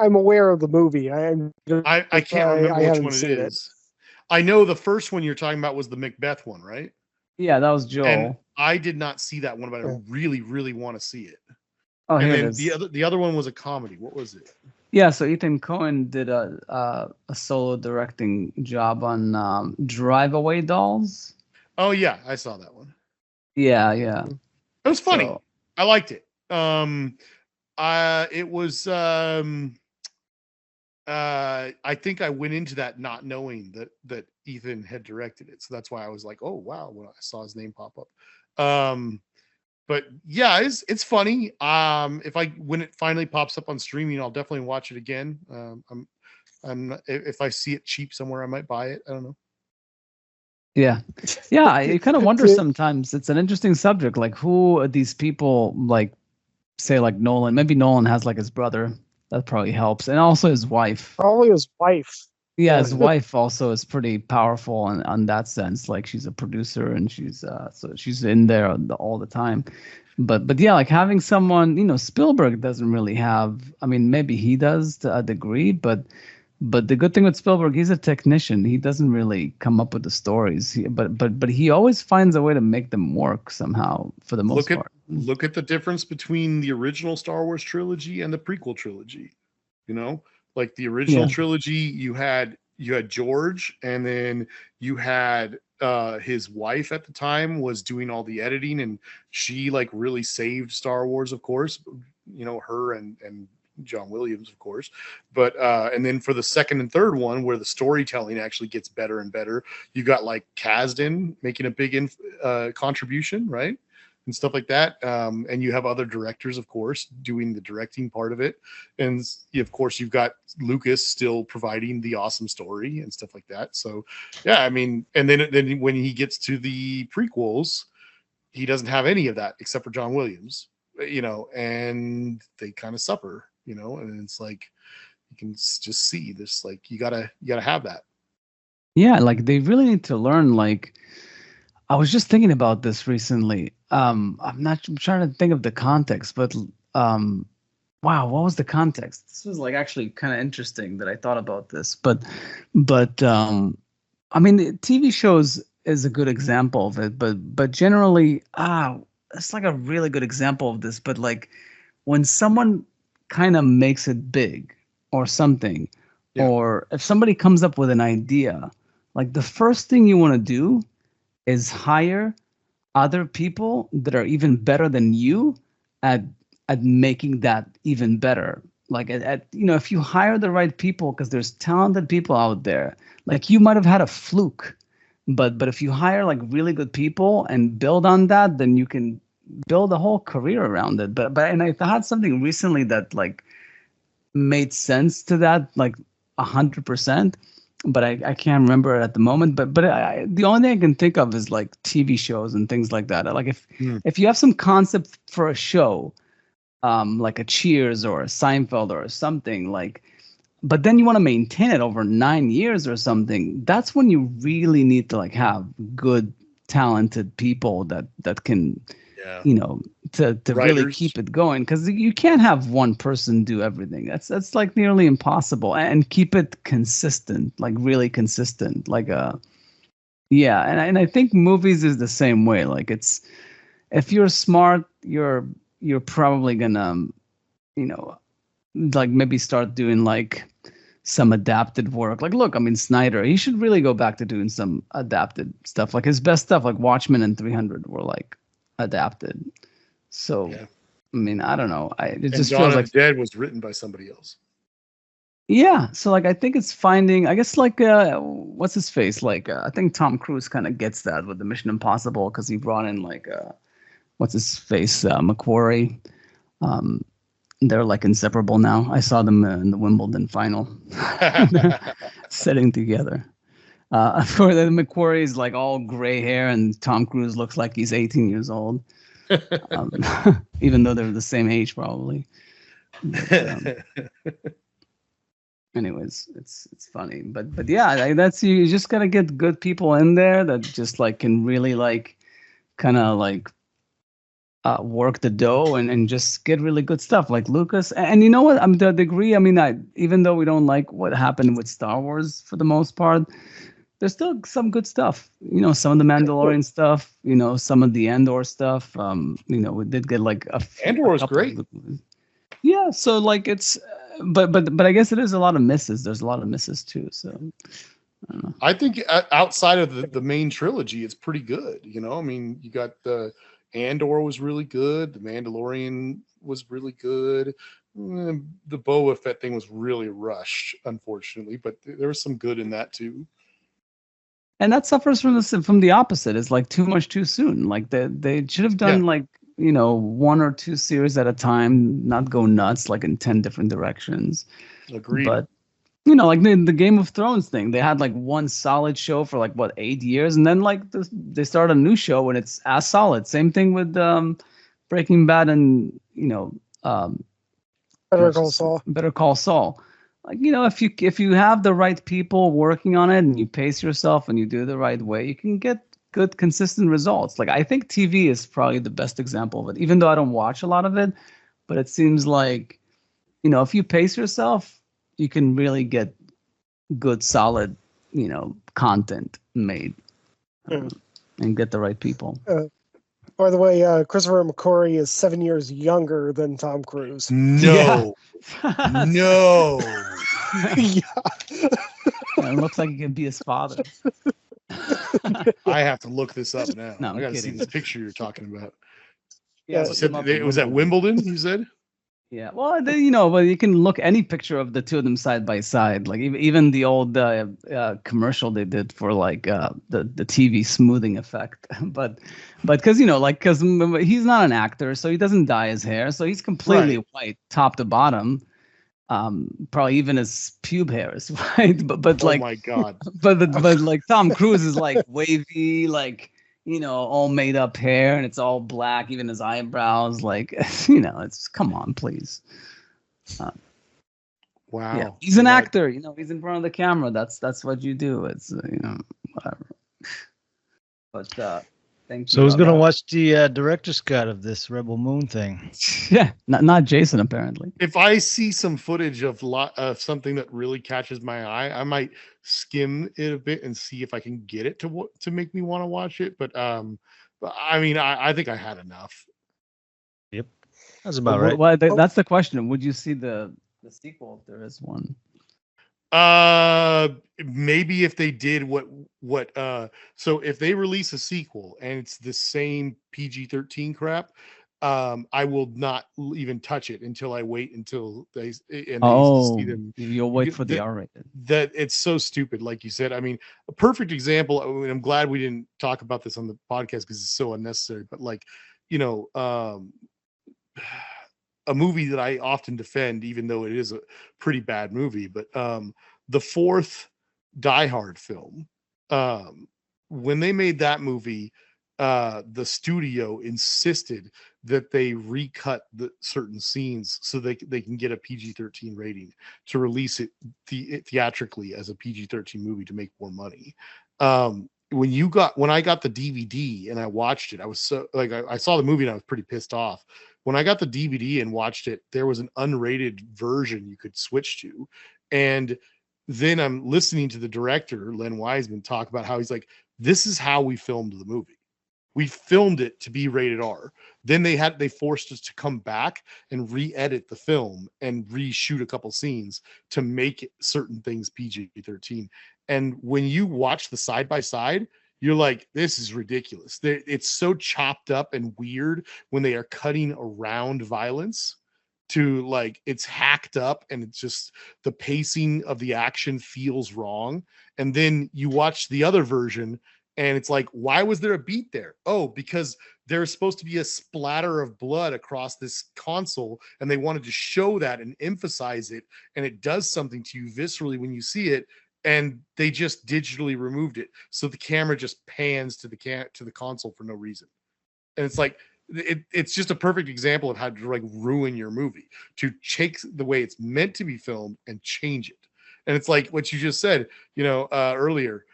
I'm aware of the movie. I can't remember which haven't one it seen is. I know the first one you're talking about was the Macbeth one, right? Yeah, that was Joel. And I did not see that one, but I Yeah. really, really want to see it. Oh, And here then it is. the other one was a comedy. What was it? Yeah, so Ethan Coen did a solo directing job on Drive Away Dolls. Oh yeah, I saw that one. Yeah. It was funny. So- I liked it. It was I think I went into that not knowing that Ethan had directed it, so that's why I was like, oh wow, when I saw his name pop up. But yeah, it's funny. When it finally pops up on streaming, I'll definitely watch it again. If I see it cheap somewhere, I might buy it. I don't know. Yeah. You kind of wonder sometimes. It's an interesting subject. Like, who are these people? Like, say, like Nolan. Maybe Nolan has like his brother. That probably helps, and also his wife. Probably his wife. Yeah, his wife also is pretty powerful on that sense. Like, she's a producer and so she's in there all the time. But yeah, like having someone, Spielberg doesn't really have. I mean, maybe he does to a degree, but the good thing with Spielberg, he's a technician. He doesn't really come up with the stories. But he always finds a way to make them work somehow for the most part. Look at the difference between the original Star Wars trilogy and the prequel trilogy. Like the original trilogy, you had George, and then you had his wife at the time was doing all the editing, and she like really saved Star Wars, of course. Her and John Williams, of course. But and then for the second and third one, where the storytelling actually gets better and better, you got like Kasdan making a big contribution, right? And stuff like that. And you have other directors, of course, doing the directing part of it. And of course, you've got Lucas still providing the awesome story and stuff like that. So, yeah, I mean, and then when he gets to the prequels, he doesn't have any of that except for John Williams, and they kind of suffer, and it's like, you can just see this, like, you gotta have that. Yeah, like they really need to learn. Like, I was just thinking about this recently. I'm trying to think of the context, but wow, what was the context? This was like actually kind of interesting that I thought about this. But I mean, the TV shows is a good example of it, but generally, it's like a really good example of this. But like when someone kind of makes it big or something, or if somebody comes up with an idea, like the first thing you want to do is hire other people that are even better than you at making that even better. Like if you hire the right people, because there's talented people out there. Like you might have had a fluke, but if you hire like really good people and build on that, then you can build a whole career around it. But and I had something recently that like made sense to that, like 100%. But I can't remember it at the moment. But the only thing I can think of is like TV shows and things like that. Like if you have some concept for a show, like a Cheers or a Seinfeld or something, like, but then you want to maintain it over 9 years or something, that's when you really need to like have good, talented people that can, to really keep it going, because you can't have one person do everything. That's like nearly impossible, and keep it consistent, like really consistent, like and I think movies is the same way. Like it's, if you're smart, you're probably gonna like maybe start doing like some adapted work. Like, look, I mean, Snyder, he should really go back to doing some adapted stuff. Like his best stuff, like Watchmen and 300, were like adapted. So, I mean, I don't know. It just Dawn feels of like the Dead was written by somebody else. Yeah, so like I think it's finding, I guess like what's his face? Like I think Tom Cruise kind of gets that with the Mission Impossible because he brought in like what's his face? Macquarie. Um, they're like inseparable now. I saw them in the Wimbledon final, sitting together. For the Macquarie's like all gray hair, and Tom Cruise looks like he's 18 years old, um, even though they're the same age probably. But, anyways, it's funny, but yeah, like, that's you just gotta get good people in there that just like can really like kind of like work the dough and just get really good stuff like Lucas. And you know what? I mean, the degree. I mean, even though we don't like what happened with Star Wars for the most part, there's still some good stuff. You know, some of the Mandalorian stuff. You know, some of the Andor stuff. You know, we did get like Andor was couple of great. good movies. Yeah, so like it's, but I guess it is a lot of misses. There's a lot of misses too. So I don't know. I think outside of the main trilogy, it's pretty good. You know, I mean, you got the Andor was really good. The Mandalorian was really good. The Boba Fett thing was really rushed, unfortunately, but there was some good in that too. And that suffers from the opposite. It's like too much too soon. Like they should have done Yeah. like, you know, one or two series at a time, not go nuts like in 10 different directions. Agreed. But you know, like the Game of Thrones thing, they had like one solid show for like what 8 years, and then like they started a new show and it's as solid. Same thing with Breaking Bad and you know Better Call Saul. Better Call Saul. Like you know, if you have the right people working on it and you pace yourself and you do it the right way, you can get good consistent results. Like I think TV is probably the best example of it. Even though I don't watch a lot of it, but it seems like you know if you pace yourself, you can really get good solid you know content made and get the right people. By the way, Christopher McQuarrie is 7 years younger than Tom Cruise. No, no. Yeah. It looks like he can be his father. I have to look this up now. No, I'm I got to see kidding. this picture you're talking about. Yeah, You said it was at Wimbledon. You said. Yeah, well, you know, but you can look any picture of the two of them side by side. Like even the old commercial they did for like the TV smoothing effect. but because you know, like because he's not an actor, so he doesn't dye his hair, so he's completely Right. white top to bottom. Probably even his pube hair is white. But Oh like, my god. but like Tom Cruise is like wavy, like you know, all made up hair, and it's all black, even his eyebrows. Like, you know, it's come on, please. Wow. Yeah, he's an actor. You know, he's in front of the camera. That's what you do. It's you know, whatever. But thank you. So who's gonna watch the director's cut of this Rebel Moon thing? Yeah, not Jason apparently. If I see some footage of something that really catches my eye, I might skim it a bit and see if I can get it to make me want to watch it. But I mean, I think I had enough. Yep, that's about right. Well, that's the question. Would you see the sequel if there is one? Maybe if they did so if they release a sequel and it's the same PG-13 crap, I will not even touch it until I wait until they see them. You'll wait for the R-rated. That it's so stupid, like you said. I mean, a perfect example. I mean, I'm glad we didn't talk about this on the podcast because it's so unnecessary. But like, you know, a movie that I often defend, even though it is a pretty bad movie, but the fourth Die Hard film, when they made that movie, the studio insisted that they recut the certain scenes so they can get a PG-13 rating to release it theatrically as a PG-13 movie to make more money. When I got the DVD and I watched it, I was so like I saw the movie and I was pretty pissed off. When I got the DVD and watched it, there was an unrated version you could switch to, and then I'm listening to the director Len Wiseman talk about how he's like, "This is how we filmed the movie. We filmed it to be rated R. Then they forced us to come back and re-edit the film and reshoot a couple scenes to make certain things PG-13." And when you watch the side by side, you're like, this is ridiculous. It's so chopped up and weird when they are cutting around violence to like it's hacked up and it's just the pacing of the action feels wrong. And then you watch the other version and it's like, why was there a beat there? Oh, because there's supposed to be a splatter of blood across this console and they wanted to show that and emphasize it, and it does something to you viscerally when you see it, and they just digitally removed it, so the camera just pans to the console for no reason. And it's like it's just a perfect example of how to like ruin your movie, to take the way it's meant to be filmed and change it. And it's like what you just said, earlier.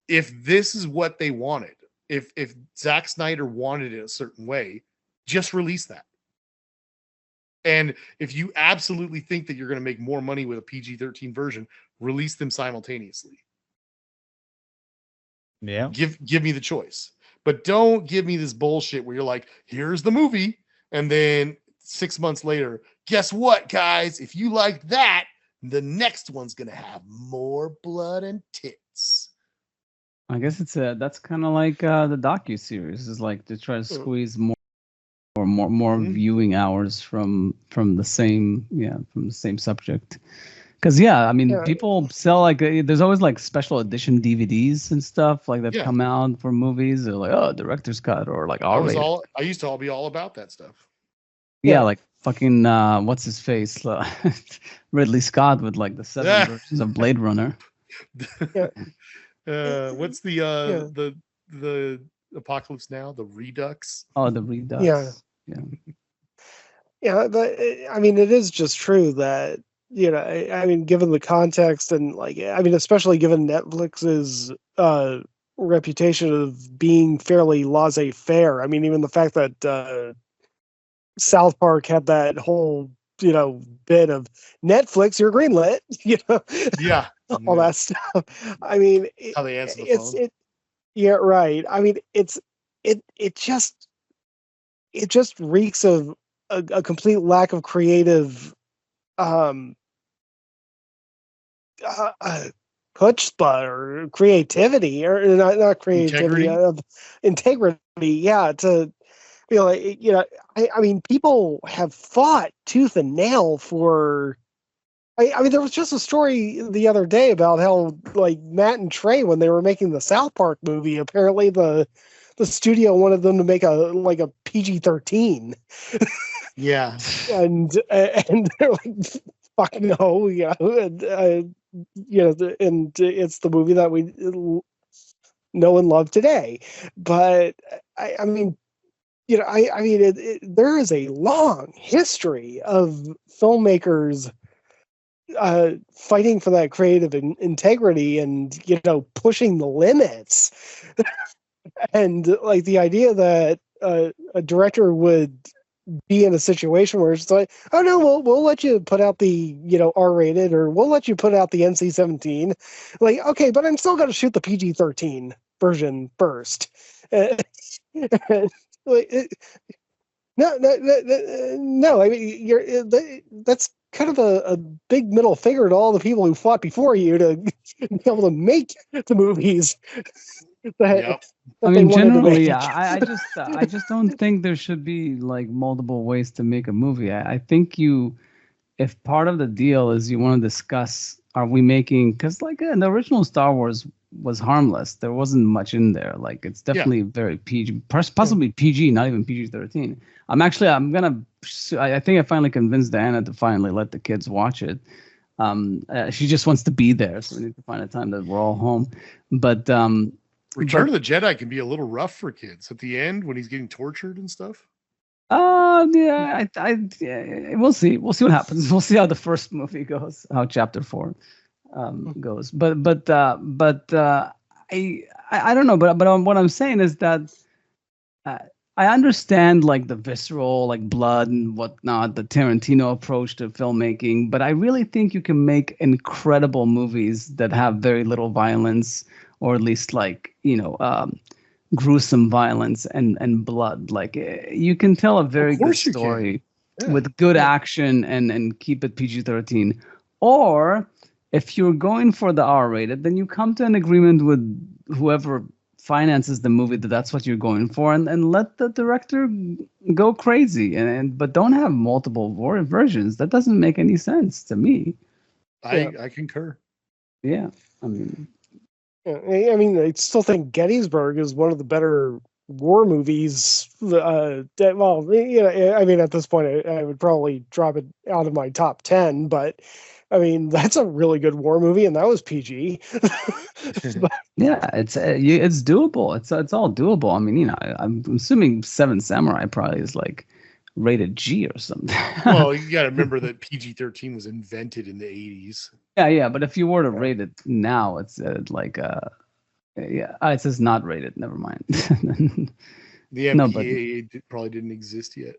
If this is what they wanted, if Zack Snyder wanted it a certain way, just release that. And if you absolutely think that you're going to make more money with a PG-13 version, release them simultaneously. Yeah. Give me the choice. But don't give me this bullshit where you're like, here's the movie, and then 6 months later, guess what, guys? If you like that, the next one's going to have more blood and tits. I guess that's kind of like the docuseries is like to try to squeeze more viewing hours from the same subject. Because people sell like there's always like special edition DVDs and stuff like that come out for movies. They're like, director's cut or like R-rated. I used to be all about that stuff. Yeah, like fucking what's his face, Ridley Scott with like the 7 versions of Blade Runner. What's the Apocalypse Now? The Redux. Oh, the Redux. Yeah. But I mean, it is just true that given the context and especially given Netflix's reputation of being fairly laissez-faire. I mean, even the fact that South Park had that whole bit of Netflix, you're greenlit, Yeah. all that stuff. I mean, how they answer the phone. Yeah, right. I mean, it just reeks of a complete lack of creative chutzpah or creativity, or not creativity, integrity. Yeah, to feel like I mean, people have fought tooth and nail for. I mean, there was just a story the other day about how like Matt and Trey, when they were making the South Park movie, apparently the studio wanted them to make a PG-13. Yeah, and they're like, fuck no, and it's the movie that we know and love today. But I mean, there is a long history of filmmakers fighting for that creative integrity and pushing the limits. And like the idea that a director would be in a situation where it's like, oh no, we'll let you put out the R-rated, or we'll let you put out the NC-17. Like, okay, but I'm still going to shoot the PG-13 version first. No. I mean, that's kind of a big middle finger to all the people who fought before you to be able to make the movies. I mean, generally, I just don't think there should be like multiple ways to make a movie. I think if part of the deal is you want to discuss, are we making, because like the original Star Wars was harmless. There wasn't much in there. Like it's definitely very PG, possibly PG, not even PG-13. I think I finally convinced Diana to finally let the kids watch it. She just wants to be there, so we need to find a time that we're all home. But Return of the Jedi can be a little rough for kids at the end when he's getting tortured and stuff. Yeah, we'll see. We'll see what happens. We'll see how the first movie goes, how Chapter 4 goes. But I don't know. But what I'm saying is that I understand like the visceral, like blood and whatnot, the Tarantino approach to filmmaking. But I really think you can make incredible movies that have very little violence, or at least like gruesome violence and blood. Like you can tell a very good story with good action and keep it PG-13. Or if you're going for the R-rated, then you come to an agreement with whoever finances the movie that's what you're going for, and let the director go crazy, but don't have multiple versions. That doesn't make any sense to me. I concur. Yeah, I mean, I mean, I still think Gettysburg is one of the better war movies. Well, I mean, at this point, I would probably drop it out of my top 10, but I mean, that's a really good war movie, and that was PG. yeah, it's doable. It's all doable. I mean, you know, I'm assuming Seven Samurai probably is like rated G or something. Well, you got to remember that PG-13 was invented in the 80s. Yeah, but if you were to rate it now, it's it says not rated. Never mind. The MPAA probably didn't exist yet.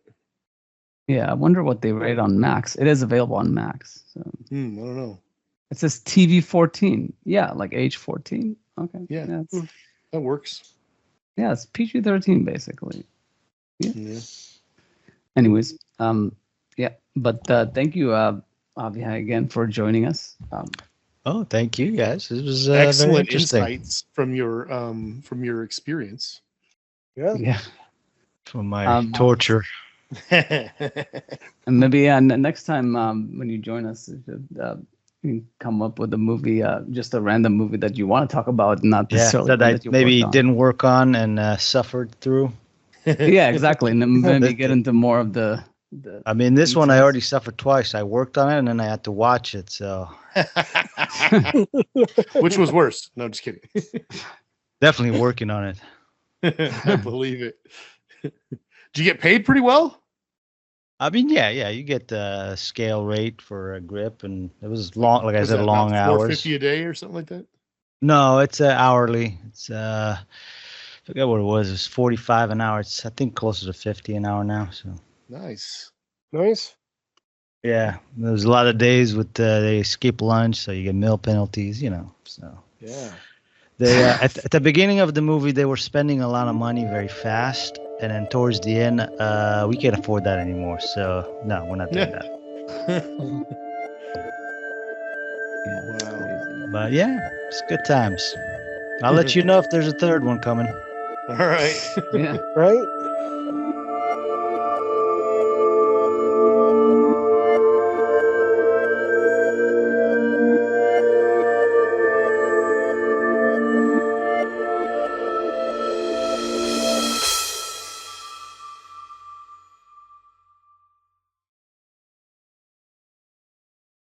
Yeah, I wonder what they rate on Max. It is available on Max. So. I don't know. It says TV 14. Yeah, like age 14. Okay. Yeah, that works. Yeah, it's PG-13 basically. Yeah. Anyways, yeah, but thank you, Avihai, again for joining us. Thank you guys. This was excellent very interesting. insights from your experience. Yeah. From my torture. And maybe next time when you join us, you can come up with a movie, just a random movie that you want to talk about, not necessarily that I maybe didn't work on and suffered through. Yeah, exactly, and then maybe get into more of the. I mean, this one I already suffered twice. I worked on it and then I had to watch it. So, which was worse? No, just kidding. Definitely working on it. I believe it. Did you get paid pretty well? I mean, yeah, you get the scale rate for a grip, and it was long. Like I said, long hours. $4.50 a day or something like that. No, it's hourly. It's I forget what it was. It was 45 an hour. It's I think closer to 50 an hour now. So nice. Yeah, there's a lot of days with they skip lunch, so you get meal penalties. You know, so yeah. They at the beginning of the movie, they were spending a lot of money very fast, and then towards the end, we can't afford that anymore. So no, we're not doing that. Yeah, wow. But yeah, it's good times. I'll let you know if there's a third one coming. All right. Yeah. Right.